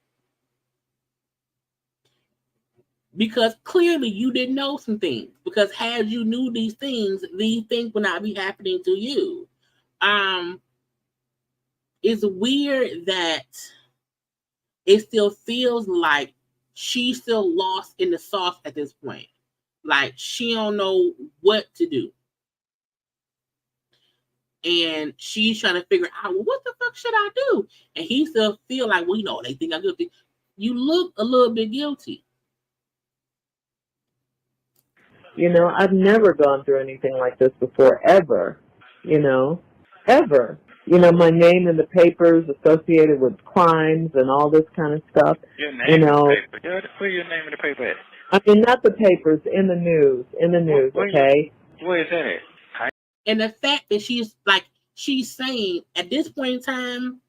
because clearly you didn't know some things. Because had you knew these things would not be happening to you. It's weird that it still feels like she's still lost in the sauce at this point. Like she don't know what to do. And she's trying to figure out, well, what the fuck should I do? And he still feel like, well, you know, they think I'm guilty. You look a little bit guilty. You know, I've never gone through anything like this before, ever. You know, ever. You know, my name in the papers associated with crimes and all this kind of stuff. Your name you know, in the paper. Where your name in the paper at? I mean, not the papers, in the news, okay? Where is that at? And the fact that she's saying at this point in time,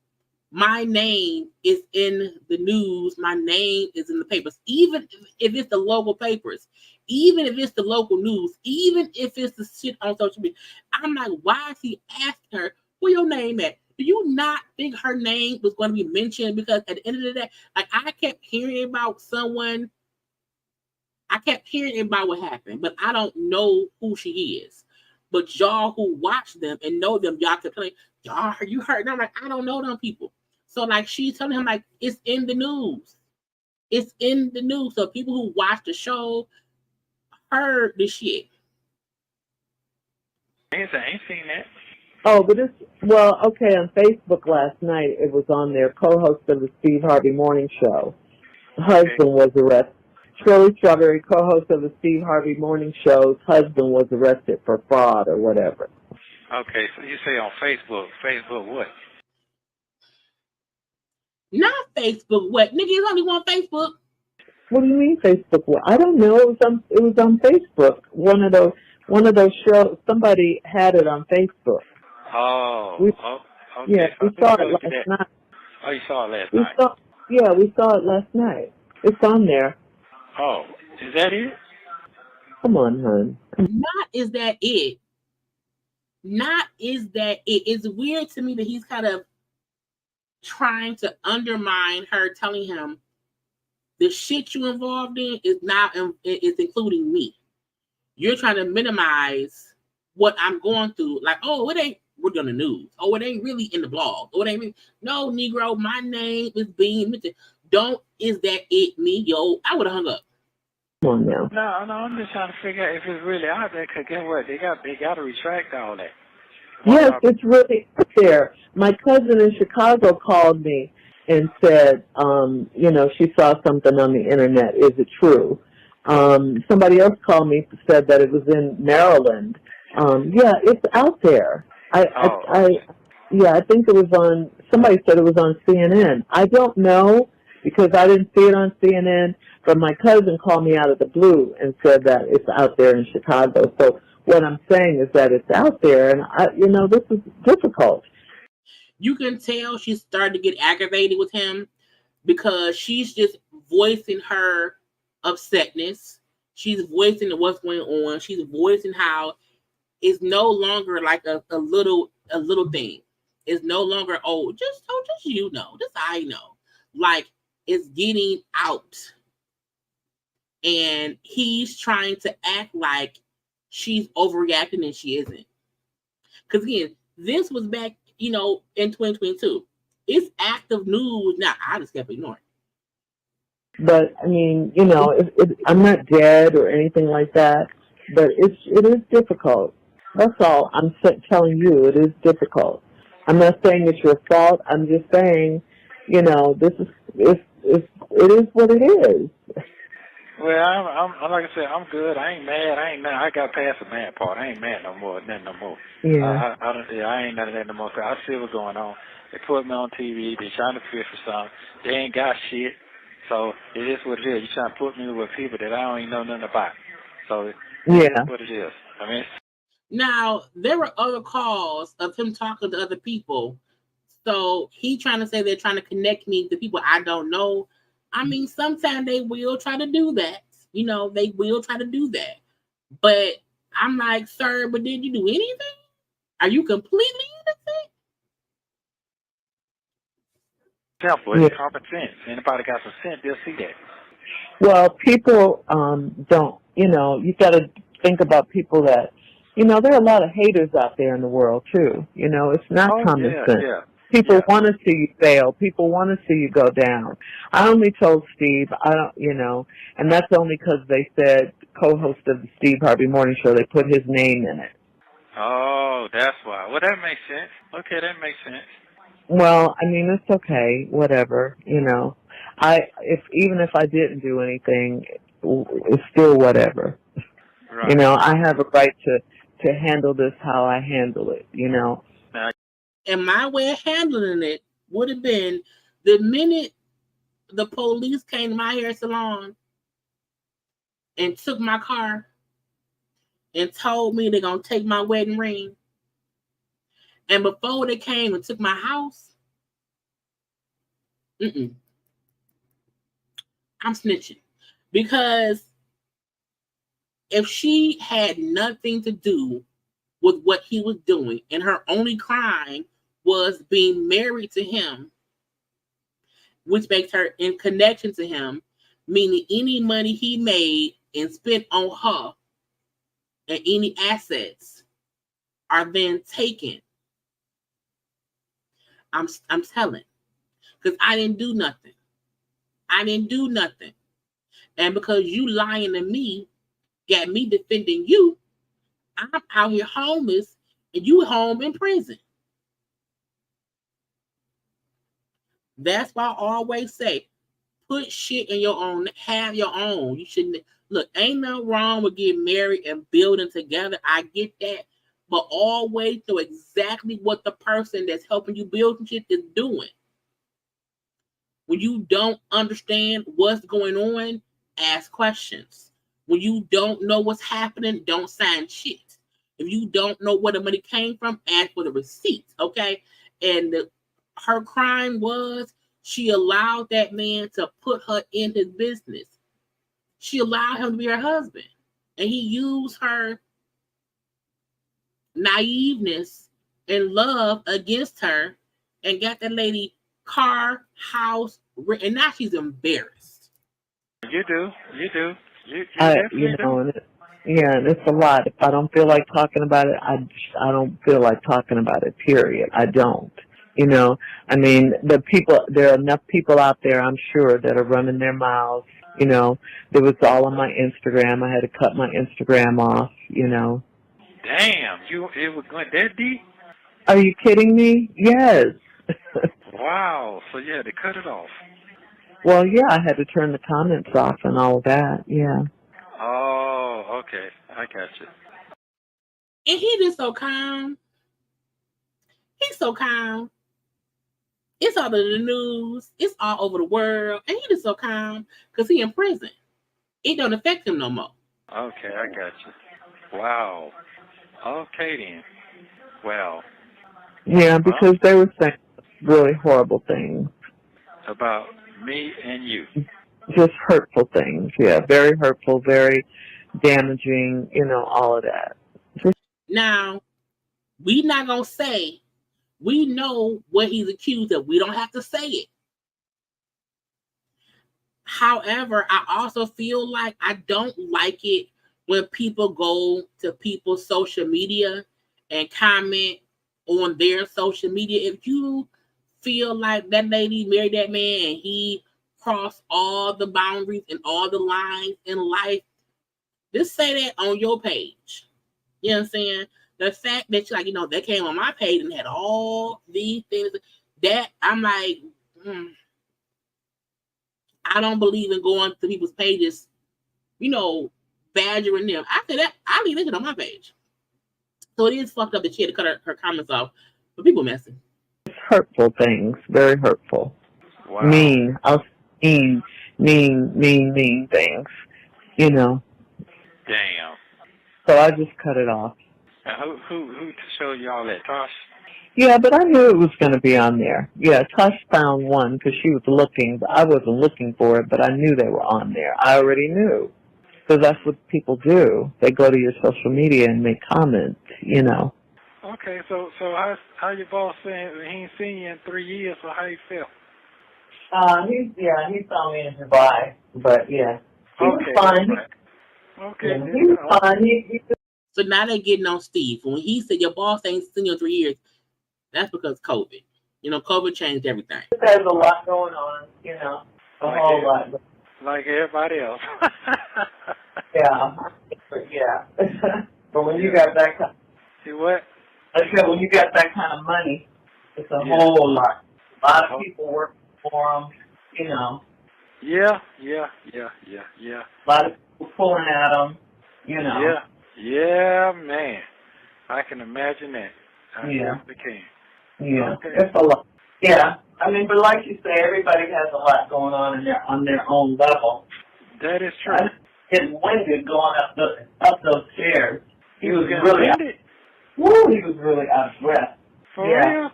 my name is in the news, my name is in the papers, even if it's the local papers, even if it's the local news, even if it's the shit on social media. I'm like, why is he asking her where your name at? Do you not think her name was going to be mentioned? Because at the end of the day, like I kept hearing about what happened, but I don't know who she is. But y'all who watch them and know them, y'all can play, y'all, you heard? And I'm like, I don't know them people. So like she's telling him like it's in the news. It's in the news. So people who watch the show heard the shit. I ain't seen that. Oh, but okay, on Facebook last night it was on there, co-host of the Steve Harvey Morning Show. Husband was arrested. Shirley Strawberry, co-host of the Steve Harvey Morning Show's husband was arrested for fraud or whatever. Okay, so you say on Facebook. Facebook what? Not Facebook what? Nigga, it's only one Facebook. What do you mean Facebook what? I don't know. It was on Facebook. One of those shows. Somebody had it on Facebook. Okay. Yeah, we saw it last night. Oh, you saw it last night? We saw it last night. It's on there. Oh, is that it? Come on, hon. Not is that it. It's weird to me that he's kind of trying to undermine her, telling him the shit you involved in is including me. You're trying to minimize what I'm going through. Like, oh, it ain't really on the news. Oh, it ain't really in the blog. Oh, it ain't really. No, Negro, my name is being mentioned. Don't is that it me? Yo, I would have hung up. Come on now. No, I'm just trying to figure out if it's really out there. Cause guess what? They got to retract all that. Yes, it's really out there. My cousin in Chicago called me and said, she saw something on the internet. Is it true? Somebody else called me and said that it was in Maryland. Yeah, it's out there. I think it was on. Somebody said it was on CNN. I don't know because I didn't see it on CNN. But my cousin called me out of the blue and said that it's out there in Chicago. So what I'm saying is that it's out there, and this is difficult. You can tell she's starting to get aggravated with him because she's just voicing her upsetness. She's voicing what's going on. She's voicing how it's no longer like a little thing. It's no longer just you know, just I know. Like it's getting out. And he's trying to act like she's overreacting and she isn't. Because again, this was back, in 2022. It's active news now. I just kept ignoring. But I mean, I'm not dead or anything like that. But it is difficult. That's all I'm telling you. It is difficult. I'm not saying it's your fault. I'm just saying, this is it is what it is. Well, I'm like I said, I'm good. I ain't mad. I got past the mad part. I ain't mad no more. Nothing no more. Yeah. I ain't none of that no more. I see what's going on. They put me on TV. They trying to fish for something. They ain't got shit. So it is what it is. You trying to put me with people that I don't even know nothing about. So that's what it is. I mean. Now there were other calls of him talking to other people. So he trying to say they're trying to connect me to people I don't know. I mean, sometimes they will try to do that. They will try to do that. But I'm like, sir, but did you do anything? Are you completely innocent? Simple. It's common sense. Anybody got some sense, they'll see that. Well, people don't, you got to think about people that, there are a lot of haters out there in the world, too. It's not common sense. Yeah. People want to see you fail. People want to see you go down. I only told Steve, I don't, and that's only because they said co-host of the Steve Harvey Morning Show. They put his name in it. Oh, that's why. Well, that makes sense. Okay, that makes sense. Well, I mean, it's okay, whatever, even if I didn't do anything, it's still whatever. Right. I have a right to handle this how I handle it, And my way of handling it would have been the minute the police came to my hair salon and took my car and told me they're going to take my wedding ring. And before they came and took my house, I'm snitching. Because if she had nothing to do with what he was doing and her only crime was being married to him, which makes her in connection to him, meaning any money he made and spent on her and any assets are then taken. I'm telling, because I didn't do nothing. And because you lying to me got me defending you, I'm out here homeless and you home in prison. That's why I always say, put shit in your own, have your own. You shouldn't, look, ain't nothing wrong with getting married and building together. I get that. But always know exactly what the person that's helping you build shit is doing. When you don't understand what's going on, ask questions. When you don't know what's happening, don't sign shit. If you don't know where the money came from, ask for the receipts, okay? And her crime was she allowed that man to put her in his business. She allowed him to be her husband. And he used her naiveness and love against her and got that lady car, house, and now she's embarrassed. You do. You definitely do. And it's a lot. If I don't feel like talking about it, I don't feel like talking about it, period. I don't. I mean, there are enough people out there, I'm sure, that are running their mouths. It was all on my Instagram. I had to cut my Instagram off, Damn, it was going that deep? Are you kidding me? Yes. Wow, so you had to cut it off. Well, yeah, I had to turn the comments off and all of that, yeah. Oh, okay. I got you. And he just so calm. He's so calm. It's all over the news. It's all over the world. And he just so calm because he in prison. It don't affect him no more. Okay, I got you. Wow. Okay, then. Wow. Yeah, because they were saying really horrible things. About me and you. Just hurtful things, yeah. Very hurtful, very damaging, all of that. Now, we not going to say, we know what he's accused of. We don't have to say it. However, I also feel like I don't like it when people go to people's social media and comment on their social media. If you feel like that lady married that man and he crossed all the boundaries and all the lines in life, just say that on your page. You know what I'm saying? The fact that you're like, they came on my page and had all these things, that I'm like, I don't believe in going to people's pages, badgering them. After that, I leave it on my page. So it is fucked up that she had to cut her comments off, but people messing. Hurtful things, very hurtful. Wow. Mean things, Damn. So I just cut it off. Who showed y'all that, Tosh? Yeah, but I knew it was going to be on there. Yeah, Tosh found one because she was looking, but I wasn't looking for it, but I knew they were on there. I already knew. Because that's what people do. They go to your social media and make comments, Okay, so how your boss saying he ain't seen you in 3 years, so how you feel? He saw me in Dubai, but yeah. He was fine. Right. Okay. Yeah, he was fine. So now they're getting on Steve. When he said your boss ain't seen you in 3 years, that's because COVID. You know, COVID changed everything. There's a lot going on, you know, a whole lot. Like everybody else. Yeah. But when you got that kind See what? I said, when you got that kind of money, it's a whole lot. A lot of people working for them, you know. Yeah. A lot of people pulling at them, you know. Yeah, man. I can imagine that. I certainly can. Yeah, okay. It's a lot. Yeah, I mean, but like you say, everybody has a lot going on their own level. That is true. I get winded going up those stairs. He was really he was really out of breath. For real?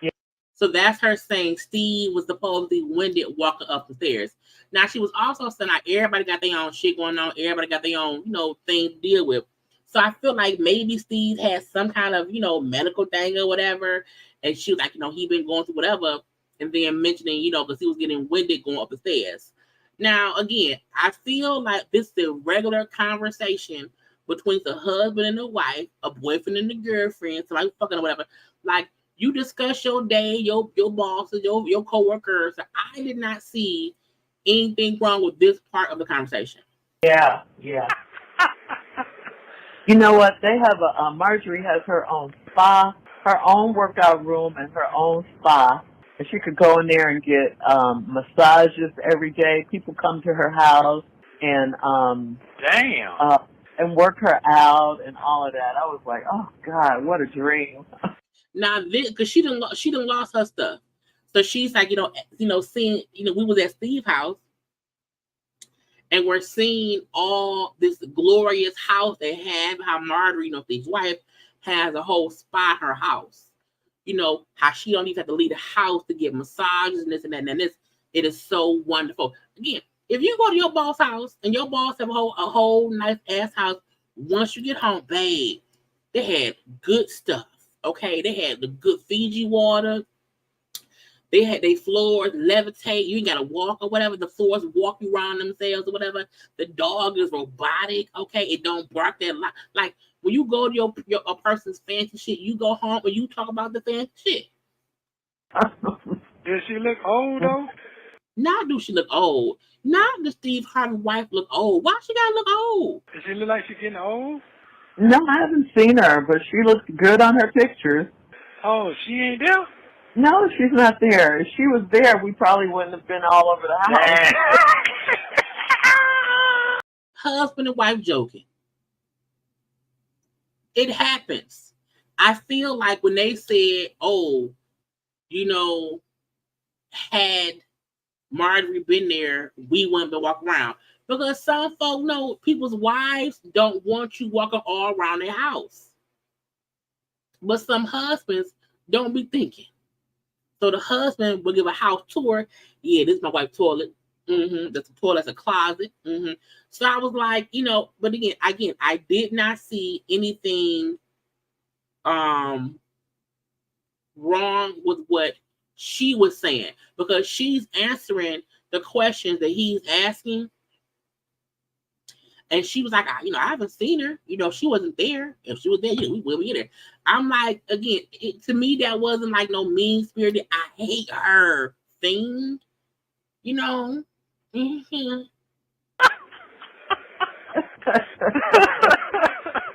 Yeah. So that's her saying Steve was supposedly winded walking up the stairs. Now she was also saying like everybody got their own shit going on. Everybody got their own, you know, thing to deal with. So I feel like maybe Steve had some kind of, you know, medical thing or whatever. And she was like, you know, he been going through whatever. And then mentioning, you know, because he was getting winded going up the stairs. Now, again, I feel like this is a regular conversation between the husband and the wife, a boyfriend and the girlfriend, somebody fucking or whatever. Like, you discuss your day, your bosses, your co-workers. I did not see anything wrong with this part of the conversation. Yeah. You know what? They have Marjorie has her own spa, her own workout room, and her own spa. And she could go in there and get massages every day. People come to her house and and work her out and all of that. I was like, oh God, what a dream. Now, because she done lost her stuff, so she's like, seeing, we was at Steve's house, and we're seeing all this glorious house they have. How Marjorie, Steve's wife, has a whole spa in her house. How she don't even have to leave the house to get massages and this and that and this. It is so wonderful. Again, if you go to your boss house and your boss have a whole nice ass house, once you get home, babe, they had good stuff. Okay, they had the good Fiji water. They had their floors levitate. You ain't gotta walk or whatever. The floors walk you around themselves or whatever. The dog is robotic. Okay, it don't bark that lot. Like when you go to a person's fancy shit, you go home and you talk about the fancy shit. Does she look old though? Not do she look old. Not does Steve Harvey's wife look old. Why she gotta look old? Does she look like she's getting old? No, I haven't seen her, but she looks good on her pictures. Oh, she ain't there? No, she's not there. If she was there, we probably wouldn't have been all over the house. Husband and wife joking. It happens. I feel like when they said, had Marjorie been there, we wouldn't be walking around. Because some folk know people's wives don't want you walking all around their house. But some husbands don't be thinking. So the husband will give a house tour. Yeah, this is my wife's toilet. That's a toilet, that's a closet. So I was like, but again, I did not see anything wrong with what she was saying, because she's answering the questions that he's asking. And she was like, I haven't seen her. She wasn't there. If she was there, we will be there. I'm like, again, to me, that wasn't like no mean-spirited, I hate her thing.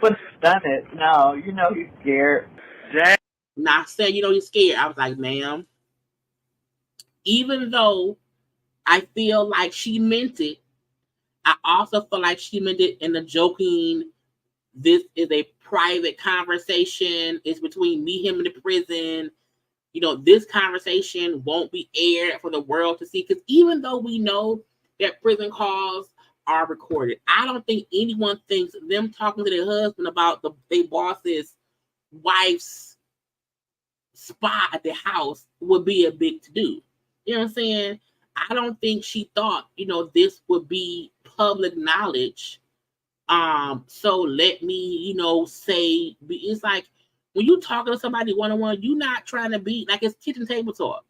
But done it. No, he's scared. Not saying, he's scared. I was like, ma'am, even though I feel like she meant it, I also feel like she meant it in a joking, this is a private conversation. It's between me, him, and the prison. This conversation won't be aired for the world to see. Because even though we know that prison calls are recorded, I don't think anyone thinks them talking to their husband about their boss's wife's spa at the house would be a big to-do. You know what I'm saying? I don't think she thought, this would be public knowledge. So let me, say, it's like when you talking to somebody one-on-one, you're not trying to be like, it's kitchen table talk.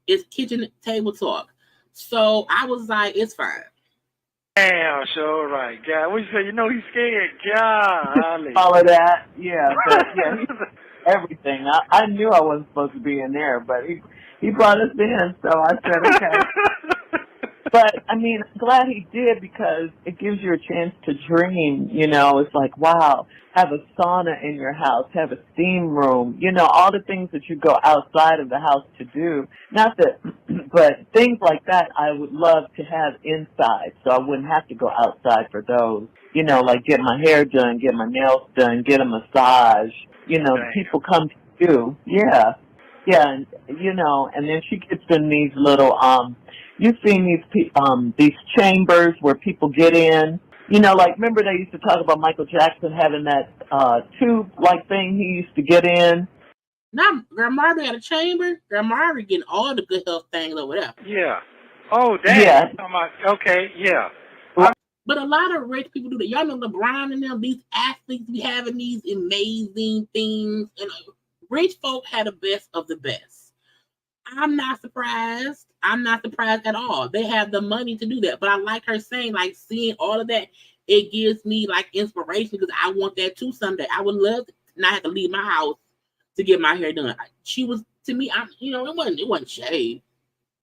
It's kitchen table talk. So I was like, it's fine. Damn, sure right. God, what you say? He's scared. God. All of that. Yeah. But, yeah. everything. I knew I wasn't supposed to be in there, but he brought us in, so I said okay. But I mean, I'm glad he did because it gives you a chance to dream. You know, it's like, wow, have a sauna in your house, have a steam room. You know, all the things that you go outside of the house to do. Not that, but things like that I would love to have inside, so I wouldn't have to go outside for those. You know, like get my hair done, get my nails done, get a massage. You know, people come to you. Yeah, and you know, and then she gets in these little You've seen these chambers where people get in. You know, like remember they used to talk about Michael Jackson having that tube-like thing he used to get in. Now, Grandma got a chamber. Grandma getting all the good health things over there. Yeah. Oh, damn. Yeah. Okay, yeah. But a lot of rich people do that. Y'all know LeBron and them, these athletes be having these amazing things. And rich folk had the best of the best. I'm not surprised. I'm not surprised at all. They have the money to do that. But I like her saying, like, seeing all of that, it gives me, like, inspiration because I want that too someday. I would love to not have to leave my house to get my hair done. She was, to me, it wasn't shade.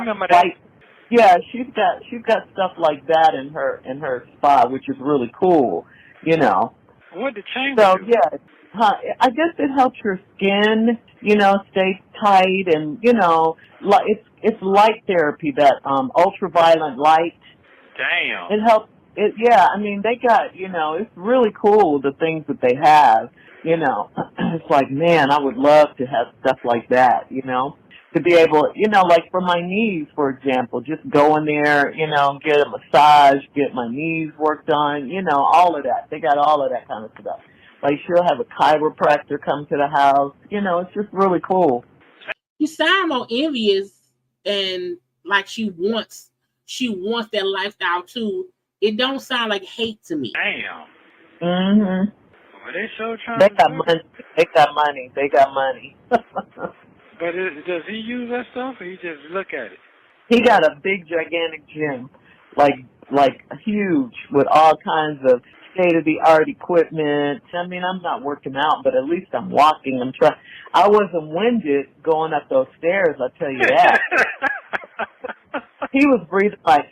Like, yeah, she's got stuff like that in her spa, which is really cool, you know. What the chamber do? Yeah. I guess it helps your skin, you know, stay tight, and you know, it's light therapy, that ultraviolet light. Damn. It helps. Yeah, I mean, they got, you know, it's really cool the things that they have. You know, it's like, man, I would love to have stuff like that. You know, to be able, you know, like for my knees, for example, just go in there, you know, get a massage, get my knees worked on, you know, all of that. They got all of that kind of stuff. Like she'll have a chiropractor come to the house. You know, it's just really cool. You sound more envious and like she wants that lifestyle too. It don't sound like hate to me. Damn. Mhm. Well, they so trying. They got money. They got money. But does he use that stuff, or he just look at it? He got a big, gigantic gym, like huge, with all kinds of state-of-the-art equipment. I mean, I'm not working out, but at least I'm walking. I wasn't winded going up those stairs, I'll tell you that. He was breathing like...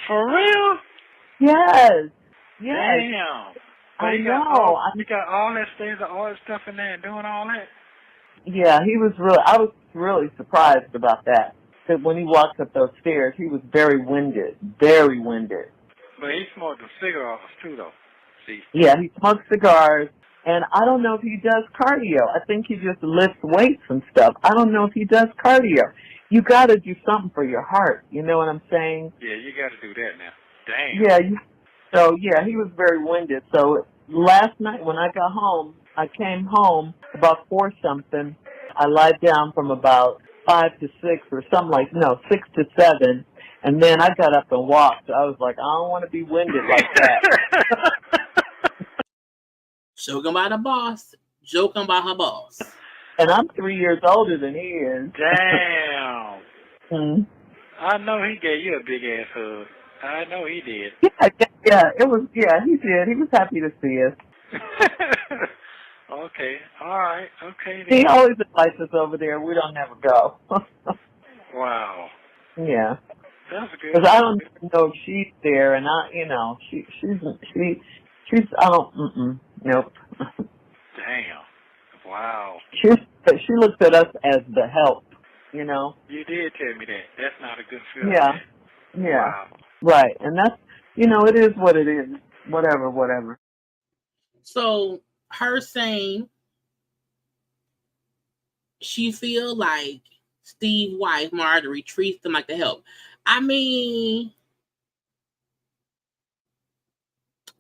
For real? Yes. Damn. I know. You got all that stairs, all that stuff in there and doing all that? Yeah, I was really surprised about that. Because when he walked up those stairs, he was very winded. Very winded. But he smoked a cigarette too, though. See? Yeah, he smokes cigars, and I don't know if he does cardio. I think he just lifts weights and stuff. I don't know if he does cardio. You got to do something for your heart. You know what I'm saying? Yeah, you got to do that now. Damn. Yeah. So, yeah, he was very winded. So last night when I got home, I came home about 4-something. I lied down from about 5 to 6 or something 6 to 7. And then I got up and walked. I was like, I don't want to be winded like that. Joking about the boss. Joking about her boss. And I'm 3 years older than he is. Damn. Hmm. I know he gave you a big ass hug. I know he did. Yeah, he did. He was happy to see us. Okay, all right, okay. Then. He always invites us over there. We don't never go. Wow. Yeah. That's good. Because I don't even know if she's there, and she's I don't. Nope. Damn. Wow. She looks at us as the help. You know. You did tell me that. That's not a good feeling. Yeah. Yeah. Wow. Right, and that's, it is what it is. Whatever. So her saying she feel like Steve's wife Marjorie treats them like the help. I mean,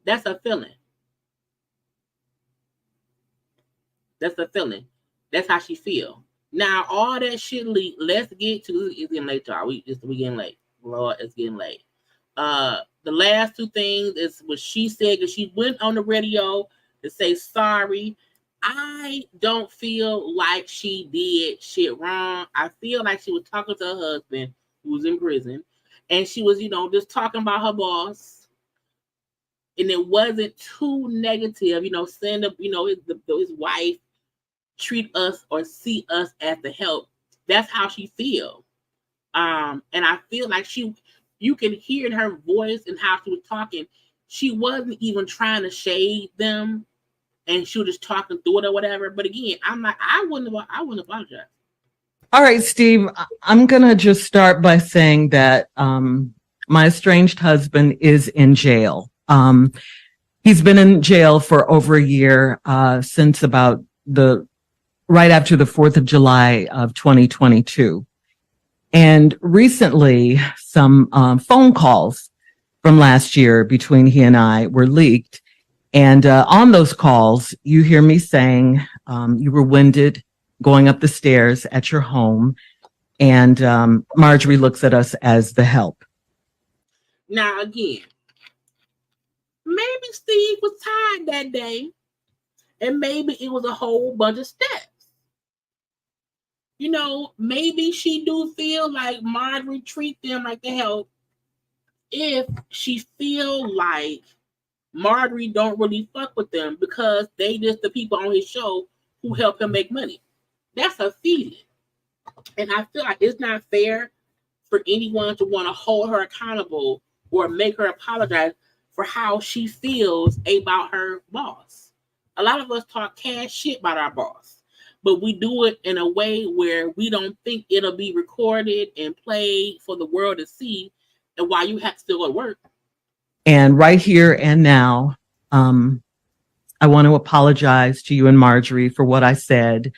that's a feeling. That's a feeling. That's how she feel. Now all that shit let's get to it's getting late, y'all. We getting late. Lord, it's getting late. The last two things is what she said, because she went on the radio to say sorry. I don't feel like she did shit wrong. I feel like she was talking to her husband who's in prison, and she was, just talking about her boss, and it wasn't too negative, saying that, his wife treat us or see us as the help. That's how she feels. And I feel like you can hear in her voice and how she was talking. She wasn't even trying to shade them, and she was just talking through it or whatever. But again, I'm like, I wouldn't apologize. All right, Steve, I'm going to just start by saying that my estranged husband is in jail. He's been in jail for over a year, since about right after the 4th of July of 2022. And recently, some phone calls from last year between he and I were leaked. And on those calls, you hear me saying you were winded going up the stairs at your home, and Marjorie looks at us as the help. Now, again, maybe Steve was tired that day, and maybe it was a whole bunch of steps. You know, maybe she do feel like Marjorie treat them like the help if she feel like Marjorie don't really fuck with them because they just the people on his show who help him make money. That's a feeling. And I feel like it's not fair for anyone to want to hold her accountable or make her apologize for how she feels about her boss. A lot of us talk cash shit about our boss, but we do it in a way where we don't think it'll be recorded and played for the world to see, and why you have to still go to work. And right here and now, I want to apologize to you and Marjorie for what I said.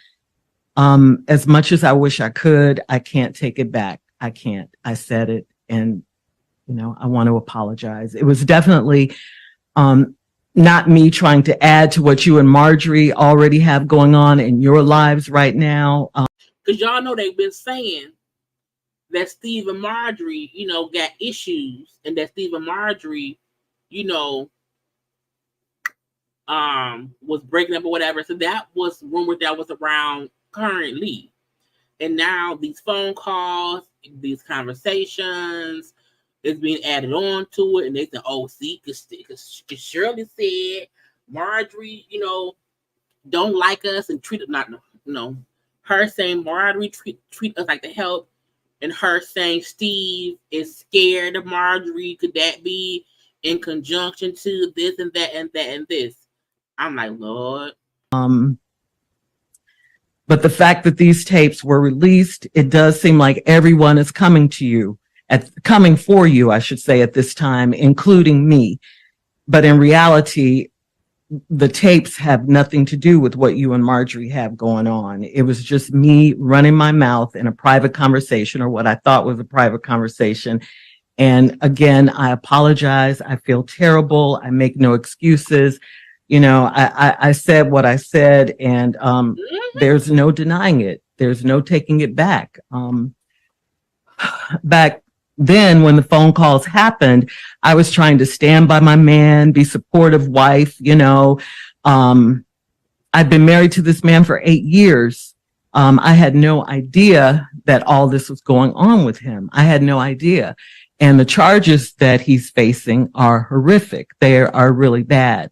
As much as I wish I could, I can't take it back. I can't. I said it, and I want to apologize. It was definitely not me trying to add to what you and Marjorie already have going on in your lives right now. Because y'all know they've been saying that Steve and Marjorie, got issues, and that Steve and Marjorie, was breaking up or whatever. So that was rumored that was around currently. And now these phone calls, these conversations is being added on to it. And they said, oh, see, because Shirley said Marjorie, don't like us and treat it her saying Marjorie treat us like the help, and her saying Steve is scared of Marjorie. Could that be in conjunction to this and that and that and this? I'm like, Lord. But the fact that these tapes were released, it does seem like everyone is coming for you, I should say, at this time, including me. But in reality, the tapes have nothing to do with what you and Marjorie have going on. It was just me running my mouth in a private conversation, or what I thought was a private conversation. And again, I apologize. I feel terrible. I make no excuses. I said what I said, and there's no denying it. There's no taking it back. Back then, when the phone calls happened, I was trying to stand by my man, be supportive wife. I've been married to this man for 8 years. I had no idea that all this was going on with him. I had no idea. And the charges that he's facing are horrific. They are really bad.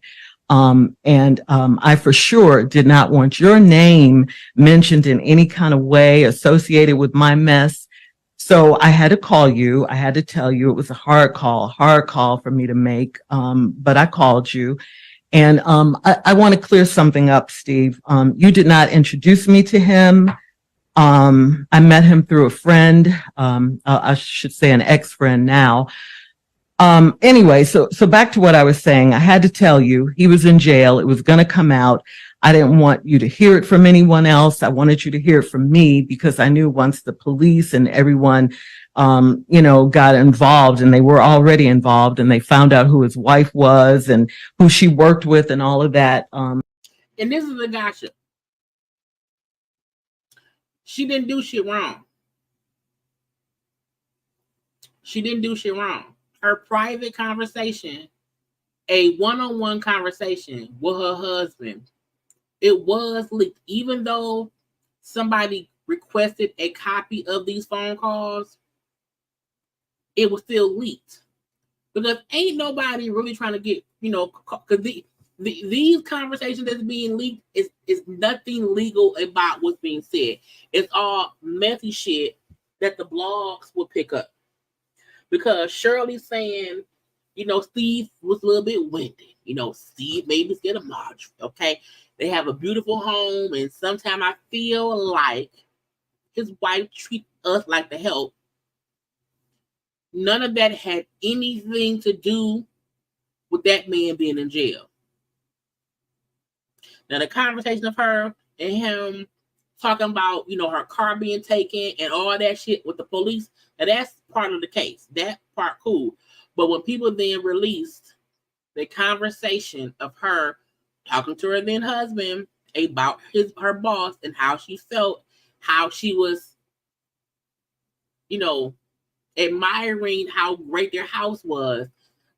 I for sure did not want your name mentioned in any kind of way associated with my mess. So I had to call you. I had to tell you it was a hard call for me to make. But I called you. And I want to clear something up, Steve. You did not introduce me to him. I met him through a friend. I should say an ex-friend now. Anyway, so back to what I was saying. I had to tell you, he was in jail. It was going to come out. I didn't want you to hear it from anyone else. I wanted you to hear it from me, because I knew once the police and everyone, got involved, and they were already involved, and they found out who his wife was and who she worked with and all of that. And this is a gotcha. She didn't do shit wrong. Her private conversation, a one-on-one conversation with her husband, it was leaked. Even though somebody requested a copy of these phone calls, it was still leaked. Because ain't nobody really trying to get, because these conversations that's being leaked is nothing legal about what's being said. It's all messy shit that the blogs will pick up. Because Shirley's saying, Steve was a little bit winded. Steve maybe scared of Marjorie. Okay. They have a beautiful home, and sometimes I feel like his wife treats us like the help. None of that had anything to do with that man being in jail. Now, the conversation of her and him talking about, her car being taken and all that shit with the police, now that's part of the case. That part, cool. But when people then released the conversation of her talking to her then husband about her boss and how she felt, how she was, admiring how great their house was,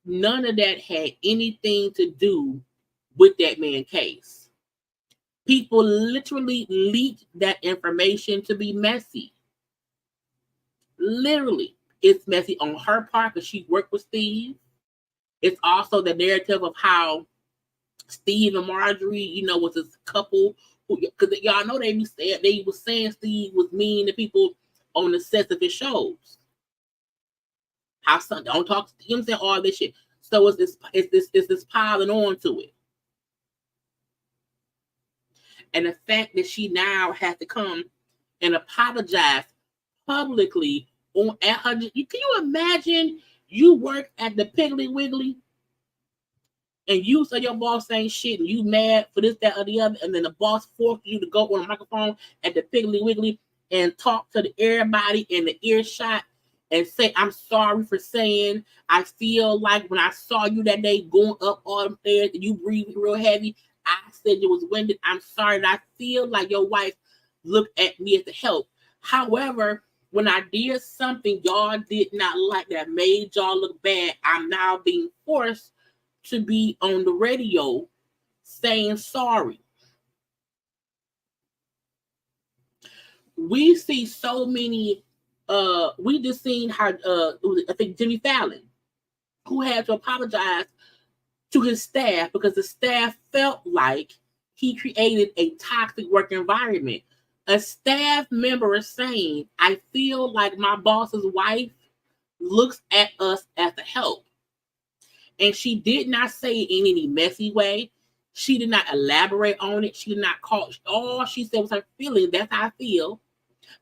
none of that had anything to do with that man's case. People literally leaked that information to be messy. Literally, it's messy on her part because she worked with Steve. It's also the narrative of how Steve and Marjorie, was this couple who, because y'all know they was saying Steve was mean to people on the sets of his shows. How son don't talk to him, saying all this shit. So it's this piling on to it. And the fact that she now has to come and apologize publicly at her, can you imagine you work at the Piggly Wiggly and you say your boss saying shit and you mad for this, that, or the other, and then the boss forced you to go on a microphone at the Piggly Wiggly and talk to everybody in the earshot and say, I'm sorry for saying, I feel like when I saw you that day going up all them stairs and you breathing real heavy, I said you was winded. I'm sorry, and I feel like your wife looked at me as the help. However, when I did something y'all did not like that made y'all look bad, I'm now being forced to be on the radio saying sorry. We see so many, we just seen how, I think Jimmy Fallon, who had to apologize to his staff because the staff felt like he created a toxic work environment. A staff member is saying, I feel like my boss's wife looks at us as a help. And she did not say it in any messy way. She did not elaborate on it. She did not call. All she said was her feeling. That's how I feel.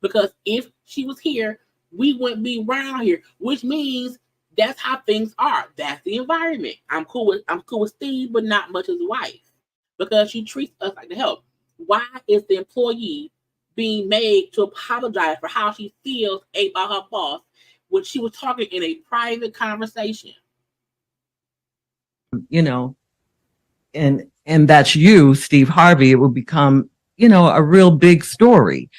Because if she was here, we wouldn't be around here, which means that's how things are. That's the environment. I'm cool with Steve, but not much as wife. Because she treats us like the help. Why is the employee being made to apologize for how she feels about her boss when she was talking in a private conversation? And that's you, Steve Harvey, it will become, a real big story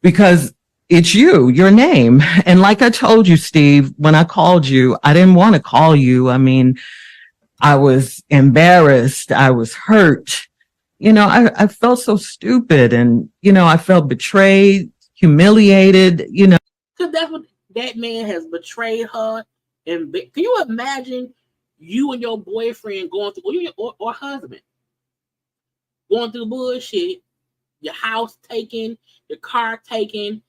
because it's your name. And like I told you, Steve, when I called you, I didn't want to call you. I mean, I was embarrassed. I was hurt. I felt so stupid and, I felt betrayed, humiliated, Because that's what that man has betrayed her. And can you imagine you and your boyfriend going through, or husband, going through bullshit, your house taken, your car taken,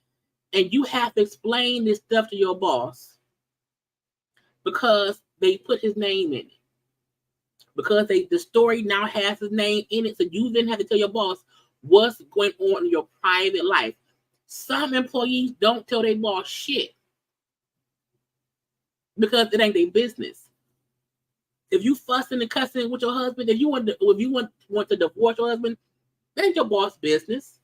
and you have to explain this stuff to your boss because they put his name in it. Because the story now has his name in it, so you then have to tell your boss what's going on in your private life. Some employees don't tell their boss shit because it ain't their business. If you fussing and cussing with your husband, if you want to divorce your husband, that ain't your boss' business.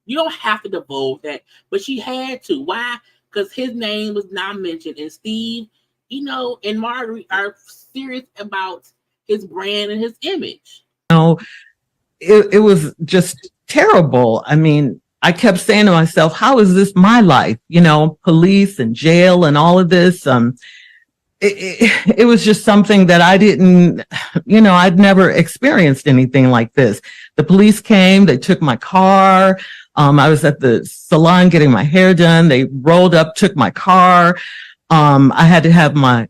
You don't have to divulge that, but she had to. Why? Because his name was not mentioned, and Steve, and Marjorie are serious about his brand and his image. It was just terrible. I mean, I kept saying to myself, how is this my life? Police and jail and all of this. It was just something that I didn't, I'd never experienced anything like this. The police came, they took my car. I was at the salon getting my hair done. They rolled up, took my car. I had to have my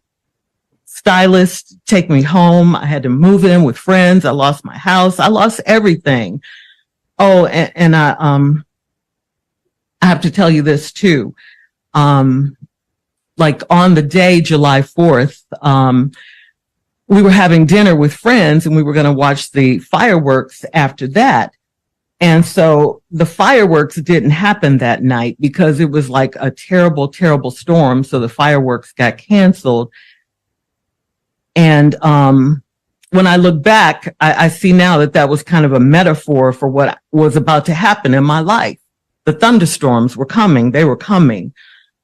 stylist take me home. I had to move in with friends. I lost my house. I lost everything. Oh, and I have to tell you this too. Like on the day, July 4th, we were having dinner with friends and we were going to watch the fireworks after that. And so the fireworks didn't happen that night because it was like a terrible, terrible storm. So the fireworks got canceled. And when I look back, I see now that that was kind of a metaphor for what was about to happen in my life. The thunderstorms were coming. They were coming.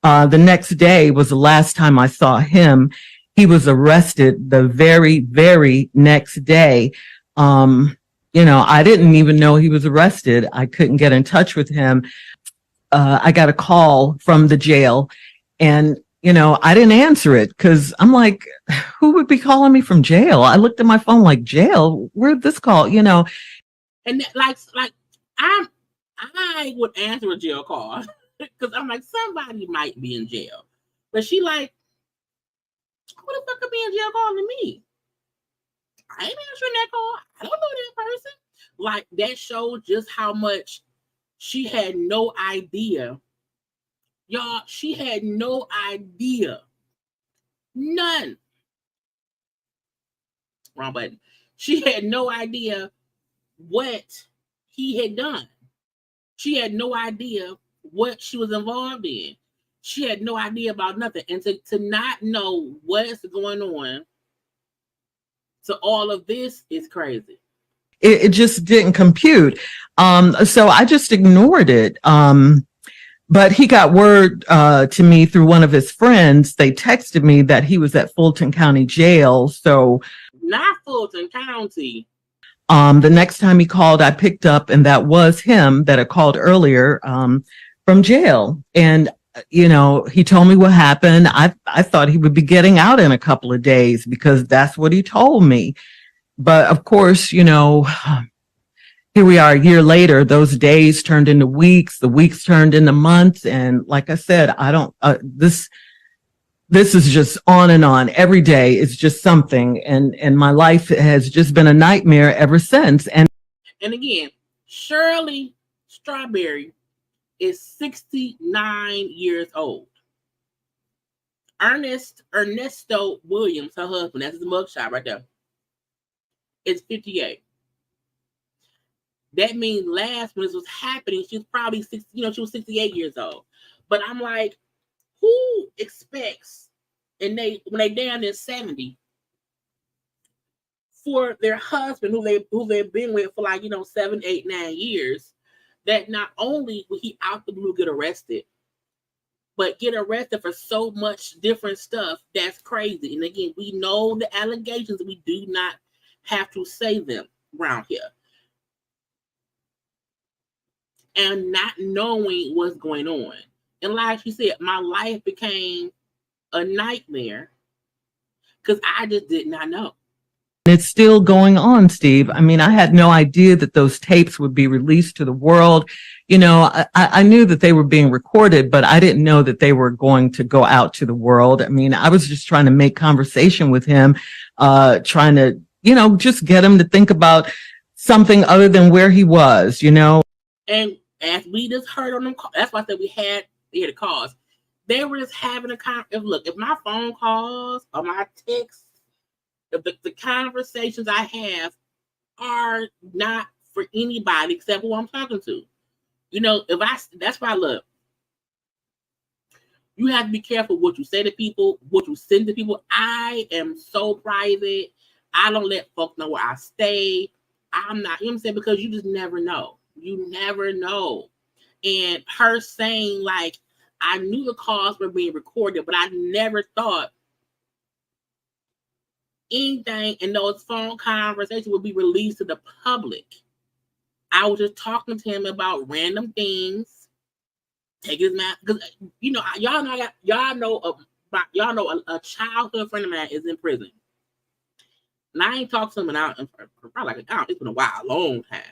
The next day was the last time I saw him. He was arrested the very, very next day. I didn't even know he was arrested. I couldn't get in touch with him. I got a call from the jail and, I didn't answer it because I'm like, who would be calling me from jail? I looked at my phone like, jail? Where'd this call? And I would answer a jail call because I'm like, somebody might be in jail. But she like, who the fuck could be in jail calling me? I ain't answering that call. I don't know that person. Like, that showed just how much she had no idea. Y'all, she had no idea. None. Wrong button. She had no idea what he had done. She had no idea what she was involved in. She had no idea about nothing. And to not know what's going on, so all of this is crazy. It just didn't compute. So I just ignored it. But he got word to me through one of his friends. They texted me that he was at Fulton County Jail. So not Fulton County. The next time he called, I picked up, and that was him that I called earlier from jail. And he told me what happened. I thought he would be getting out in a couple of days because that's what he told me. But of course, here we are a year later. Those days turned into weeks. The weeks turned into months. And like I said, I don't, this is just on and on. Every day is just something. And my life has just been a nightmare ever since. And again, Shirley Strawberry is 69 years old. Ernesto Williams, her husband, that's his mugshot right there, is 58. That means last when this was happening, she was probably 60, she was 68 years old. But I'm like, who expects, when they down in 70, for their husband who they've been with for 7, 8, 9 years, that not only will he out the blue get arrested, but get arrested for so much different stuff that's crazy. And again, we know the allegations, we do not have to say them around here. And not knowing what's going on. And like she said, my life became a nightmare because I just did not know. It's still going on, Steve. I mean, I had no idea that those tapes would be released to the world. I knew that they were being recorded, but I didn't know that they were going to go out to the world. I mean, I was just trying to make conversation with him, trying to, just get him to think about something other than where he was, And as we just heard on them, that's why I said we had the calls. They were just having a conversation. Look, if my phone calls or my texts, if the conversations I have are not for anybody except who I'm talking to. That's why, look, you have to be careful what you say to people, what you send to people. I am so private. I don't let folks know where I stay. I'm not, what I'm saying? Because you just never know. You never know. And her saying, I knew the calls were being recorded, but I never thought anything in those phone conversations would be released to the public. I was just talking to him about random things. Take his mouth, because y'all know a childhood friend of mine is in prison. And I ain't talked to him it's been a while, a long time.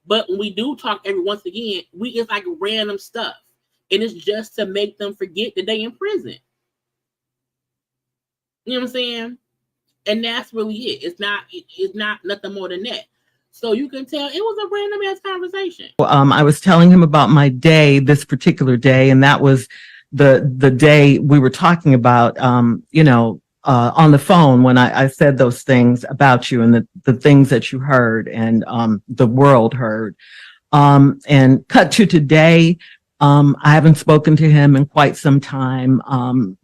But when we do talk every once again, it's like random stuff. And it's just to make them forget that they in prison. You know what I'm saying? And that's really it. It's not nothing more than that. So you can tell it was a random ass conversation. I was telling him about my day, this particular day, and that was the day we were talking about, on the phone when I said those things about you and the things that you heard and the world heard. And cut to today, I haven't spoken to him in quite some time.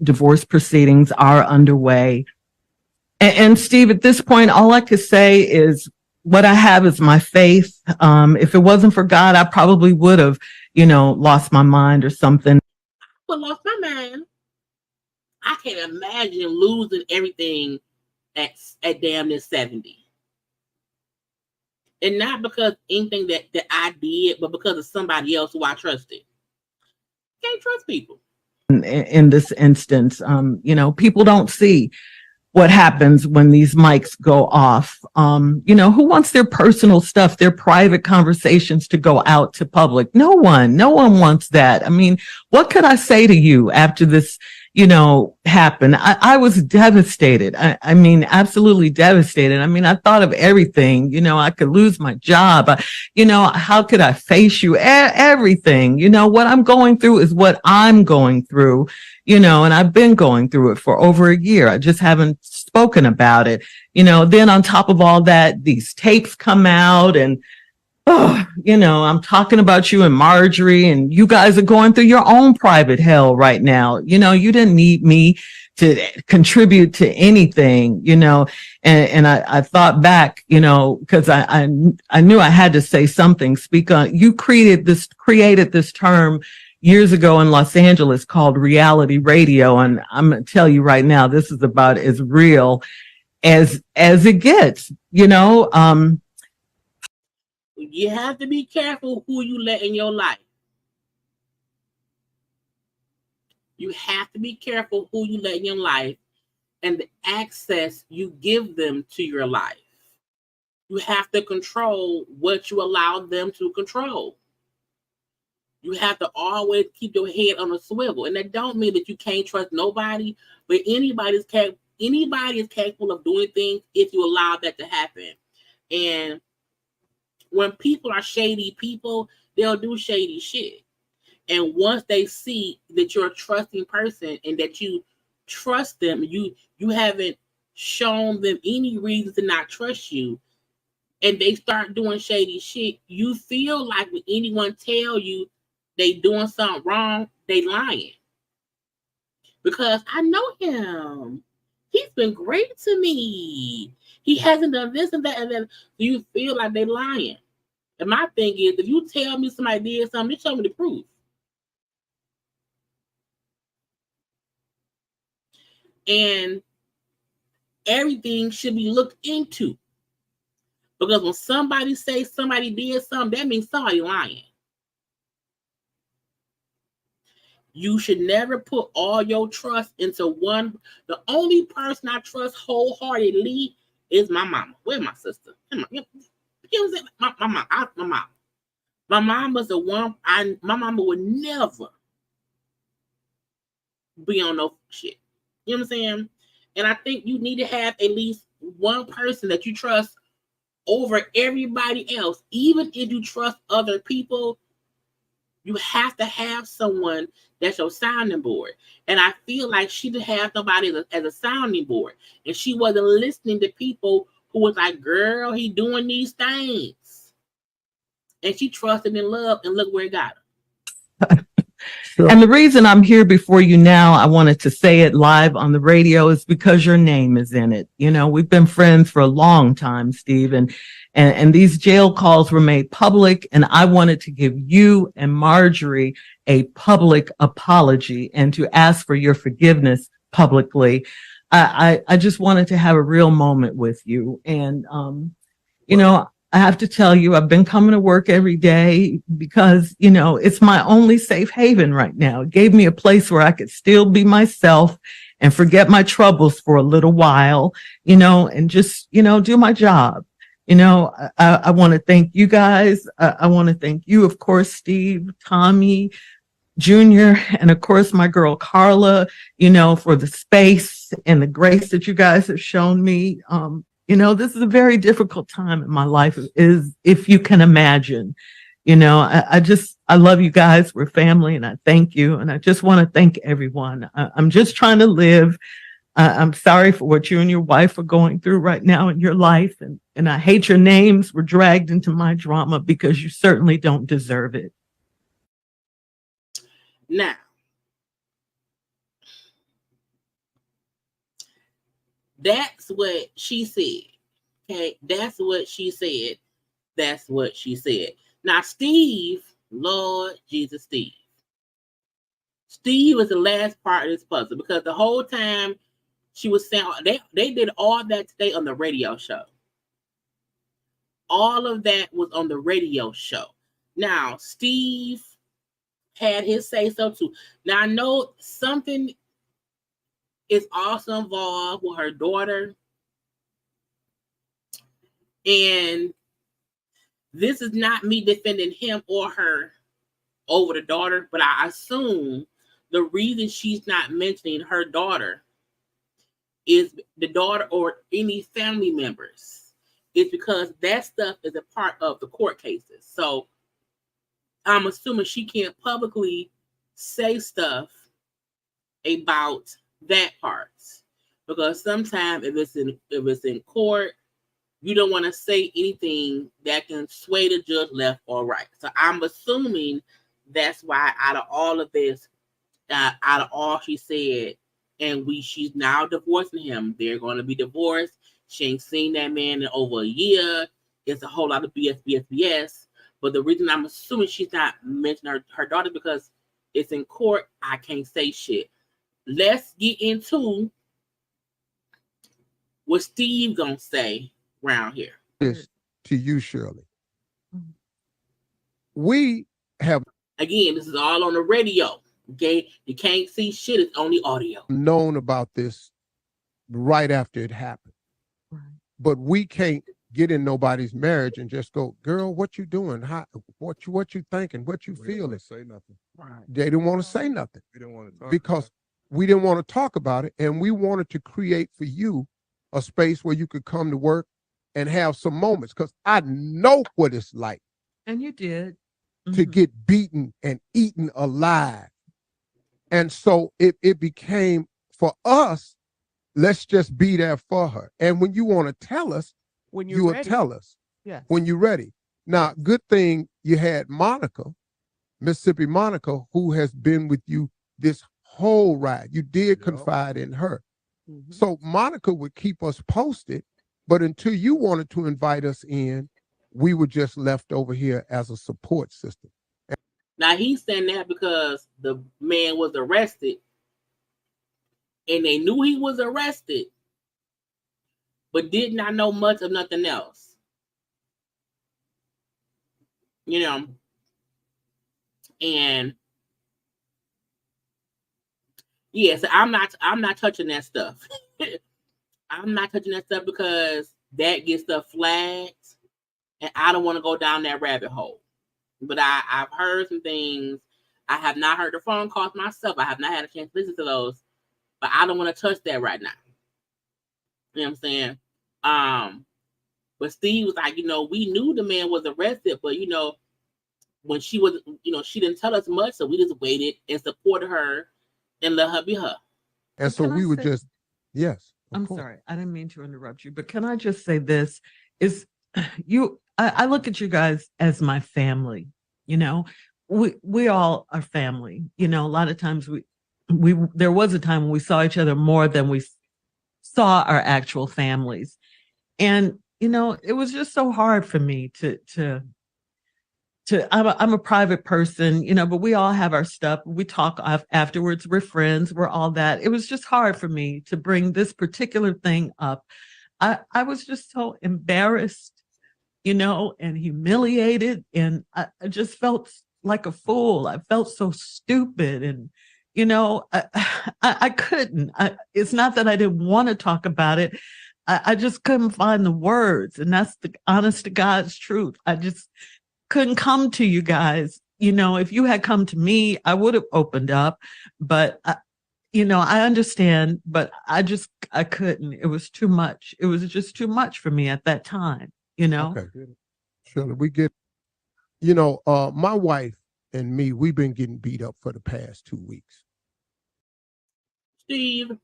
Divorce proceedings are underway. And Steve, at this point, all I could say is what I have is my faith. If it wasn't for God, I probably would have, lost my mind or something. But lost my mind. I can't imagine losing everything at damn near 70. And not because anything that I did, but because of somebody else who I trusted. Can't trust people. In this instance, people don't see what happens when these mics go off. Who wants their personal stuff, their private conversations to go out to public? No one wants that. I mean, what could I say to you after this, happened? I was devastated. I mean, absolutely devastated. I mean, I thought of everything, I could lose my job. How could I face you? Everything, what I'm going through is what I'm going through, and I've been going through it for over a year. I just haven't spoken about it. Then on top of all that, these tapes come out and, I'm talking about you and Marjorie, and you guys are going through your own private hell right now. You didn't need me to contribute to anything, and I thought back, because I knew I had to say something, speak on. You created this term years ago in Los Angeles called reality radio. And I'm going to tell you right now, this is about as real as it gets, You have to be careful who you let in your life. You have to be careful who you let in your life and the access you give them to your life. You have to control what you allow them to control. You have to always keep your head on a swivel. And that don't mean that you can't trust nobody, but anybody is capable of doing things if you allow that to happen. And when people are shady people, they'll do shady shit. And once they see that you're a trusting person and that you trust them, you haven't shown them any reason to not trust you, and they start doing shady shit, you feel like when anyone tell you they doing something wrong, they lying. Because I know him. He's been great to me. He hasn't done this and that, and then you feel like they lying. And my thing is, if you tell me somebody did something, you show me the proof. And everything should be looked into. Because when somebody says somebody did something, that means somebody lying. You should never put all your trust into one. The only person I trust wholeheartedly is my mama. Where's my sister? My mom. My mom was the one. My mama would never be on no shit. You know what I'm saying? And I think you need to have at least one person that you trust over everybody else. Even if you trust other people, you have to have someone that's your sounding board. And I feel like she didn't have nobody as a sounding board. And she wasn't listening to people who was like, girl, he doing these things. And she trusted in love, and look where it got her. And the reason I'm here before you now, I wanted to say it live on the radio, is because your name is in it. We've been friends for a long time, Steve, and these jail calls were made public, and I wanted to give you and Marjorie a public apology and to ask for your forgiveness publicly. I just wanted to have a real moment with you. And, I have to tell you, I've been coming to work every day because, it's my only safe haven right now. It gave me a place where I could still be myself and forget my troubles for a little while, and just, do my job. I want to thank you guys. I want to thank you, of course, Steve, Tommy, Junior, and of course, my girl, Karla, for the space. peace and the grace that you guys have shown me. This is a very difficult time in my life, is if you can imagine. I love you guys. We're family, and I thank you. And I just want to thank everyone. I'm just trying to live. I'm sorry for what you and your wife are going through right now in your life. And I hate your names were dragged into my drama because you certainly don't deserve it. Now, that's what she said. Okay, that's what she said. That's what she said. Now, Steve, Lord Jesus, Steve was the last part of this puzzle, because the whole time she was saying, they did all that today on the radio show. All of that was on the radio show. Now, Steve had his say so too. Now, I know something is also involved with her daughter. And this is not me defending him or her over the daughter, but I assume the reason she's not mentioning her daughter is the daughter or any family members is because that stuff is a part of the court cases. So I'm assuming she can't publicly say stuff about that part, because sometimes if it's in court, you don't want to say anything that can sway the judge left or right. So I'm assuming that's why out of all of this, out of all she said, and she's now divorcing him. They're going to be divorced. She ain't seen that man in over a year. It's a whole lot of BS. But the reason I'm assuming she's not mentioning her daughter because it's in court, I can't say shit. Let's get into what Steve gonna say around here. This to you, Shirley. We have, again, this is all on the radio. Okay, you can't see shit, it's only audio. Known about this right after it happened. Right. But we can't get in nobody's marriage and just go, girl, what you doing? What you thinking? What you feeling? Say nothing. Right. They didn't want to say nothing. We didn't want to talk because we didn't want to talk about it, and we wanted to create for you a space where you could come to work and have some moments, because I know what it's like. And you did. To get beaten and eaten alive. And so it became, for us, let's just be there for her. And when you want to tell us, you will tell us. Yes. When you're ready. Now, good thing you had Monica, Mississippi Monica, who has been with you this whole ride. You did confide in her. Mm-hmm. So Monica would keep us posted, but until you wanted to invite us in, we were just left over here as a support system. Now, he's saying that because the man was arrested and they knew he was arrested, but did not know much of nothing else. You know, and yes, I'm not touching that stuff. I'm not touching that stuff because that gets stuff flagged, and I don't want to go down that rabbit hole. But I've heard some things. I have not heard the phone calls myself. I have not had a chance to listen to those, but I don't want to touch that right now. You know what I'm saying? But Steve was like, we knew the man was arrested, but when she was, she didn't tell us much, so we just waited and supported her and let her be her. And so we would just, yes. I'm sorry, I didn't mean to interrupt you, but can I just say this? Is I look at you guys as my family. We all are family. A lot of times there was a time when we saw each other more than we saw our actual families. And, it was just so hard for me I'm a private person, but we all have our stuff. We talk afterwards. We're friends. We're all that. It was just hard for me to bring this particular thing up. I was just so embarrassed, and humiliated. And I just felt like a fool. I felt so stupid. And, I couldn't. It's not that I didn't want to talk about it. I just couldn't find the words. And that's the honest to God's truth. I just couldn't come to you guys. If you had come to me, I would have opened up. But I understand, but I couldn't. It was too much. It was just too much for me at that time, Okay. Shirley, we get, my wife and me, we've been getting beat up for the past 2 weeks. Steve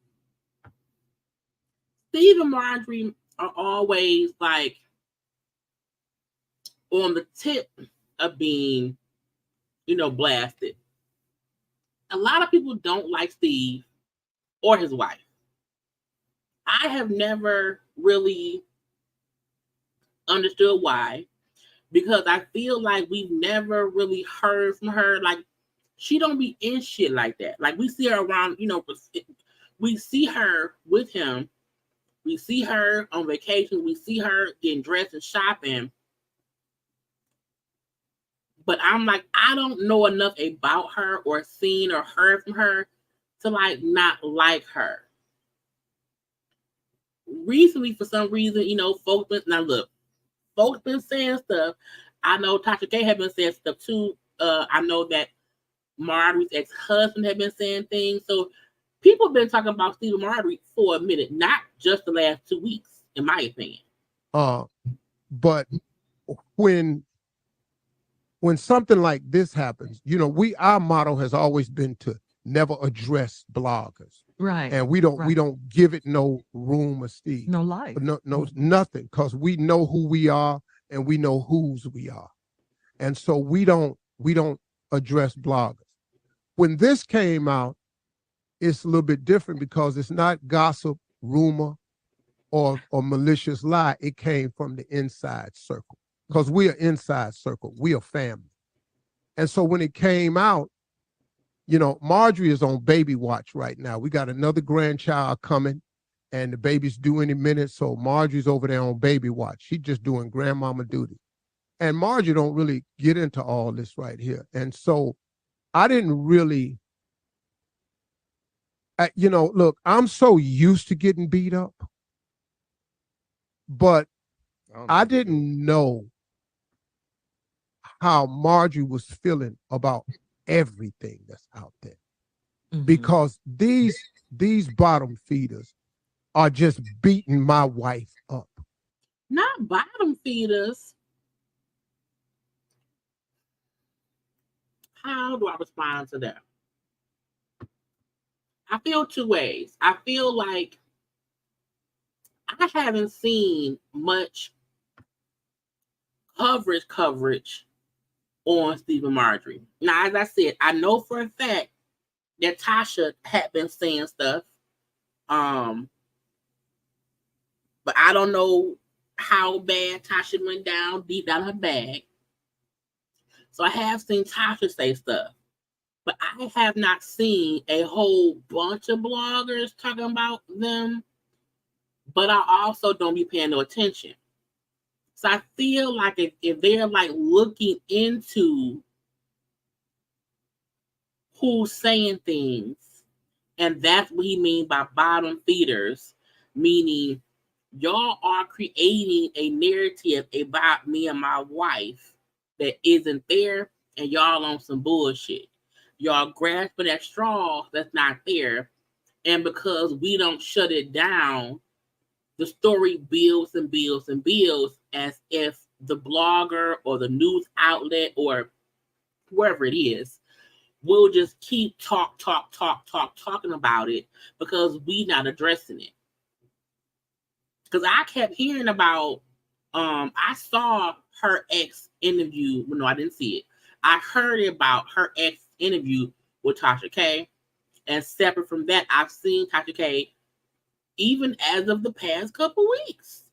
and Marjorie are always like on the tip of being, blasted. A lot of people don't like Steve or his wife. I have never really understood why, because I feel like we've never really heard from her. Like, she don't be in shit like that. Like, we see her around, we see her with him. We see her on vacation. We see her getting dressed and shopping. But I'm like, I don't know enough about her or seen or heard from her to like not like her. Recently, for some reason, folks been saying stuff. I know Tasha K had been saying stuff too. I know that Marjorie's ex-husband had been saying things. So people have been talking about Steve and Marjorie for a minute, not just the last 2 weeks, in my opinion. But when something like this happens, our motto has always been to never address bloggers. Right. And we don't give it no room or Steve. No life. No, nothing, because we know who we are and we know whose we are. And so we don't address bloggers. When this came out, it's a little bit different because it's not gossip, rumor, or malicious lie. It came from the inside circle, because we are inside circle. We are family. And so when it came out, Marjorie is on baby watch right now. We got another grandchild coming, and the baby's due any minute. So Marjorie's over there on baby watch. She's just doing grandmama duty. And Marjorie don't really get into all this right here. And so I didn't really, look, I'm so used to getting beat up, but I didn't know how Marjorie was feeling about everything that's out there. Mm-hmm. Because these bottom feeders are just beating my wife up. Not bottom feeders. How do I respond to that? I feel two ways. I feel like I haven't seen much coverage on Steve and Marjorie. Now, as I said, I know for a fact that Tasha had been saying stuff. But I don't know how bad Tasha went down deep down her bag. So I have seen Tasha say stuff. But I have not seen a whole bunch of bloggers talking about them. But I also don't be paying no attention. So I feel like if they're like looking into who's saying things, and that's what he means by bottom feeders, meaning y'all are creating a narrative about me and my wife that isn't there, and y'all on some bullshit. Y'all grasping at straws that's not there, and because we don't shut it down, the story builds and builds and builds as if the blogger or the news outlet or whoever it is will just keep talking about it because we not addressing it. Because I kept hearing about, I saw her ex interview. Well, no, I didn't see it. I heard about her ex interview with Tasha K. And separate from that, I've seen Tasha K even as of the past couple weeks,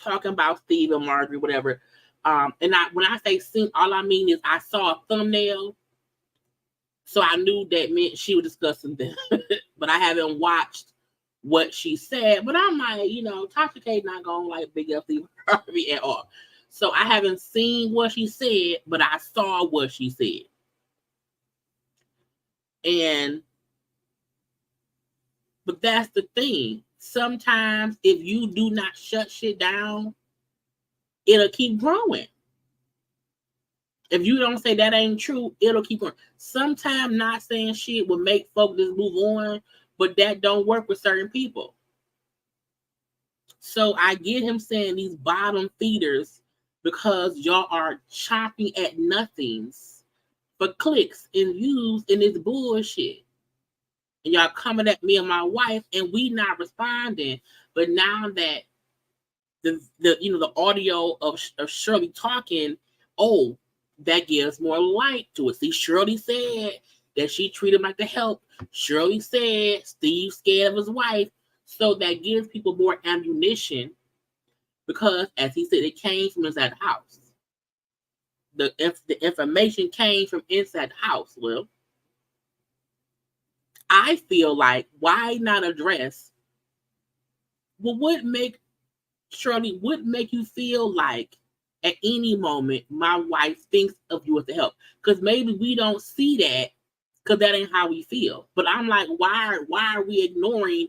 talking about Steve and Marjorie, whatever. And when I say seen, all I mean is I saw a thumbnail, so I knew that meant she was discussing them. But I haven't watched what she said. But I'm like, Tasha K not gonna like big up Steve Harvey at all. So I haven't seen what she said, but I saw what she said. But that's the thing. Sometimes if you do not shut shit down, it'll keep growing. If you don't say that ain't true, it'll keep going. Sometimes not saying shit will make folks just move on but that don't work with certain people. So I get him saying these bottom feeders because y'all are chopping at nothings for clicks and views and this bullshit. And y'all coming at me and my wife and we not responding. But now that the audio of Shirley talking, oh, that gives more light to it. See, Shirley said that she treated him like the help. Shirley said Steve's scared of his wife. So that gives people more ammunition because, as he said, it came from inside the house. The information came from inside the house. Well, I feel like, why not address what would make Shirley, would make you feel like at any moment my wife thinks of you as the help? Because maybe we don't see that because that ain't how we feel. But I'm like, why are we ignoring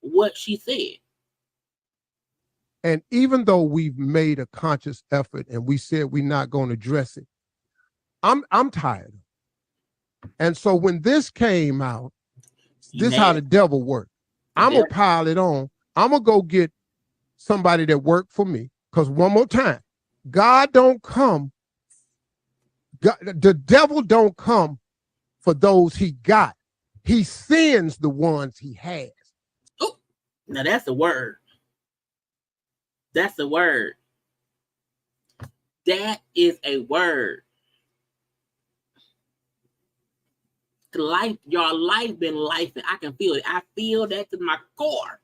what she said? And even though we've made a conscious effort and we said we're not going to address it, I'm tired. And so when this came out, this is how the devil worked. I'm going to pile it on. I'm going to go get somebody that worked for me. Because one more time, God don't come. The devil don't come for those he got. He sends the ones he has. Oh, now that's a word. That's a word. That is a word. Your life been life, and I can feel it. I feel that to my core.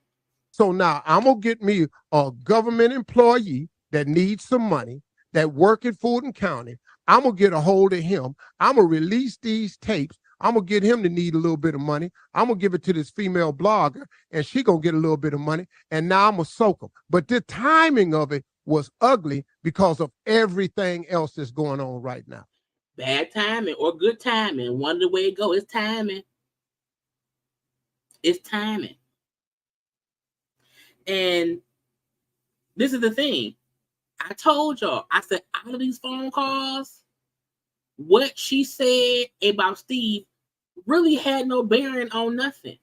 So now I'm gonna get me a government employee that needs some money, that work at Fulton County. I'm gonna get a hold of him. I'm gonna release these tapes. I'm gonna get him to need a little bit of money. I'm gonna give it to this female blogger, and she gonna get a little bit of money. And now I'm gonna soak them. But the timing of it was ugly because of everything else that's going on right now. Bad timing or good timing. One of the way it go is timing. It's timing. And this is the thing. I told y'all, I said, out of these phone calls, what she said about Steve really had no bearing on nothing.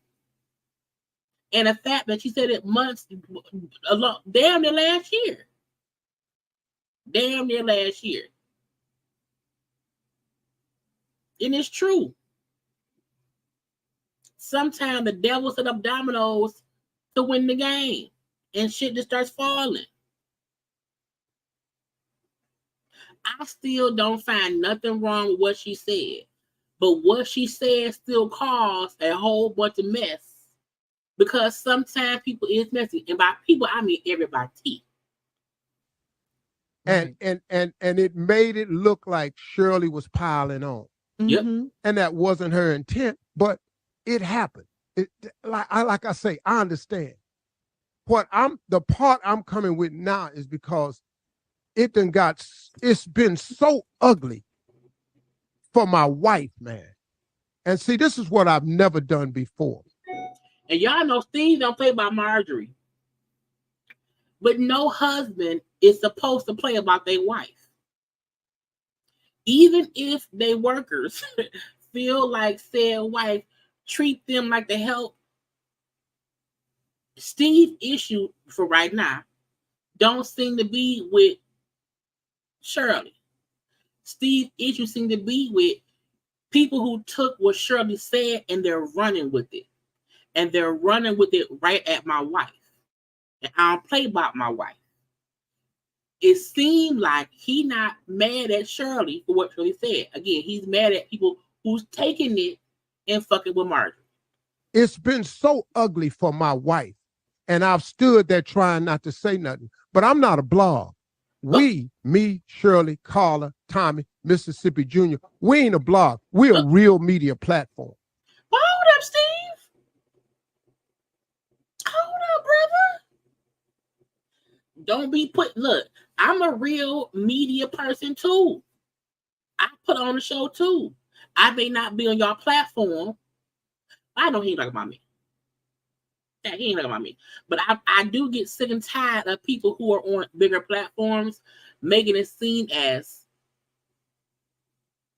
And the fact that she said it months, damn near last year. Damn near last year. And it's true. Sometimes the devil set up dominoes to win the game. And shit just starts falling. I still don't find nothing wrong with what she said. But what she said still caused a whole bunch of mess. Because sometimes people is messy. And by people, I mean everybody. And it made it look like Shirley was piling on. Yep. And that wasn't her intent, but it happened. Like I say, I understand. The part I'm coming with now is because it's been so ugly for my wife, man. And see, this is what I've never done before. And y'all know Steve don't play by Marjorie. But no husband is supposed to play about their wife. Even if they workers feel like said wife treat them like the help, Steve's issue for right now don't seem to be with Shirley. Steve's issue seem to be with people who took what Shirley said and they're running with it. And they're running with it right at my wife. And I don't play about my wife. It seemed like he not mad at Shirley for what Shirley said. Again, he's mad at people who's taking it and fucking with Marjorie. It's been so ugly for my wife. And I've stood there trying not to say nothing. But I'm not a blog. We, me, Shirley, Karla, Tommy, Mississippi Jr., we ain't a blog. We're a real media platform. Hold up, Steve. Hold up, brother. Don't be look, I'm a real media person too. I put on the show too. I may not be on your platform. I know he ain't talking about me. Yeah, he ain't talking about me. But I do get sick and tired of people who are on bigger platforms making it seem as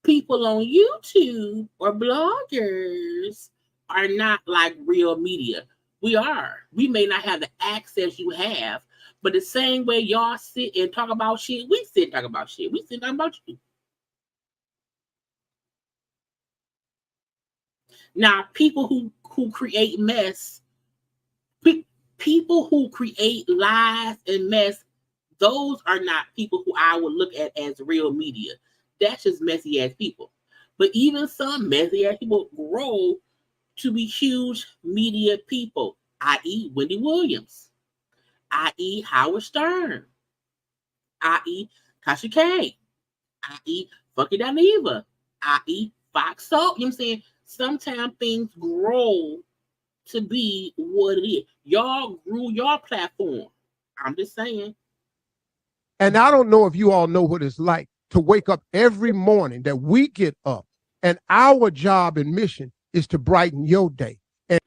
people on YouTube or bloggers are not like real media. We are. We may not have the access you have, but the same way y'all sit and talk about shit, we sit and talk about shit. We sit and talk about you. Now, people who create mess, people who create lies and mess, those are not people who I would look at as real media. That's just messy ass people. But even some messy ass people grow to be huge media people, i.e. Wendy Williams, i.e. Howard Stern, i.e. Tasha K, i.e. Funky Dineva, i.e. Fox Soul. You know what I'm saying? Sometimes things grow to be what it is. Y'all grew your platform. I'm just saying. And I don't know if you all know what it's like to wake up every morning that we get up, and our job and mission is to brighten your day. And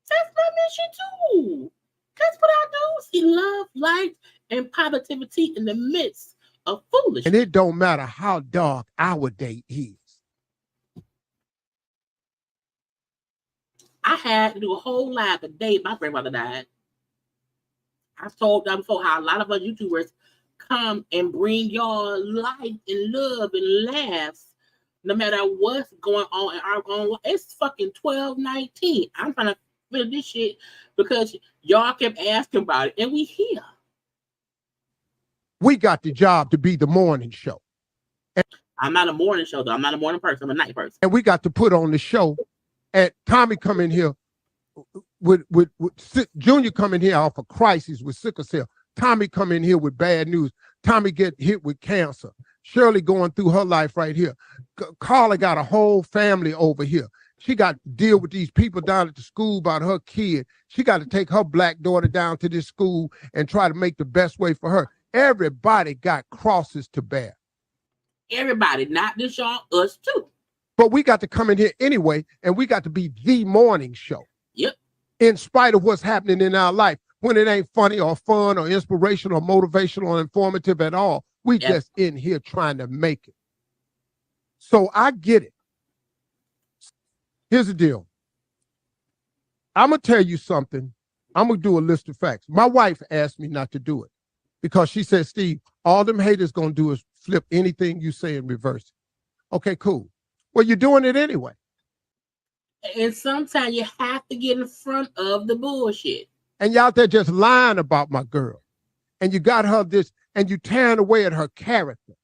that's my mission too. That's what I do. See love, light, and positivity in the midst of foolishness. And it don't matter how dark our day is. I had to do a whole live the day my grandmother died. I told them before how a lot of us YouTubers come and bring y'all light and love and laughs no matter what's going on in our own life. It's fucking 12:19. I'm trying to finish this shit because y'all kept asking about it, and we here. We got the job to be the morning show. And I'm not a morning show, though. I'm not a morning person. I'm a night person. And we got to put on the show. And Tommy come in here with Junior come in here off a crisis with sickle cell. Tommy come in here with bad news. Tommy get hit with cancer. Shirley going through her life right here. Karla got a whole family over here. She got to deal with these people down at the school about her kid. She got to take her black daughter down to this school and try to make the best way for her. Everybody got crosses to bear. Everybody, not just y'all, us too. But we got to come in here anyway, and we got to be the morning show. Yep. In spite of what's happening in our life, when it ain't funny or fun or inspirational or motivational or informative at all, we just in here trying to make it. So I get it. Here's the deal. I'm going to tell you something. I'm going to do a list of facts. My wife asked me not to do it because she said, Steve, all them haters going to do is flip anything you say and reverse it. Okay, cool. Well, you're doing it anyway. And sometimes you have to get in front of the bullshit. And you out there just lying about my girl. And you got her this, and you tearing away at her character.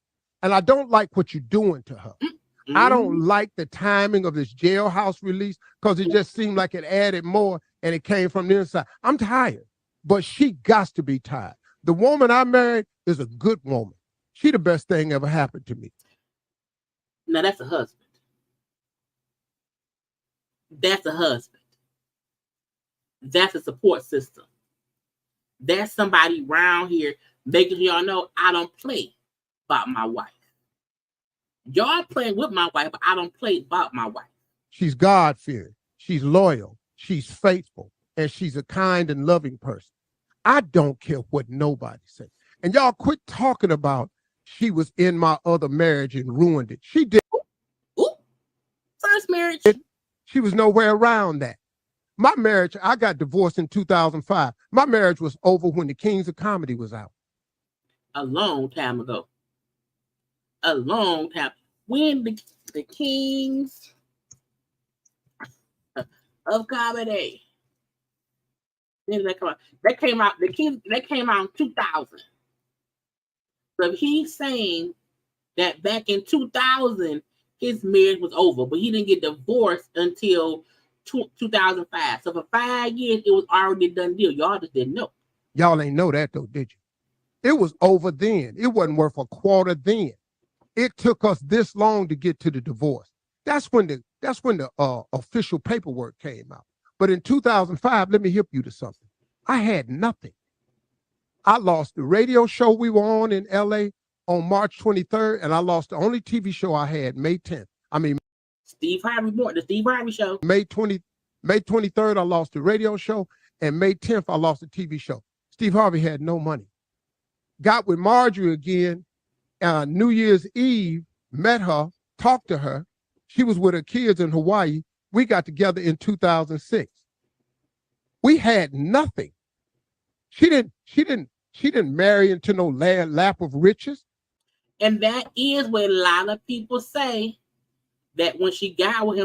And I don't like what you're doing to her. Mm-hmm. I don't like the timing of this jailhouse release because it just seemed like it added more and it came from the inside. I'm tired, but she got to be tired. The woman I married is a good woman. She the best thing ever happened to me. Now that's a husband. That's a husband. That's a support system. That's somebody around here making y'all know I don't play about my wife. Y'all playing with my wife, but I don't play about my wife. She's God-fearing. She's loyal. She's faithful. And she's a kind and loving person. I don't care what nobody says. And y'all quit talking about she was in my other marriage and ruined it. She did. Ooh. First marriage. She was nowhere around that. My marriage, I got divorced in 2005. My marriage was over when the Kings of Comedy was out. A long time ago. A long time. When the Kings of Comedy. When did that come out? That came out. The Kings. That came out in 2000. So he's saying that back in 2000, his marriage was over, but he didn't get divorced until 2005. So for 5 years, it was already a done deal. Y'all just didn't know. Y'all ain't know that though, did you? It was over then. It wasn't worth a quarter then. It took us this long to get to the divorce. That's when the official paperwork came out. But in 2005, let me hip you to something. I had nothing. I lost the radio show we were on in LA on March 23rd, and I lost the only TV show I had May 10th. I mean, Steve Harvey, the Steve Harvey show. May 23rd, I lost the radio show, and May 10th, I lost the TV show. Steve Harvey had no money. Got with Marjorie again, New Year's Eve, met her, talked to her. She was with her kids in Hawaii. We got together in 2006. We had nothing. She didn't marry into no lap of riches. And that is what a lot of people say, that when she got with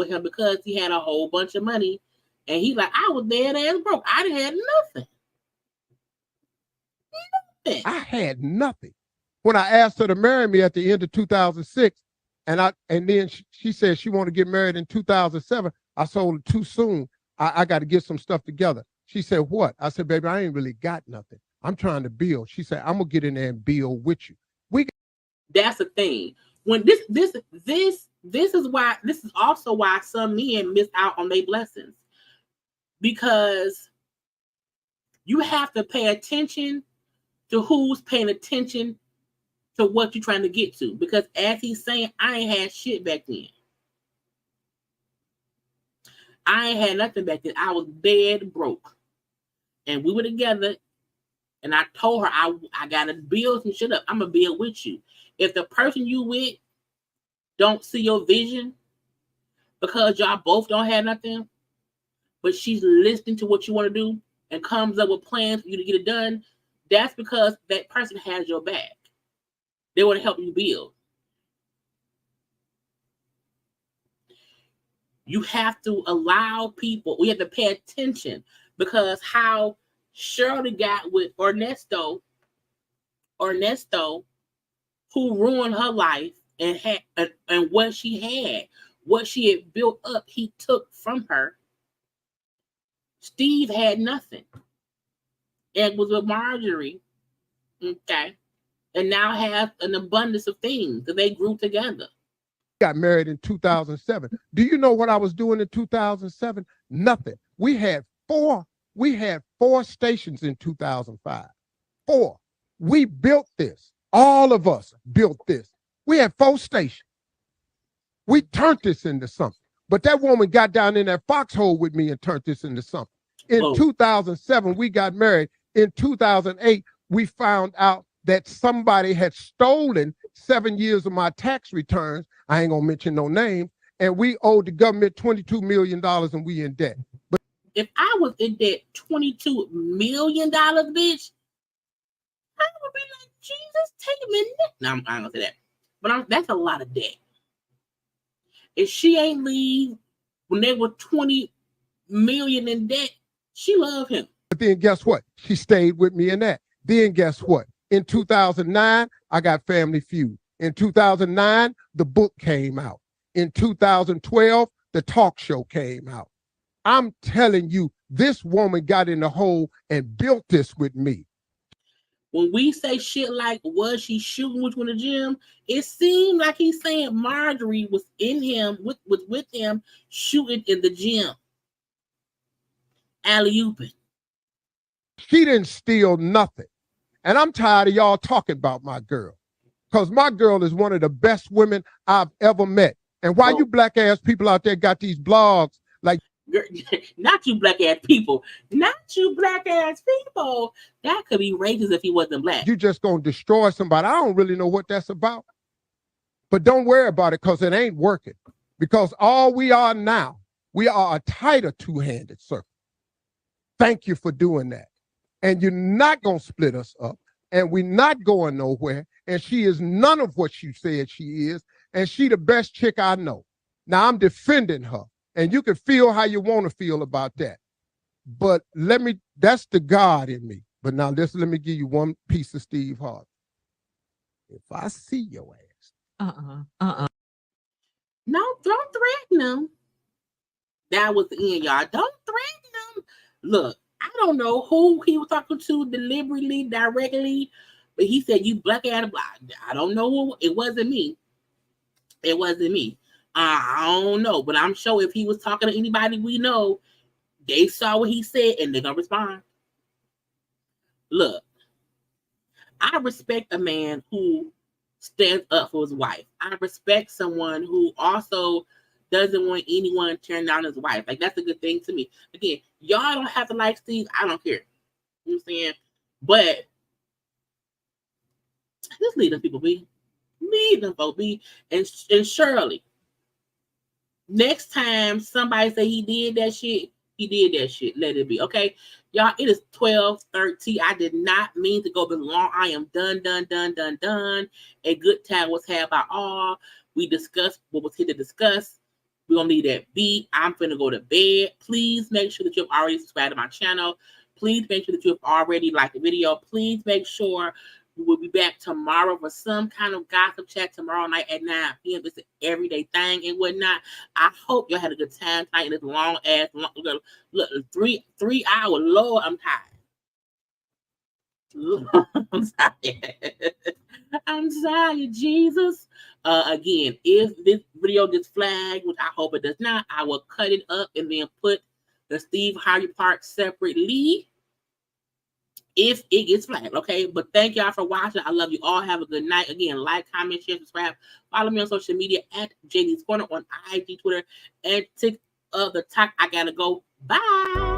him because he had a whole bunch of money. And he like, I was dead ass broke. I didn't have nothing. I had nothing. When I asked her to marry me at the end of 2006, and then she said she wanted to get married in 2007, I told her too soon. I got to get some stuff together. She said, what? I said, baby, I ain't really got nothing. I'm trying to build. She said, I'm gonna get in there and build with you. That's the thing. When this is also why some men miss out on their blessings, because you have to pay attention to who's paying attention to what you're trying to get to. Because as he's saying, I ain't had shit back then. I ain't had nothing back then. I was dead broke. And we were together, and I told her I gotta build some shit up. I'm gonna build with you. If the person you with don't see your vision because y'all both don't have nothing, but she's listening to what you want to do and comes up with plans for you to get it done, that's because that person has your back. They want to help you build. You have to allow people, we have to pay attention, because how Shirley got with Ernesto, who ruined her life and what she had built up, he took from her. Steve had nothing and was with Marjorie, okay, and now have an abundance of things that they grew together. Got married in 2007. Do you know what I was doing in 2007? Nothing. We had four stations in 2005. 4. We built this. All of us built this. We had 4 stations. We turned this into something. But that woman got down in that foxhole with me and turned this into something. In 2007, we got married. In 2008, we found out that somebody had stolen 7 years of my tax returns. I ain't gonna mention no names. And we owed the government $22 million and we in debt. But if I was in debt $22 million, bitch, I would be like, Jesus, take a minute. No, I'm not gonna say that. But that's a lot of debt. If she ain't leave when they were 20 million in debt, she loved him. But then guess what? She stayed with me in that. Then guess what? In 2009, I got Family Feud. In 2009, the book came out. In 2012, the talk show came out. I'm telling you, this woman got in the hole and built this with me. When we say shit like, was she shooting with you in the gym? It seemed like he's saying Marjorie was in him, with him, shooting in the gym. Alley-ooping. She didn't steal nothing. And I'm tired of y'all talking about my girl. Because my girl is one of the best women I've ever met. And why you black ass people out there got these blogs like, not you black ass people. Not you black ass people. That could be racist if he wasn't black. You just gonna destroy somebody. I don't really know what that's about. But don't worry about it, because it ain't working. Because all we are now, we are a tighter two-handed circle. Thank you for doing that. And you're not gonna split us up. And we're not going nowhere. And she is none of what you said she is. And she the best chick I know. Now I'm defending her. And you can feel how you want to feel about that. But that's the God in me. But now let me give you one piece of Steve Harvey. If I see your ass. No, don't threaten him. That was the end, y'all. Don't threaten him. Look, I don't know who he was talking to deliberately, directly, but he said, you black ass black. I don't know who. It wasn't me. It wasn't me. I don't know, but I'm sure if he was talking to anybody we know, they saw what he said and they're gonna respond. Look, I respect a man who stands up for his wife. I respect someone who also doesn't want anyone to turn down his wife. Like, that's a good thing to me. Again, y'all don't have to like Steve. I don't care. You know what I'm saying? But just leave them people be. Leave them folks be. And Shirley, Next time somebody say he did that shit, he did that shit. Let it be. Okay. Y'all, it is 12:30. I did not mean to go this long. I am done. A good time was had by all. We discussed what was here to discuss. We're going to leave that be. I'm going to go to bed. Please make sure that you've already subscribed to my channel. Please make sure that you've already liked the video. Please make sure we'll be back tomorrow for some kind of gossip chat tomorrow night at 9 p.m. It's an everyday thing and whatnot. I hope y'all had a good time tonight in this long ass, look, 3 hour. Lord, I'm tired. I'm tired. I'm sorry, Jesus. Again, if this video gets flagged, which I hope it does not, I will cut it up and then put the Steve Harvey part separately if it gets flagged, okay? But thank y'all for watching. I love you all. Have a good night. Again, like, comment, share, subscribe. Follow me on social media at JayLeesCorner on IG, Twitter, and TikTok. I gotta go. Bye.